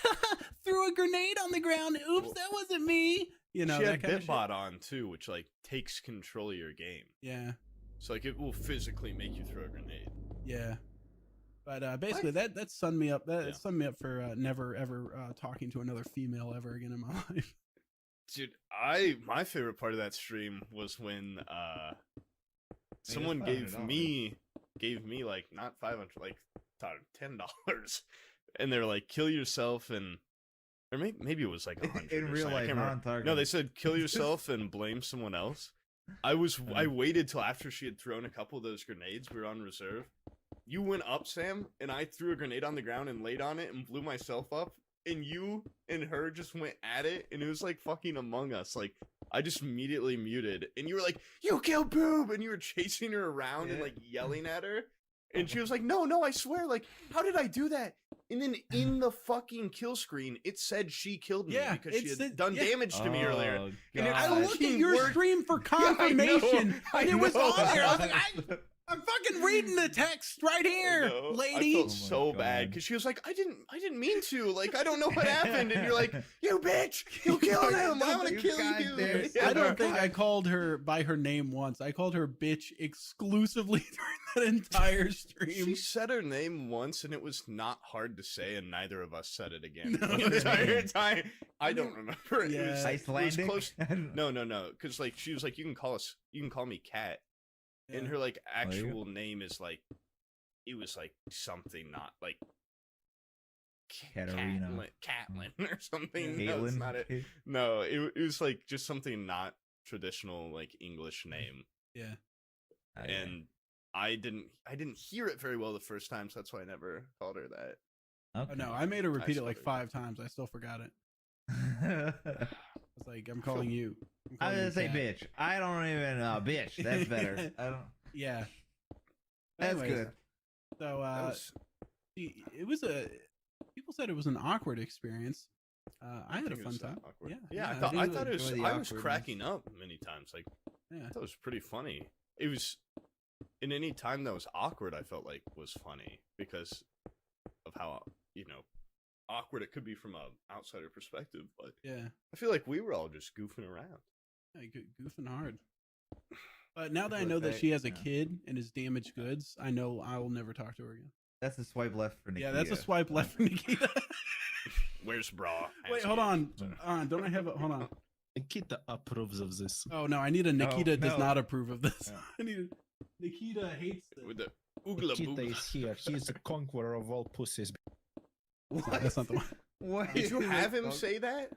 threw a grenade on the ground. Oops, that wasn't me. You know, she that had kind of Bitbot on too, which like takes control of your game. Yeah. So like it will physically make you throw a grenade. Yeah. But basically that summed me up. That summed me up for never ever talking to another female ever again in my life. Dude, my favorite part of that stream was when someone gave me like not 500, like $10, and they're like, kill yourself, and or maybe it was like 100 in real life, not on Tarkov. No, they said kill yourself and blame someone else. I waited till after she had thrown a couple of those grenades. We were on reserve. You went up, Sam, and I threw a grenade on the ground and laid on it and blew myself up. And you and her just went at it, and it was like fucking Among Us. Like, I just immediately muted, and you were like, "You killed Boob," and you were chasing her around and like yelling at her, and she was like, "No, I swear, like, how did I do that?" And then in the fucking kill screen, it said she killed me because she had done damage to me earlier. And I looked at your stream for confirmation, and it was on there. I was like, I'm fucking reading the text right here, lady. I felt so bad because she was like, I didn't mean to. Like, I don't know what happened. And you're like, you bitch, you killed him. I'm gonna kill you. I don't think I called her by her name once. I called her bitch exclusively during that entire stream. She said her name once, and it was not hard to say, and neither of us said it again No. the entire time. I don't remember. Yeah. It was Icelandic? close. No. Because like she was like, you can call me Cat. And her like actual name is like, it was like something not like Katarina, Catlin or something. Caitlin? No, it's not it. No, it was like just something not traditional like English name. Yeah. And I didn't hear it very well the first time, so that's why I never called her that. Okay. Oh, no, I made her repeat it like swear. 5 times. I still forgot it. It's like, I'm calling you. I was gonna say bitch. I don't even bitch. That's better. I don't. Yeah. That's Anyways, good. So it was people said it was an awkward experience. I had a fun time. Awkward. Yeah. I thought it was. enjoy the I was awkwardness. cracking up many times. Like, Yeah. I thought it was pretty funny. It was, in any time that was awkward, I felt like was funny because of how awkward it could be from a outsider perspective. But Yeah. I feel like we were all just goofing around. Yeah, goofing hard. But now that I know that she has a kid and is damaged goods, I know I will never talk to her again. That's a swipe left for Nikita. Yeah, that's a swipe left for Nikita. Where's bra? Wait, hold on. Don't I have a hold on? Nikita approves of this. Oh no, I need a Nikita does no. not approve of this. Yeah. I need a Nikita hates this. With the oogla Nikita boogla. is here. He is the conqueror of all pussies. That's not the one. What? Did you have him say that?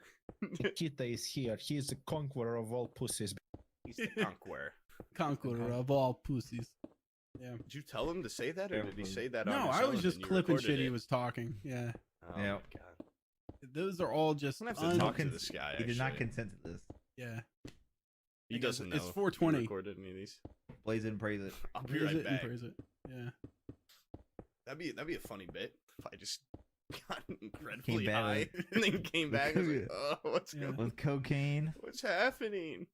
Nikita is here. He is the conqueror of all pussies. He's the conqueror. Conqueror of all pussies. Yeah. Did you tell him to say that, or did he say that? No, on his I was own just and you clipping recorded shit he it? was talking. Yeah. Oh Yeah. my god. Those are all just I'm gonna have to talk to this guy. He did not actually. consent to this. Yeah. He doesn't know. It's if 420. you recorded any of these. Blaze it and praise it. I'll be Praise right it and back. praise it. Yeah. That'd be a funny bit if I just got incredibly Came back high with- and then came back and was like, oh, Yeah. With cocaine. what's happening?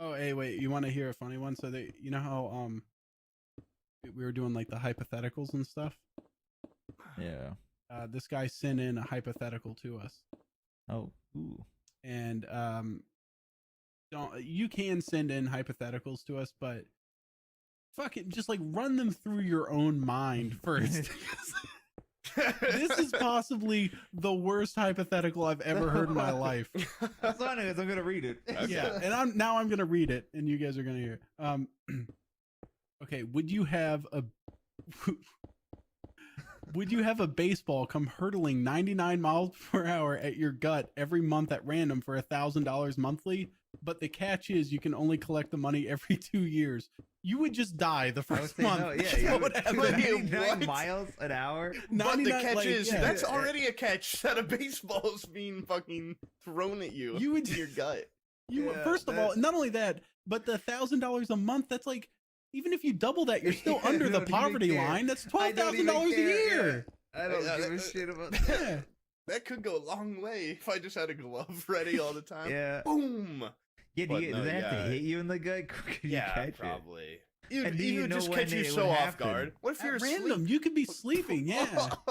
Oh, hey, wait. You want to hear a funny one? So they, you know how we were doing like the hypotheticals and stuff. Yeah. This guy sent in a hypothetical to us, Oh, ooh. and you can send in hypotheticals to us, but fucking just like run them through your own mind first. This is possibly the worst hypothetical I've ever heard in my life. As long as I'm gonna read it. Yeah, and I'm gonna read it, and you guys are gonna hear it. Okay, would you have a baseball come hurtling 99 miles per hour at your gut every month at random for $1,000 monthly? But the catch is you can only collect the money every 2 years. You would just die the I would first say month. no, yeah, That's you what would- would happen. 99 What? miles an hour. But the 99 catch like, is yeah. that's already a catch that a baseball is being fucking thrown at you. You would- in your gut. You Yeah, first of all, that's- not only that, but the $1,000 a month. That's like, even if you double that, you're still Yeah, under I the don't even poverty care. line. That's I don't even $12,000 a care, year. yeah. I don't Yeah, give a that- shit about that. Yeah. That could go a long way if I just had a glove ready all the time. Yeah. Boom. Yeah, But do no, they have yeah. to hit you in the gut? Could you Yeah, catch it? probably. And do It you would know just when catch you it so would off happen? guard. What if you're At asleep? random, you could be sleeping. Yeah.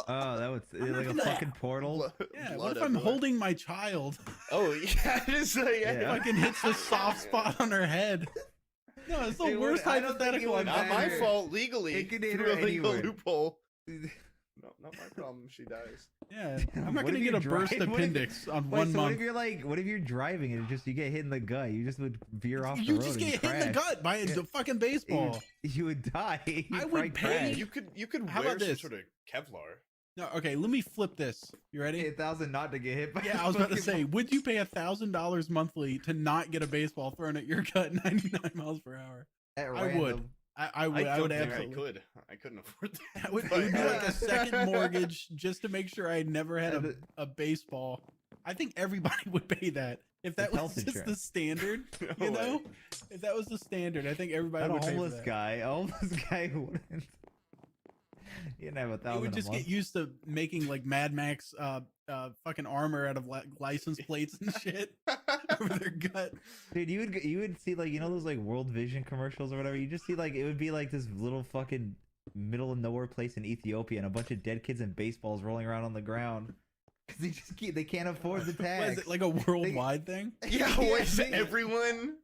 Oh, that was I'm not like a gonna- fucking portal. Yeah. Blood What if I'm everywhere. holding my child? Oh yeah, it's like Yeah. Fucking hits the soft spot on her head. No, it's the It would- worst I don't think it hypothetical would I've not my matter. fault legally. It could hit through her a legal anywhere. loophole. No, not my problem. She dies. Yeah, I'm not What gonna if get you're a burst driving- what if- appendix on Wait, one so what month. if you're like, what if you're driving and you get hit in the gut? You just would veer off the You road just and get hit in the crash. gut by a Yeah. fucking baseball. You would die. You'd I would probably pay- crash. You could How wear about some this? sort of Kevlar. No, okay, let me flip this. You ready? 1,000 not to get hit by. Yeah, I was about to say, would you pay $1,000 monthly to not get a baseball thrown at your gut 99 miles per hour? I would. I would. I would don't think absolutely. I could. I couldn't afford that. It would but- be like a second mortgage just to make sure I never had a baseball. I think everybody would pay that if that It's was health just the insurance. standard. No You way. know, if that was the standard, I think everybody Not a would pay for homeless that. guy. A homeless guy wouldn't. You didn't have They 1,000 would a just month. get used to making like Mad Max fucking armor out of license plates and shit over their gut. Dude, you would see like, you know those like World Vision commercials or whatever. You just see like, it would be like this little fucking middle of nowhere place in Ethiopia and a bunch of dead kids and baseballs rolling around on the ground because they can't afford the What tax. is it, like a worldwide thing? Yeah, Yeah, wait, they- everyone.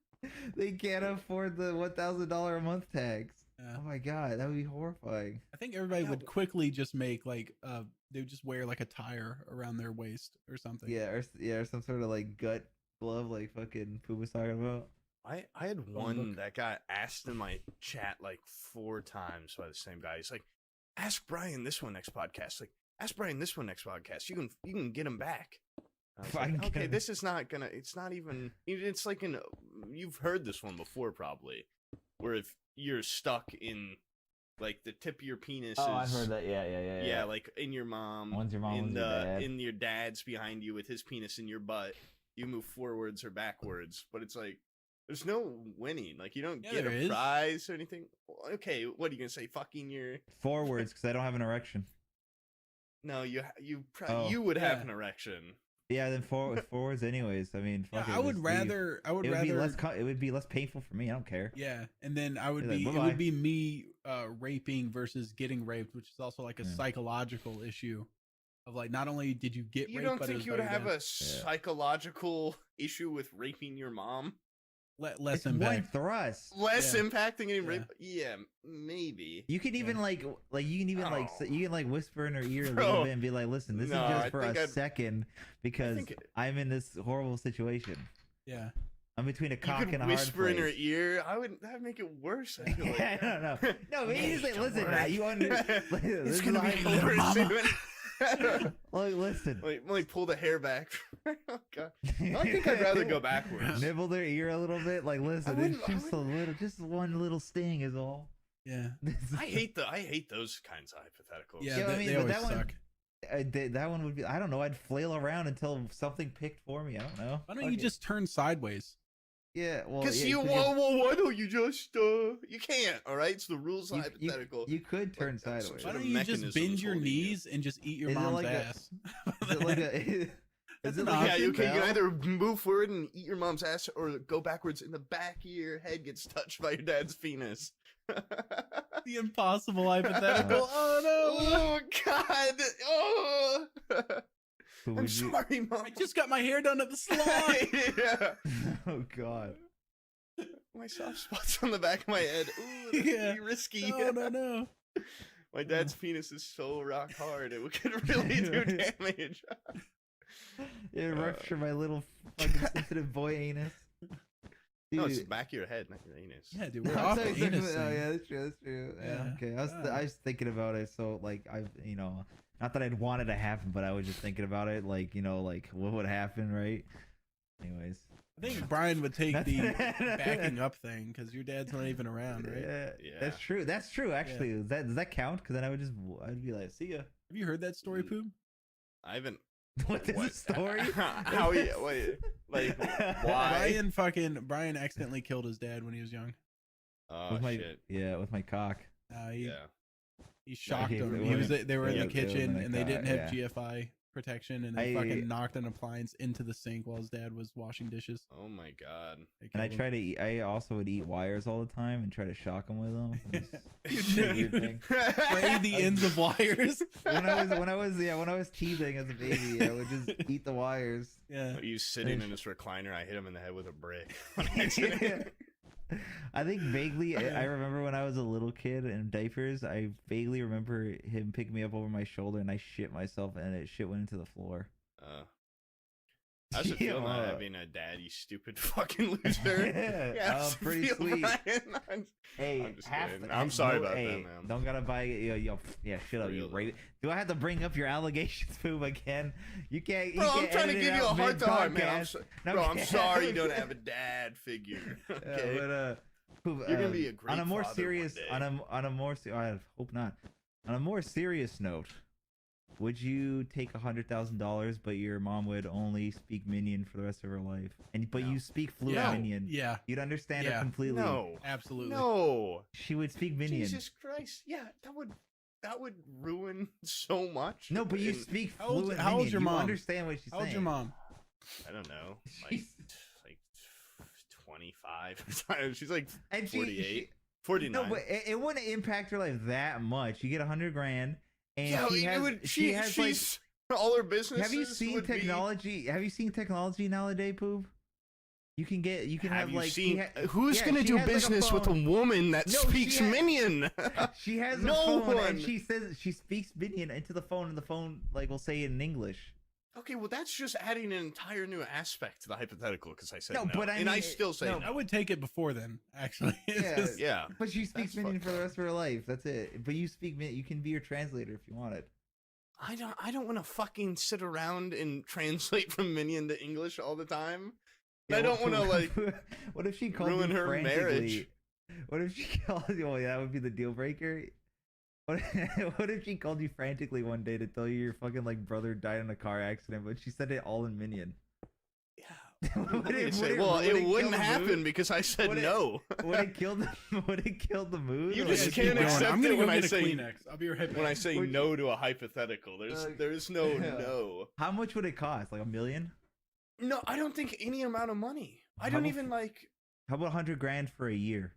They can't afford the $1,000 a month tax. Yeah. Oh my god, that would be horrifying. I think everybody Yeah, would but- quickly just make like they would just wear like a tire around their waist or something. Yeah, or some sort of like gut glove, like fucking Pooh was talking about. I had Phone one book. that got asked in my chat like 4 times by the same guy. He's like, "Ask Brian this one next podcast." Like, "Ask Brian this one next podcast. You can get him back." I was If I can like, get okay, him- this is not gonna. It's not even. It's like you've heard this one before probably, where if you're stuck in like the tip of your penis. is, that. Yeah, like in your mom. One's your mom, in one's your dad. in your dad's behind you with his penis in your butt. You move forwards or backwards, but it's like there's no winning. Like you don't Yeah, get there a is. prize or anything. Well, okay, what are you gonna say? Fucking your Forwards, because I don't have an erection. no, you Oh. you would have Yeah. an erection. Yeah, then forwards anyways. I mean, Yeah, fuck it, I would just leave. rather. I would It would rather. be less. It would be less painful for me. I don't care. Yeah, and then I would Be like, be. It "Bye-bye." would be me raping versus getting raped, which is also like a Yeah. psychological issue of like not only did you get You raped, don't but it think was you would by your have dad. a psychological issue with raping your mom? less It's one impact. thrust. Less Yeah. impact than getting Yeah. raped? Yeah, maybe. You can even like you can even like Oh. you can like whisper in her ear a Bro. little bit and be like, "Listen, this No, is I just for think a I'd- second because think- I'm in this horrible situation. Yeah, I'm between a You cock could and a hard whisper in her place." ear. That'd make it worse. I feel like. I don't know. No, but you just like, Don't listen, worry. now you It's this gonna is be how I feel. worse. Mama. Like, listen. Like pull the hair back. Oh god. I think I'd rather go backwards. Nibble their ear a little bit. Like, listen, wouldn't- it's I just a little, just one little sting is all. yeah, I hate those kinds of hypotheticals. yeah. Yeah, I they, mean, they but always that one- suck. That one would be. I don't know. I'd flail around until something picked for me. I don't know. Why don't Fuck you it. just turn sideways? Yeah, well, Because yeah, why don't you just you can't, all right? It's the rules of hypothetical. You could turn Like, that's sideways. Why sort of don't you just mechanism bend is your holding you. knees and just eat your Is it mom's like a- ass? Is it like a? Is That's it an like yeah, a you can bell? either move forward and eat your mom's ass or go backwards and the back of your head gets touched by your dad's penis. The impossible hypothetical. Oh no! Oh god! Oh! Who I'm would you- sorry, Mom. I just got my hair done at the salon. Yeah. Oh God. My soft spots on the back of my head. Ooh, that's Yeah. pretty risky. No. My dad's penis is so rock hard, it could really do damage. It ruptured my little fucking sensitive boy anus. No, it's the Dude. back of your head, not your anus. Yeah, dude, we're No, off so the it's like- anus oh thing. yeah, that's true. That's true. Yeah. Yeah. Okay. Yeah. I was thinking about it. So like not that I'd want it to happen, but I was just thinking about it. Like like what would happen, right? Anyways. I think Brian would take Nothing- the backing up thing because your dad's not even around, right? Yeah. Yeah. That's true. That's true. Actually, does that count? Because then I'd be like, see ya. Have you heard that story, Poop? I haven't. What is the story? How wait, like why? Brian accidentally killed his dad when he was young. Oh with my, shit. Yeah, with my cock. He Yeah. shocked Okay, him. it They were in yeah, the they were kitchen in and the they didn't car, have GFI protection, and I- they fucking knocked an appliance into the sink while his dad was washing dishes. Oh my god. They And I killed try to eat. I also would eat wires all the time and try to shock them with them. It's You a weird did. thing. him. Spray the ends of wires. When I was teething as a baby, I would just eat the wires. Yeah. He's sitting in his recliner. I hit him in the head with a brick. On accident. I think vaguely, I remember when I was a little kid in diapers, I vaguely remember him picking me up over my shoulder and I shit myself and it shit went into the floor. How's it feel not Yeah. having a dad, you stupid fucking loser? Yeah, how's it pretty feel, sweet. Brian? Hey, I'm just half kidding. the- I'm sorry no, about hey, that, man. Don't gotta buy it. Yeah, shut up, you Real, rape. Do I have to bring up your allegations, Poop, again? You can't. Bro, I'm trying to give you a hard time, man. No, Bro, I'm sorry you don't have a dad figure. Okay. Yeah, but You're gonna be a great on a more father serious, one day. on a more, I hope not. On a more serious note, would you take $100,000, but your mom would only speak Minion for the rest of her life, but No. you speak fluent Yeah. Minion? Yeah. You'd understand it Yeah. completely. No. Absolutely. No. She would speak Minion. Jesus Christ. Yeah, that would ruin so much. No, but you And- speak How old's- fluent how old's Minion. your You mom? understand what she's How old's saying. your mom? I don't know. She's- Like 25. She's like And 48. 49. No, but it wouldn't impact her life that much. You get $100,000, and yeah, she has, she has like. she's all her business. Have you seen technology? Have you seen technology nowadays, Poop? You can have you like. seen she who's yeah, gonna she do has, like, a business with a phone. woman that No, she speaks has- Minion? She has a No phone, one. and she says she speaks Minion into the phone, and the phone like will say it in English. Okay, well that's just adding an entire new aspect to the hypothetical because I said No, no, but I and I mean, still say no. no. I would take it before then, actually. It's Yeah. just- Yeah. But she speaks That's Minion fucked for the up. rest of her life. That's it. But you speak Minion. You can be your translator if you want it. I don't want to fucking sit around and translate from Minion to English all the time. I don't want to like What if she called ruin you her frantically? marriage. What if she called you? Oh, yeah, that would be the deal breaker. What if she called you frantically one day to tell you your fucking like brother died in a car accident, but she said it all in Minion? Yeah. Would it- Say, would it- well, would it kill wouldn't the happen mood? because I said Would it- no. Would it kill the? Would it kill the mood? You Or just would keep can't going. accept I'm gonna it go when I get a say- Kleenex. I'll be right back. When I say Would- no to a hypothetical, there's no Yeah. no. How much would it cost? Like $1 million? No, I don't think any amount of money. I How don't about even like. How about $100,000 for a year?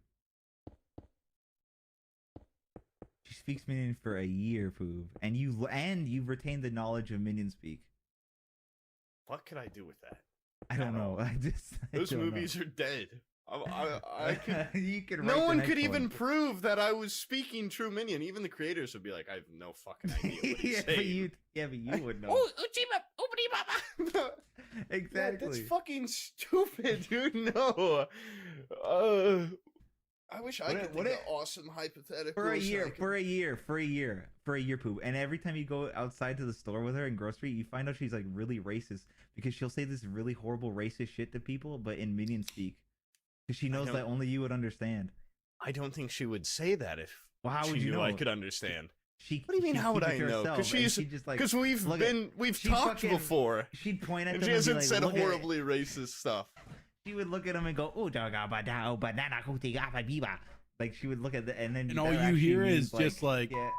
She speaks Minion for a year, Poob, and you've retained the knowledge of Minion speak. What could I do with that? I don't know. I Those don't know. movies are dead. I could. You could write No the one next could even one. prove that I was speaking true Minion. Even the creators would be like, I have no fucking idea what he's yeah, saying. but you would know. Oh, Uchima, Oopity Baba. Exactly. That's fucking stupid, dude. No. I wish I What- could what think if- of awesome hypotheticals. for a year, I could- for a year, Poob. And every time you go outside to the store with her in grocery, you find out she's like really racist because she'll say this really horrible racist shit to people, but in Minion speak, because she knows don't- that only you would understand. I don't think she would say that if Well, how she would you knew know? I could understand. She. What do you mean? she'd How would keep I it to know? herself, Because and she's she'd just like because we've look at- she'd talked fucking- before, she'd point at and them she and be hasn't like, said "Look at-" horribly racist stuff. She would look at him and go, "Oh, banana, like she would look at the, and then And all that you actually hear means, is just like, yeah,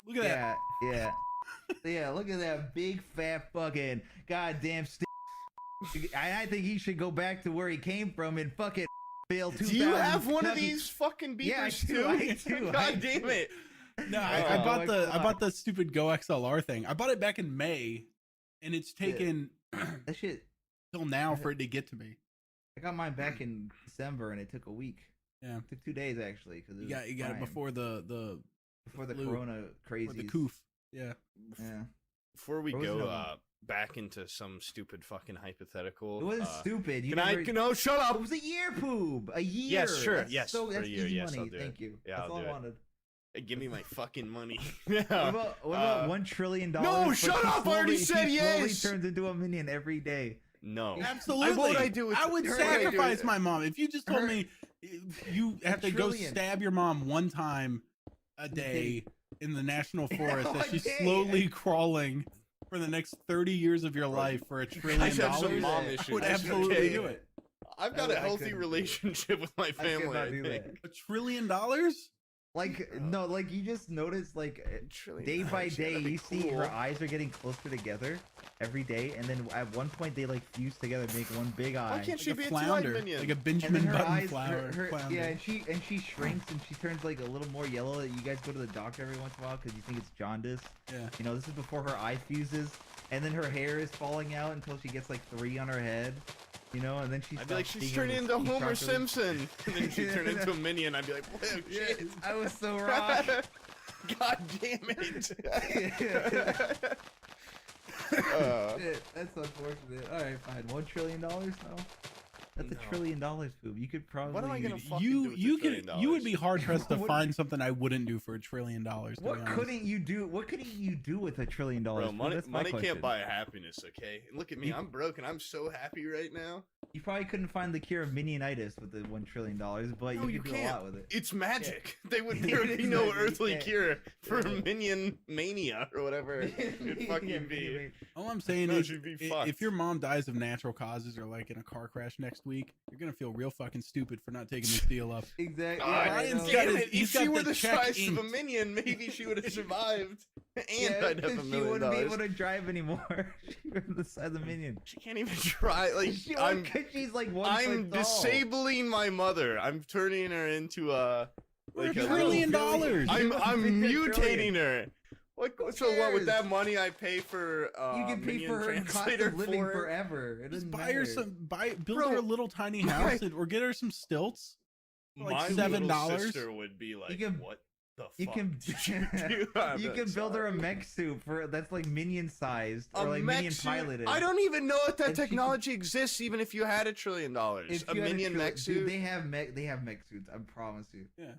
look at that. yeah, yeah. Look at that big fat fucking goddamn. I think he should go back to where he came from and fucking fail. Do you have one of these fucking beepers Yeah, I do, too? I do, God I damn do. it! No, Oh I my bought God. the stupid Go XLR thing. I bought it back in May, and it's taken That shit. till now for it to get to me. I got mine back in December, and it took a week. Yeah, It took 2 days actually, because you got it before the flu, Corona crazy. or the coof. Yeah. Yeah. Before we Frozen go oven. back into some stupid fucking hypothetical, It wasn't stupid. You Can I? never- No, shut up. It was a year, Poob. A year. Yes, sure. That's Yes, So for that's a year. easy Yes, money. I'll do Thank it. you. Yeah, That's I'll all do I it. wanted. Hey, give me my fucking money. What about $1 trillion? No, but shut she up, I already said she yes. slowly turns into a minion every day. No, Absolutely. What would I do with I would her? What would I do sacrifice with- my mom. If you just told Her- me you have to go trillion. stab your mom one time a day in the national forest as A she's day. slowly crawling for the next 30 years of your life for $1 trillion, I have some mom I issues. I would It's absolutely okay. do it. I've got I a healthy couldn't do it. relationship with my I could family. not I do think. that. $1 trillion? Like no, like you just notice like $1 day by trillion, day that'd be you see cool. her eyes are getting closer together every day, and then at one point they like fuse together and make one big eye. Why can't she Like be a a two-eyed flounder, minion? like a And Benjamin then her Button eyes, flounder. yeah, and she shrinks and she turns like a little more yellow. You guys go to the doctor every once in a while because you think it's jaundice. Yeah. You know, this is before her eye fuses, and then her hair is falling out until she gets like 3 on her head. You know, and then she. I'd be like, stops she's seeing turning able into to speak Homer properly. Simpson, and then she turned into a minion. I'd be like, whoa, Yeah, shit. I was so wrong. God damn it. Shit, that's unfortunate. All right, fine. $1 trillion? No, that's No. $1 trillion, Boob. You could probably. What am I gonna fucking do You with you $1 could trillion? you would be hard pressed to What- find something I wouldn't do for $1 trillion. To be What honest. couldn't you do? What couldn't you do with $1 trillion? Bro, Boob? money, That's my money question. can't buy happiness, okay? And look at me, You- I'm broke and I'm so happy right now. You probably couldn't find the cure of minionitis with the $1 trillion, but No, you you could do a can't. lot with it. It's magic. They would It there would is be no magic, you earthly can't. cure for Yeah. minion mania or whatever it could fucking be. All I'm saying No, is, she'd be if fucked. your mom dies of natural causes or like in a car crash next week, you're gonna feel real fucking stupid for not taking this deal up. Exactly. God Ryan's I got know. his- If he's she got were the the check size of a inked. minion, maybe she would have survived. And Yeah, I'd have because $1 she million. wouldn't be able to drive anymore. She was the size of a minion. She can't even try. Like She I'm, she's like 1 I'm foot tall. disabling my mother. I'm turning her into a like $1 a trillion little- dollars. I'm Big mutating her. What? So what? With cares? that money, I pay for You can pay minion for her cost translator of living for her? forever. It Just doesn't buy her matter. some, build Bro, her a little tiny house, or get her some stilts. Like My $7. little sister would be like, can- "What the You fuck can did you do?" I'm you can build her a sorry. mech suit for that's like minion sized A or like mech minion suit? piloted. I don't even know if that And she could- technology exists, even if you had $1 trillion. If A you had minion mech dude, suit. they have mech suits. I promise you. Yeah.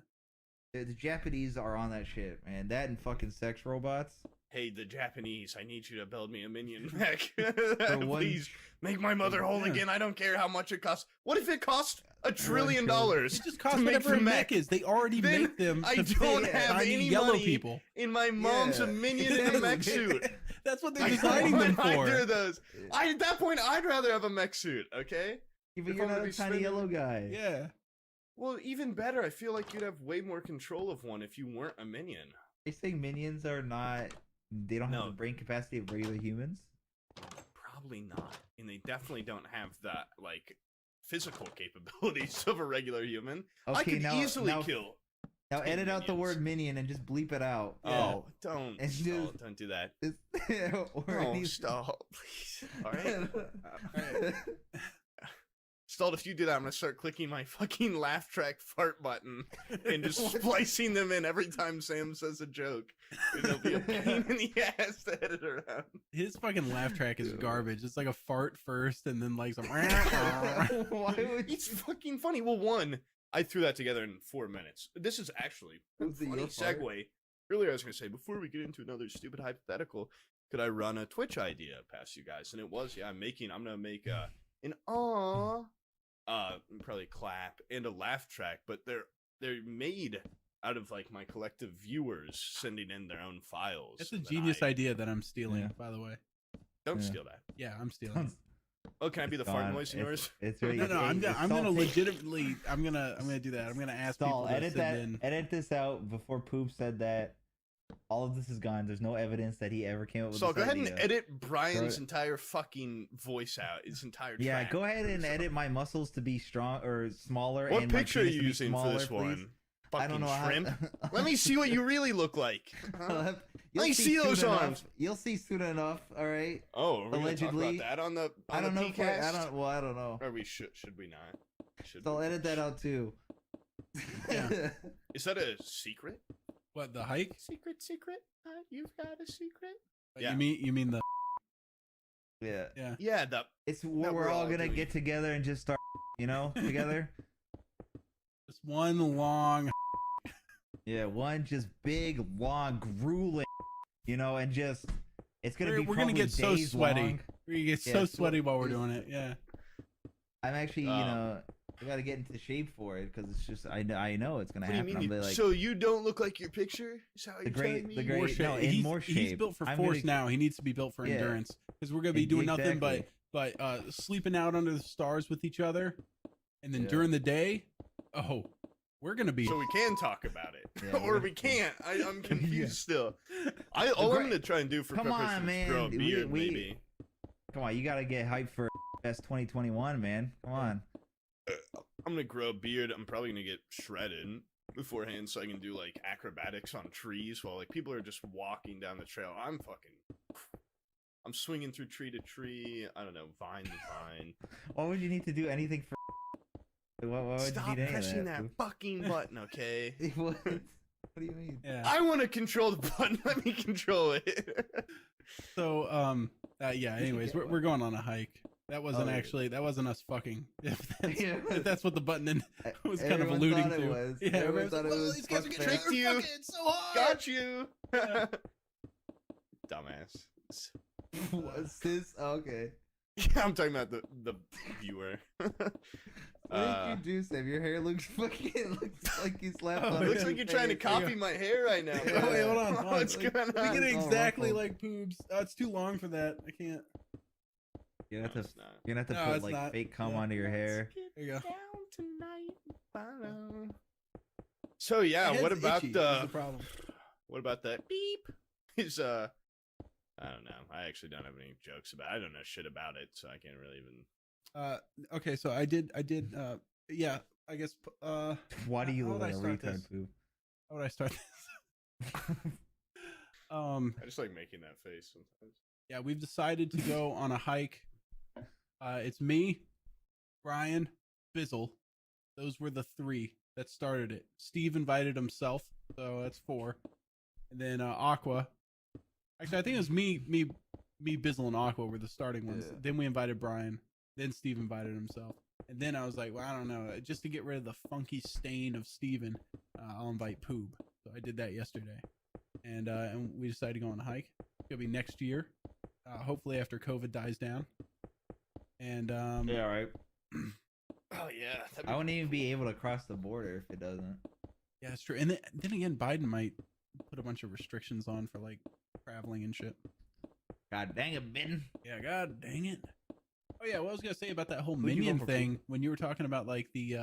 The Japanese are on that shit, man. That and fucking sex robots. Hey, the Japanese, I need you to build me a minion mech. one- Please make my mother whole Yeah. again. I don't care how much it costs. What if it cost $1 trillion? trillion. It just costs to make whatever the a mech mech. is. They already Then make them. I to don't fit have tiny any yellow money people. In my mom's Yeah. a minion in a mech suit. That's what they're I designing don't them want either for. of those. At that point, I'd rather have a mech suit. Okay. Yeah, but If you're I'm gonna not a be tiny spending- yellow guy. Yeah. Well, even better. I feel like you'd have way more control of one if you weren't a minion. They say minions are not. They don't have No. the brain capacity of regular humans. Probably not, and they definitely don't have that like physical capabilities of a regular human. I Okay, could now easily now, kill. now 10 edit out the minions. word minion and just bleep it out. Oh, don't And stall, just- don't do that. or No, any- stall, please. All right. Stalled, if you do that, I'm gonna start clicking my fucking laugh track fart button and just splicing them in every time Sam says a joke. And it'll be a pain in the ass to edit around. His fucking laugh track is garbage. It's like a fart first and then like some. Why would It's fucking funny. Well, one, I threw that together in 4 minutes. This is actually a Was it funny your fart? segue. Earlier, I was going to say, before we get into another stupid hypothetical, could I run a Twitch idea past you guys? And it was, yeah, I'm going to make an aw, probably clap and a laugh track, but they're made out of like my collective viewers sending in their own files. It's a that genius I- idea that I'm stealing, Yeah. by the way. Don't Yeah. steal that. Yeah, I'm stealing. Oh, can I be the fart noise in yours? It's really No, I'm it's gonna Stall, take- legitimately. I'm gonna do that. I'm gonna ask Stall, people to edit send that. in. Edit this out before Poop said that. All of this is gone. There's no evidence that he ever came up with. So this go ahead idea. and edit Brian's Throw it- entire fucking voice out. His entire Yeah, track. go ahead and edit my muscles to be strong or smaller. What and my picture are penis you to be using for smaller, this please. one? I don't fucking know how. shrimp. Let me see what you really look like. Huh? Let me see those soon arms. enough. You'll see soon enough. All right. Oh, are we gonna talk Allegedly. about that on the I don't the know. I PCast? don't. Well, I don't know. Or we should we not? Should So I'll we? edit that out too. Yeah. Is that a secret? What, the hike? Secret? You've got a secret? Yeah. You mean the Yeah. yeah. Yeah, the It's where That we're we're all all gonna doing. get together and just start, together. Just one long Yeah, one just big, long, grueling, and just it's gonna be. we're gonna get so days sweaty. long. We're gonna get Yeah, so so sweaty while we're just- doing it. Yeah. I'm actually, Um, I gotta get into shape for it because it's just I know it's gonna what do you happen. mean? I'm like So you don't look like your picture? Is that what the you're telling me? great, the great, More shape. no, in he's, more he's shape. built for I'm force gonna- now. He needs to be built for Yeah. endurance because we're gonna be doing nothing Exactly. but sleeping out under the stars with each other, and then Yeah. during the day, we're gonna be. So we can talk about it, Yeah, or we're- we can't. I'm confused Yeah. still. All I'm great- gonna try and do for Come on, Christmas man. is grow a We- beard, we- maybe. Come on, you gotta get hyped for best 2021, man. Come on. I'm gonna grow a beard. I'm probably gonna get shredded beforehand so I can do like acrobatics on trees while like people are just walking down the trail. I'm swinging through tree to tree. I don't know, vine to vine. Why would you need to do anything for? Why would Stop you need any pressing of that that? fucking button, okay? What? What do you mean? Yeah. I want to control the button. Let me control it. So yeah. Anyways, get we're going on a hike. That wasn't Oh, yeah. actually that wasn't us fucking. Yeah. If that's what the button was kind of Everyone alluding thought it to. was. Yeah, Everyone everyone's thought like, it "Well, was these guys are fuck getting fast." you. fucking so hard. Got you. Yeah. Dumbass. What's this? Okay. Yeah, I'm talking about the viewer. What did you do, Sam? Your hair looks fucking looks like you slapped Oh, on It it. looks like you're trying to copy my hair right now. Yeah. bro. Wait, hold on, hold on. What's going We on? get it all exactly ruffled. like Poobs. Oh, it's too long for that. I can't. You're No, gonna have it's to, not. you're gonna have to No, put it's like not. fake cum Yeah. onto your hair. There you go. So yeah, My what head's about itchy, is the the problem? what about that beep? Is I don't know. I actually don't have any jokes about it. I don't know shit about it, so I can't really even. Okay, so I did. Yeah, I guess. Why do you how look would like I a start retard, this? Pooh? How would I start this? I just like making that face sometimes. Yeah, we've decided to go on a hike. It's me, Brian, Bizzle. Those were the three that started it. Steve invited himself, so that's four. And then Aqua. Actually, I think it was me, Bizzle, and Aqua were the starting ones. Yeah. Then we invited Brian. Then Steve invited himself. And then I was like, well, I don't know. Just to get rid of the funky stain of Steven, I'll invite Poob. So I did that yesterday. And we decided to go on a hike. It's going to be next year. Hopefully after COVID dies down. And Yeah, right. Oh yeah, that'd I be wouldn't even be able to cross the border if it doesn't. yeah, it's true. And then again, Biden might put a bunch of restrictions on for like traveling and shit. God dang it, Ben. Yeah, god dang it. Oh yeah, what I was gonna say about that whole Who'd you minion vote for, thing when you were talking about like the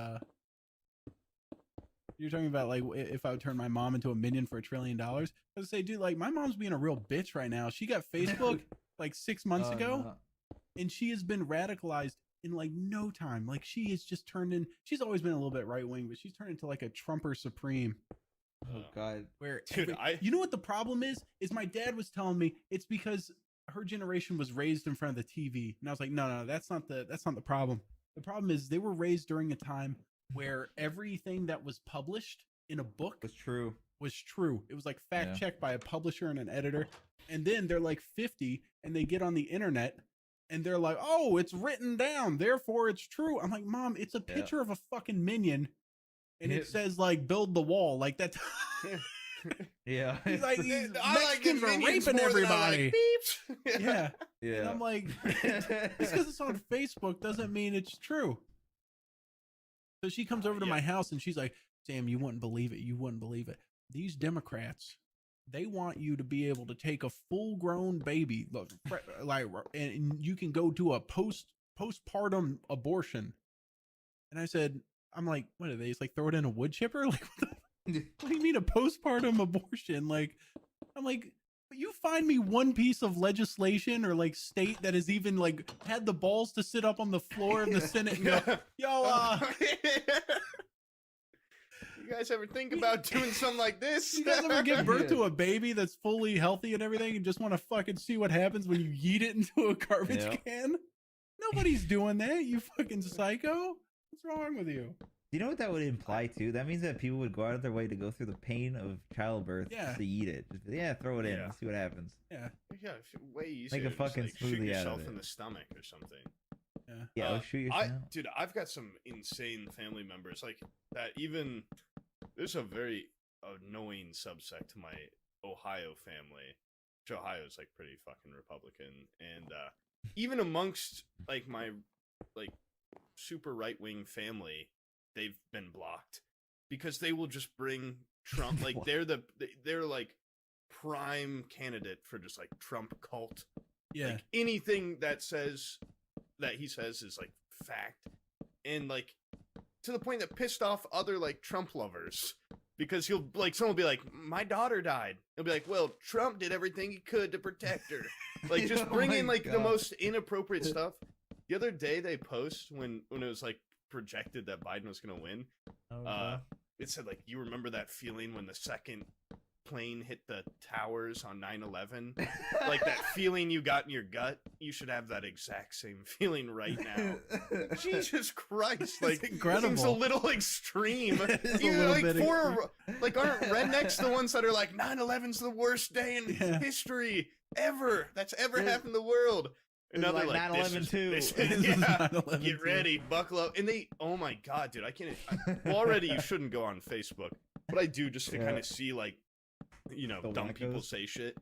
you're talking about like if I would turn my mom into a minion for $1 trillion. I was gonna say, dude, like my mom's being a real bitch right now. She got Facebook like 6 months Oh, ago, no. and she has been radicalized in like no time. Like she has just turned in. She's always been a little bit right wing, but she's turned into like a Trumper supreme. Oh God. Where Dude, you know what the problem is? Is my dad was telling me it's because her generation was raised in front of the TV, and I was like, no, that's not the problem. The problem is they were raised during a time where everything that was published in a book Was true. was true. It was like fact Yeah. checked by a publisher and an editor, and then they're like 50 and they get on the internet and they're like, oh, it's written down, therefore it's true. I'm like, Mom, it's a Yeah. picture of a fucking minion, and Yeah. it says like build the wall, like that. Yeah. He's like, these I like Mexicans are minions raping more than I like everybody. beeps. Yeah. And yeah. I'm like, just because it's on Facebook doesn't mean it's true. So she comes over to Yeah. my house and she's like, Sam, you wouldn't believe it. You wouldn't believe it. These Democrats, they want you to be able to take a full grown baby, like, and you can go to a postpartum abortion. And I said, I'm like, what are they? It's like throw it in a wood chipper? Like, what do you mean a postpartum abortion? Like, I'm like, you find me one piece of legislation or like state that has even like had the balls to sit up on the floor of the Senate and go, yo, You guys ever think about doing something like this? You guys ever give birth to a baby that's fully healthy and everything and just want to fucking see what happens when you yeet it into a garbage Yeah. can? Nobody's doing that, you fucking psycho. What's wrong with you? You know what that would imply too? That means that people would go out of their way to go through the pain of childbirth Yeah. to eat it. Just, throw it in Yeah. and see what happens. Yeah. Yeah, way easier. Make a to just, fucking like, shoot smoothie out of yourself it. in the stomach or something. Yeah. Yeah, shoot yourself. Dude, I've got some insane family members like that. Even there's a very annoying subsect to my Ohio family, which Ohio's like pretty fucking Republican, and even amongst like my like super right wing family, they've been blocked because they will just bring Trump. Like they're like prime candidate for just like Trump cult. Yeah. Like anything that he says is like fact, and like to the point that pissed off other like Trump lovers because he'll like someone will be like, my daughter died. He'll be like, well, Trump did everything he could to protect her. Like just Oh bring my in like the God. most inappropriate stuff. The other day they post when it was like projected that Biden was gonna win. It said like, you remember that feeling when the second plane hit the towers on 9/11? Like that feeling you got in your gut, you should have that exact same feeling right now. Jesus Christ, like incredible. seems a little extreme. It is a You know, little like bit like aren't rednecks the ones that are like 9/11's the worst day in Yeah. history ever that's ever Yeah. happened in the world? And now It's they're like like, 9/11 too. this This is, is yeah, 9/11 get too. ready, buckle up. And they, oh my God, dude, I can't. Well, already you shouldn't go on Facebook, but I do just to Yeah. kind of see like, you know, The dumb people wackos. say shit.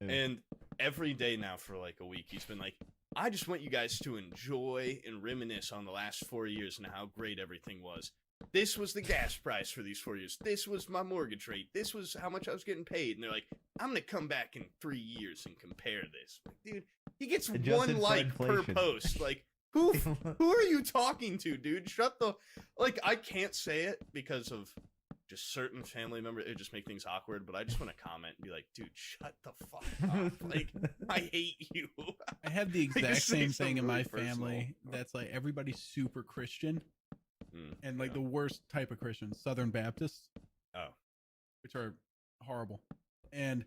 Yeah. And every day now for like a week, he's been like, I just want you guys to enjoy and reminisce on the last 4 years and how great everything was. This was the gas price for these 4 years. This was my mortgage rate. This was how much I was getting paid. And they're like, I'm going to come back in 3 years and compare this. Like, dude, he gets Adjusted one for like per inflation. post. Like, who are you talking to, dude? Shut the... Like, I can't say it because of just certain family members. It just make things awkward, but I just want to comment and be like, dude, shut the fuck up. Like, I hate you. I have the Like, exact just say same something thing in my really personal. family. That's like everybody's super Christian and like yeah. the worst type of Christians, Southern Baptists. Oh. Which are horrible. And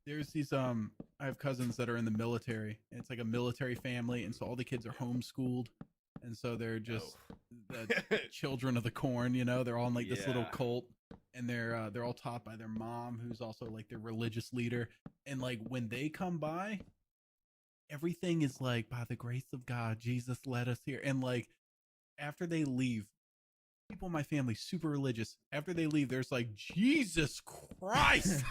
there's these I have cousins that are in the military, and it's like a military family, and so all the kids are homeschooled, and so they're just the children of the corn, you know. They're all in like this little Yeah. cult, and they're all taught by their mom, who's also like their religious leader. And like when they come by, everything is like, by the grace of God, Jesus led us here. And like after they leave, people in my family super religious. After they leave, there's like, Jesus Christ.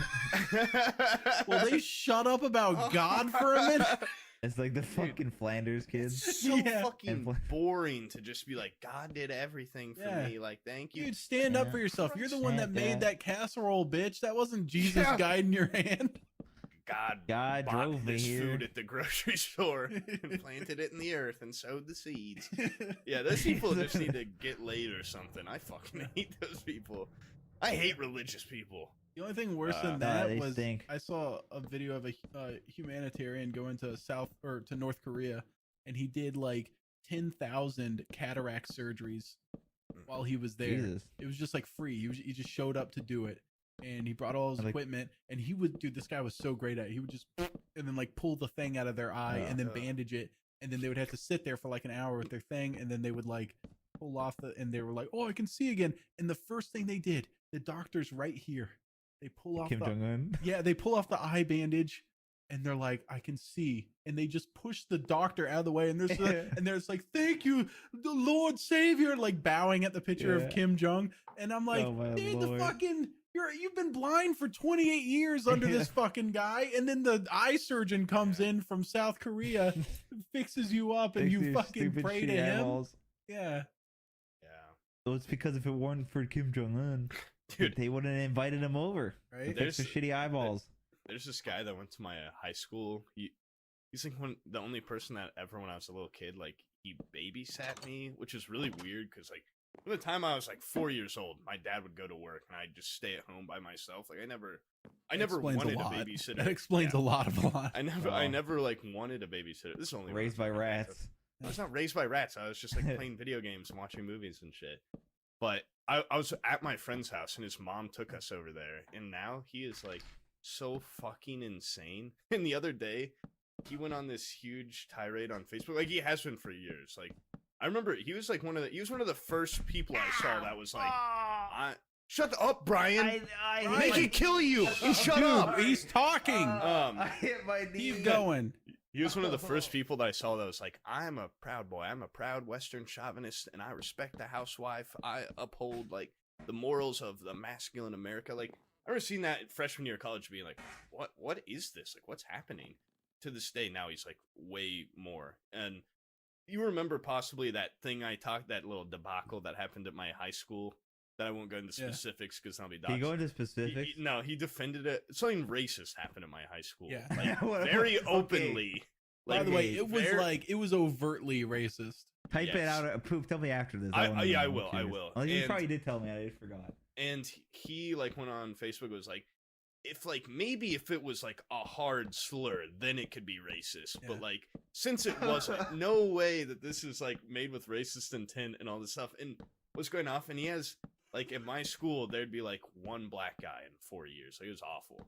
Will they shut up about God for a minute? It's like the fucking Flanders kids. It's so Yeah. fucking boring to just be like, God did everything for Yeah. me. Like, thank you. Dude, stand up Yeah. for yourself. You're the one that Yeah. made that casserole, bitch. That wasn't Jesus Yeah. guiding your hand. God God bought drove me this here. food at the grocery store and planted it in the earth and sowed the seeds. Yeah, those people just need to get laid or something. I fucking hate those people. I hate religious people. The only thing worse than Nah, that they was stink. I saw a video of a humanitarian going to to North Korea, and he did like 10,000 cataract surgeries while he was there. Jesus. It was just like free. He just showed up to do it, and he brought all his Like- equipment. And he would, dude, this guy was so great at it. He would just and then like pull the thing out of their eye and then Yeah. bandage it, and then they would have to sit there for like an hour with their thing, and then they would like pull off and they were like, oh, I can see again. And the first thing they did, the doctor's right here. They pull off Kim Jong Un. yeah, they pull off the eye bandage, and they're like, I can see. And they just push the doctor out of the way, and there's like, thank you, the Lord Savior, like bowing at the picture Yeah. of Kim Jong. And I'm like, Oh, my dude, Lord. the fucking you've been blind for 28 years under this fucking guy, and then the eye surgeon comes in from South Korea, fixes you up, and Fix you your fucking stupid pray to shitty him. eyeballs. Yeah. Yeah. So it's because if it weren't for Kim Jong Un, Dude, they wouldn't have invited him over. Right? To fix the shitty eyeballs. there's this guy that went to my high school. He's like the only person that ever, when I was a little kid, like he babysat me, which is really weird because like from the time I was like 4 years old, my dad would go to work and I'd just stay at home by myself. Like I never Explains wanted a lot. babysitter. That explains Yeah. a lot of a lot. I Oh. never like wanted a babysitter. This is only when I Raised was by fucking rats. I was not raised by rats. I was just like playing video games and watching movies and shit. But I was at my friend's house and his mom took us over there, and now he is like so fucking insane. And the other day, he went on this huge tirade on Facebook, like he has been for years. Like I remember he was like one of the first people I saw that was like, shut up, Brian. I Make it kill you. Shut up. He's talking. I hit my knee. Keep going. He was one of the first people that I saw that was like, I'm a proud boy. I'm a proud Western chauvinist, and I respect the housewife. I uphold, like, the morals of the masculine America. Like, I remember seeing that freshman year of college being like, what is this? Like, what's happening? To this day, now he's, like, way more. And you remember possibly that thing that little debacle that happened at my high school? That I won't go into specifics because I'll be doxxed. Can you go into specifics? No, he defended it. Something racist happened at my high school. Yeah. Like, very openly. By Like, the way, it was overtly racist. Type it out. Tell me after this. I will. Oh, you And- probably did tell me. I just forgot. And he like went on Facebook, was like, if like maybe if it was like a hard slur, then it could be racist. Yeah. But like since it wasn't, no way that this is like made with racist intent and all this stuff. And what's going off? And he has like at my school, there'd be like one black guy in 4 years. Like it was awful.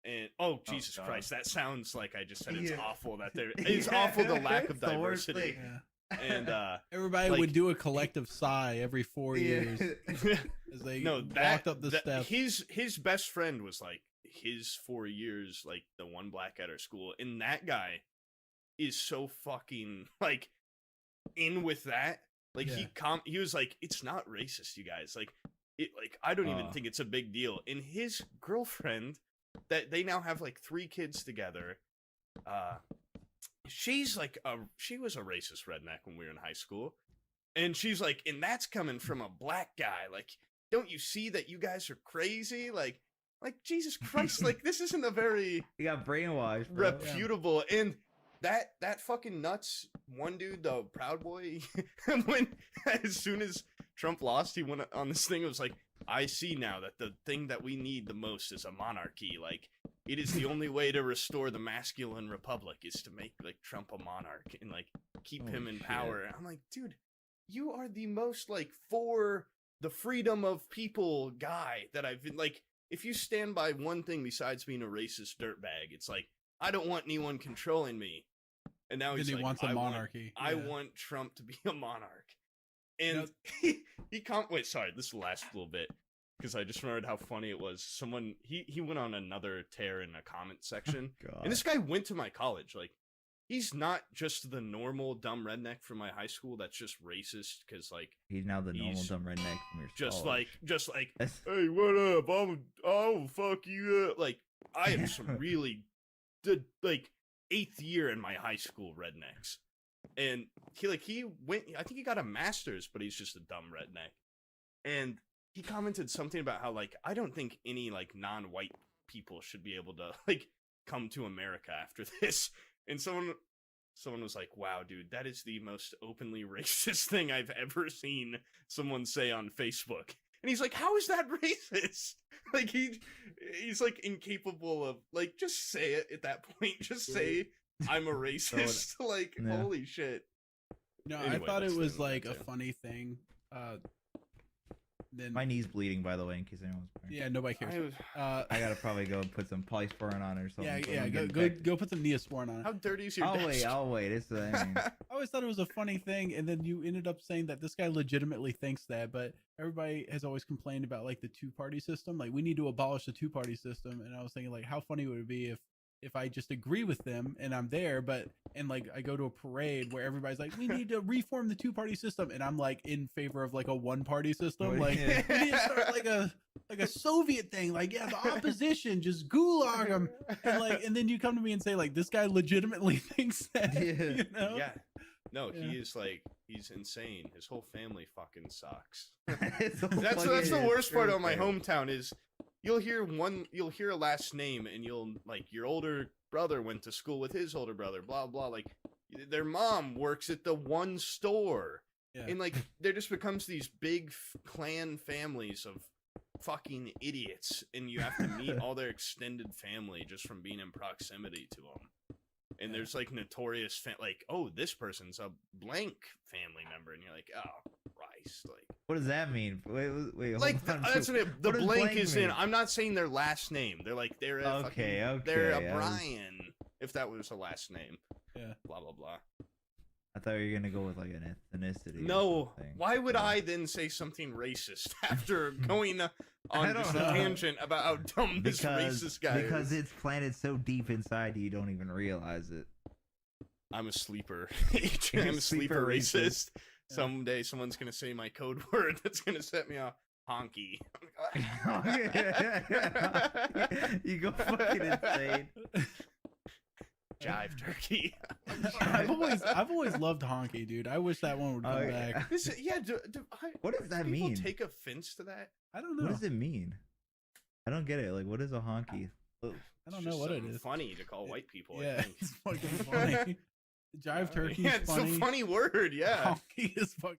And Jesus Christ, that sounds like I just said it's awful that it's awful the lack of diversity. Yeah. And everybody like- would do a collective sigh every 4 years as they walked up the steps. His best friend was like his 4 years, like the one black at our school, and that guy is so fucking like in with that. Like he was like, it's not racist, you guys. Like it, like I don't even think it's a big deal. And his girlfriend, that they now have like 3 kids together. She's like she was a racist redneck when we were in high school, and she's like, and that's coming from a black guy. Like, don't you see that you guys are crazy? Like Jesus Christ! Like this isn't a very You got brainwashed, bro. reputable. And that fucking nuts one dude, the Proud Boy, when as soon as Trump lost, he went on this thing. It was like, I see now that the thing that we need the most is a monarchy. Like, it is the only way to restore the masculine republic is to make like Trump a monarch and like keep him in power. And I'm like, dude, you are the most like for the freedom of people guy that I've been like. If you stand by one thing besides being a racist dirtbag, it's like, I don't want anyone controlling me. And now he's he like, wants a monarchy. I want Trump to be a monarch. And he wait, sorry, this is the last little bit, because I just remembered how funny it was. Someone, he went on another tear in a comment section. And this guy went to my college. Like, he's not just the normal dumb redneck from my high school that's just racist, because like he's now the normal dumb redneck from your just college. like hey, what up? Oh fuck you up. Like, I have some really like 8th year in my high school rednecks. And he went, I think he got a master's, but he's just a dumb redneck. And he commented something about how like, I don't think any like non-white people should be able to like come to America after this. And someone was like, wow, dude, that is the most openly racist thing I've ever seen someone say on Facebook. And he's like, how is that racist? Like he's like incapable of like, just say it at that point. Just say I'm a racist. Like, holy shit. No, Anyway, I thought it that's was the like a too. funny thing. Then My knee's bleeding, by the way, in case anyone's wondering. yeah, nobody cares. I gotta probably go put some polysporin on it or something. Yeah, go put some Neosporin on it. How dirty is your I'll desk? wait. It's I mean, I always thought it was a funny thing, and then you ended up saying that this guy legitimately thinks that, but everybody has always complained about like the 2-party system. Like, we need to abolish the 2-party system, and I was thinking like, how funny would it be if I just agree with them and I'm there, and like I go to a parade where everybody's like, we need to reform the 2-party system, and I'm like in favor of like a 1-party system. Like, we need to start like a Soviet thing. Like, yeah, the opposition, just gulag them. And then you come to me and say like, this guy legitimately thinks that. You know? Yeah. No, he is like, he's insane. His whole family fucking sucks. it's so That's funny. the worst part It's of my true. hometown is you'll hear a last name, and you'll like, your older brother went to school with his older brother, blah blah. Like, their mom works at the one store. Yeah. And like, there just becomes these big clan families of fucking idiots, and you have to meet all their extended family just from being in proximity to them. And there's like notorious like, oh, this person's a blank family member, and you're like, oh, Christ, like What does that mean? Wait. like hold on. that's what the What does blank is in. mean? I'm not saying their last name. They're like they're a Okay, fucking, they're okay, a I was- Brian. If that was a last name. Yeah. Blah blah blah. I thought you were gonna go with like an ethnicity. or No, something. why would Yeah. I then say something racist after going I on don't just a know. tangent about how dumb this racist guy because is? it's planted so deep inside you don't even realize it. I'm a sleeper. You're I'm a sleeper racist. racist. Someday someone's gonna say my code word that's gonna set me off. Honky. You go fucking insane. Jive turkey. I've always loved honky, dude. I wish that one would come back. This, yeah. What does that people mean? take offense to that? I don't know. What does it mean? I don't get it. Like, what is a honky? I don't It's know just what it something is. funny to call white people. I Yeah, think. it's fucking funny. Jive turkey Yeah, is it's funny. a funny word. Yeah. Honky is fucking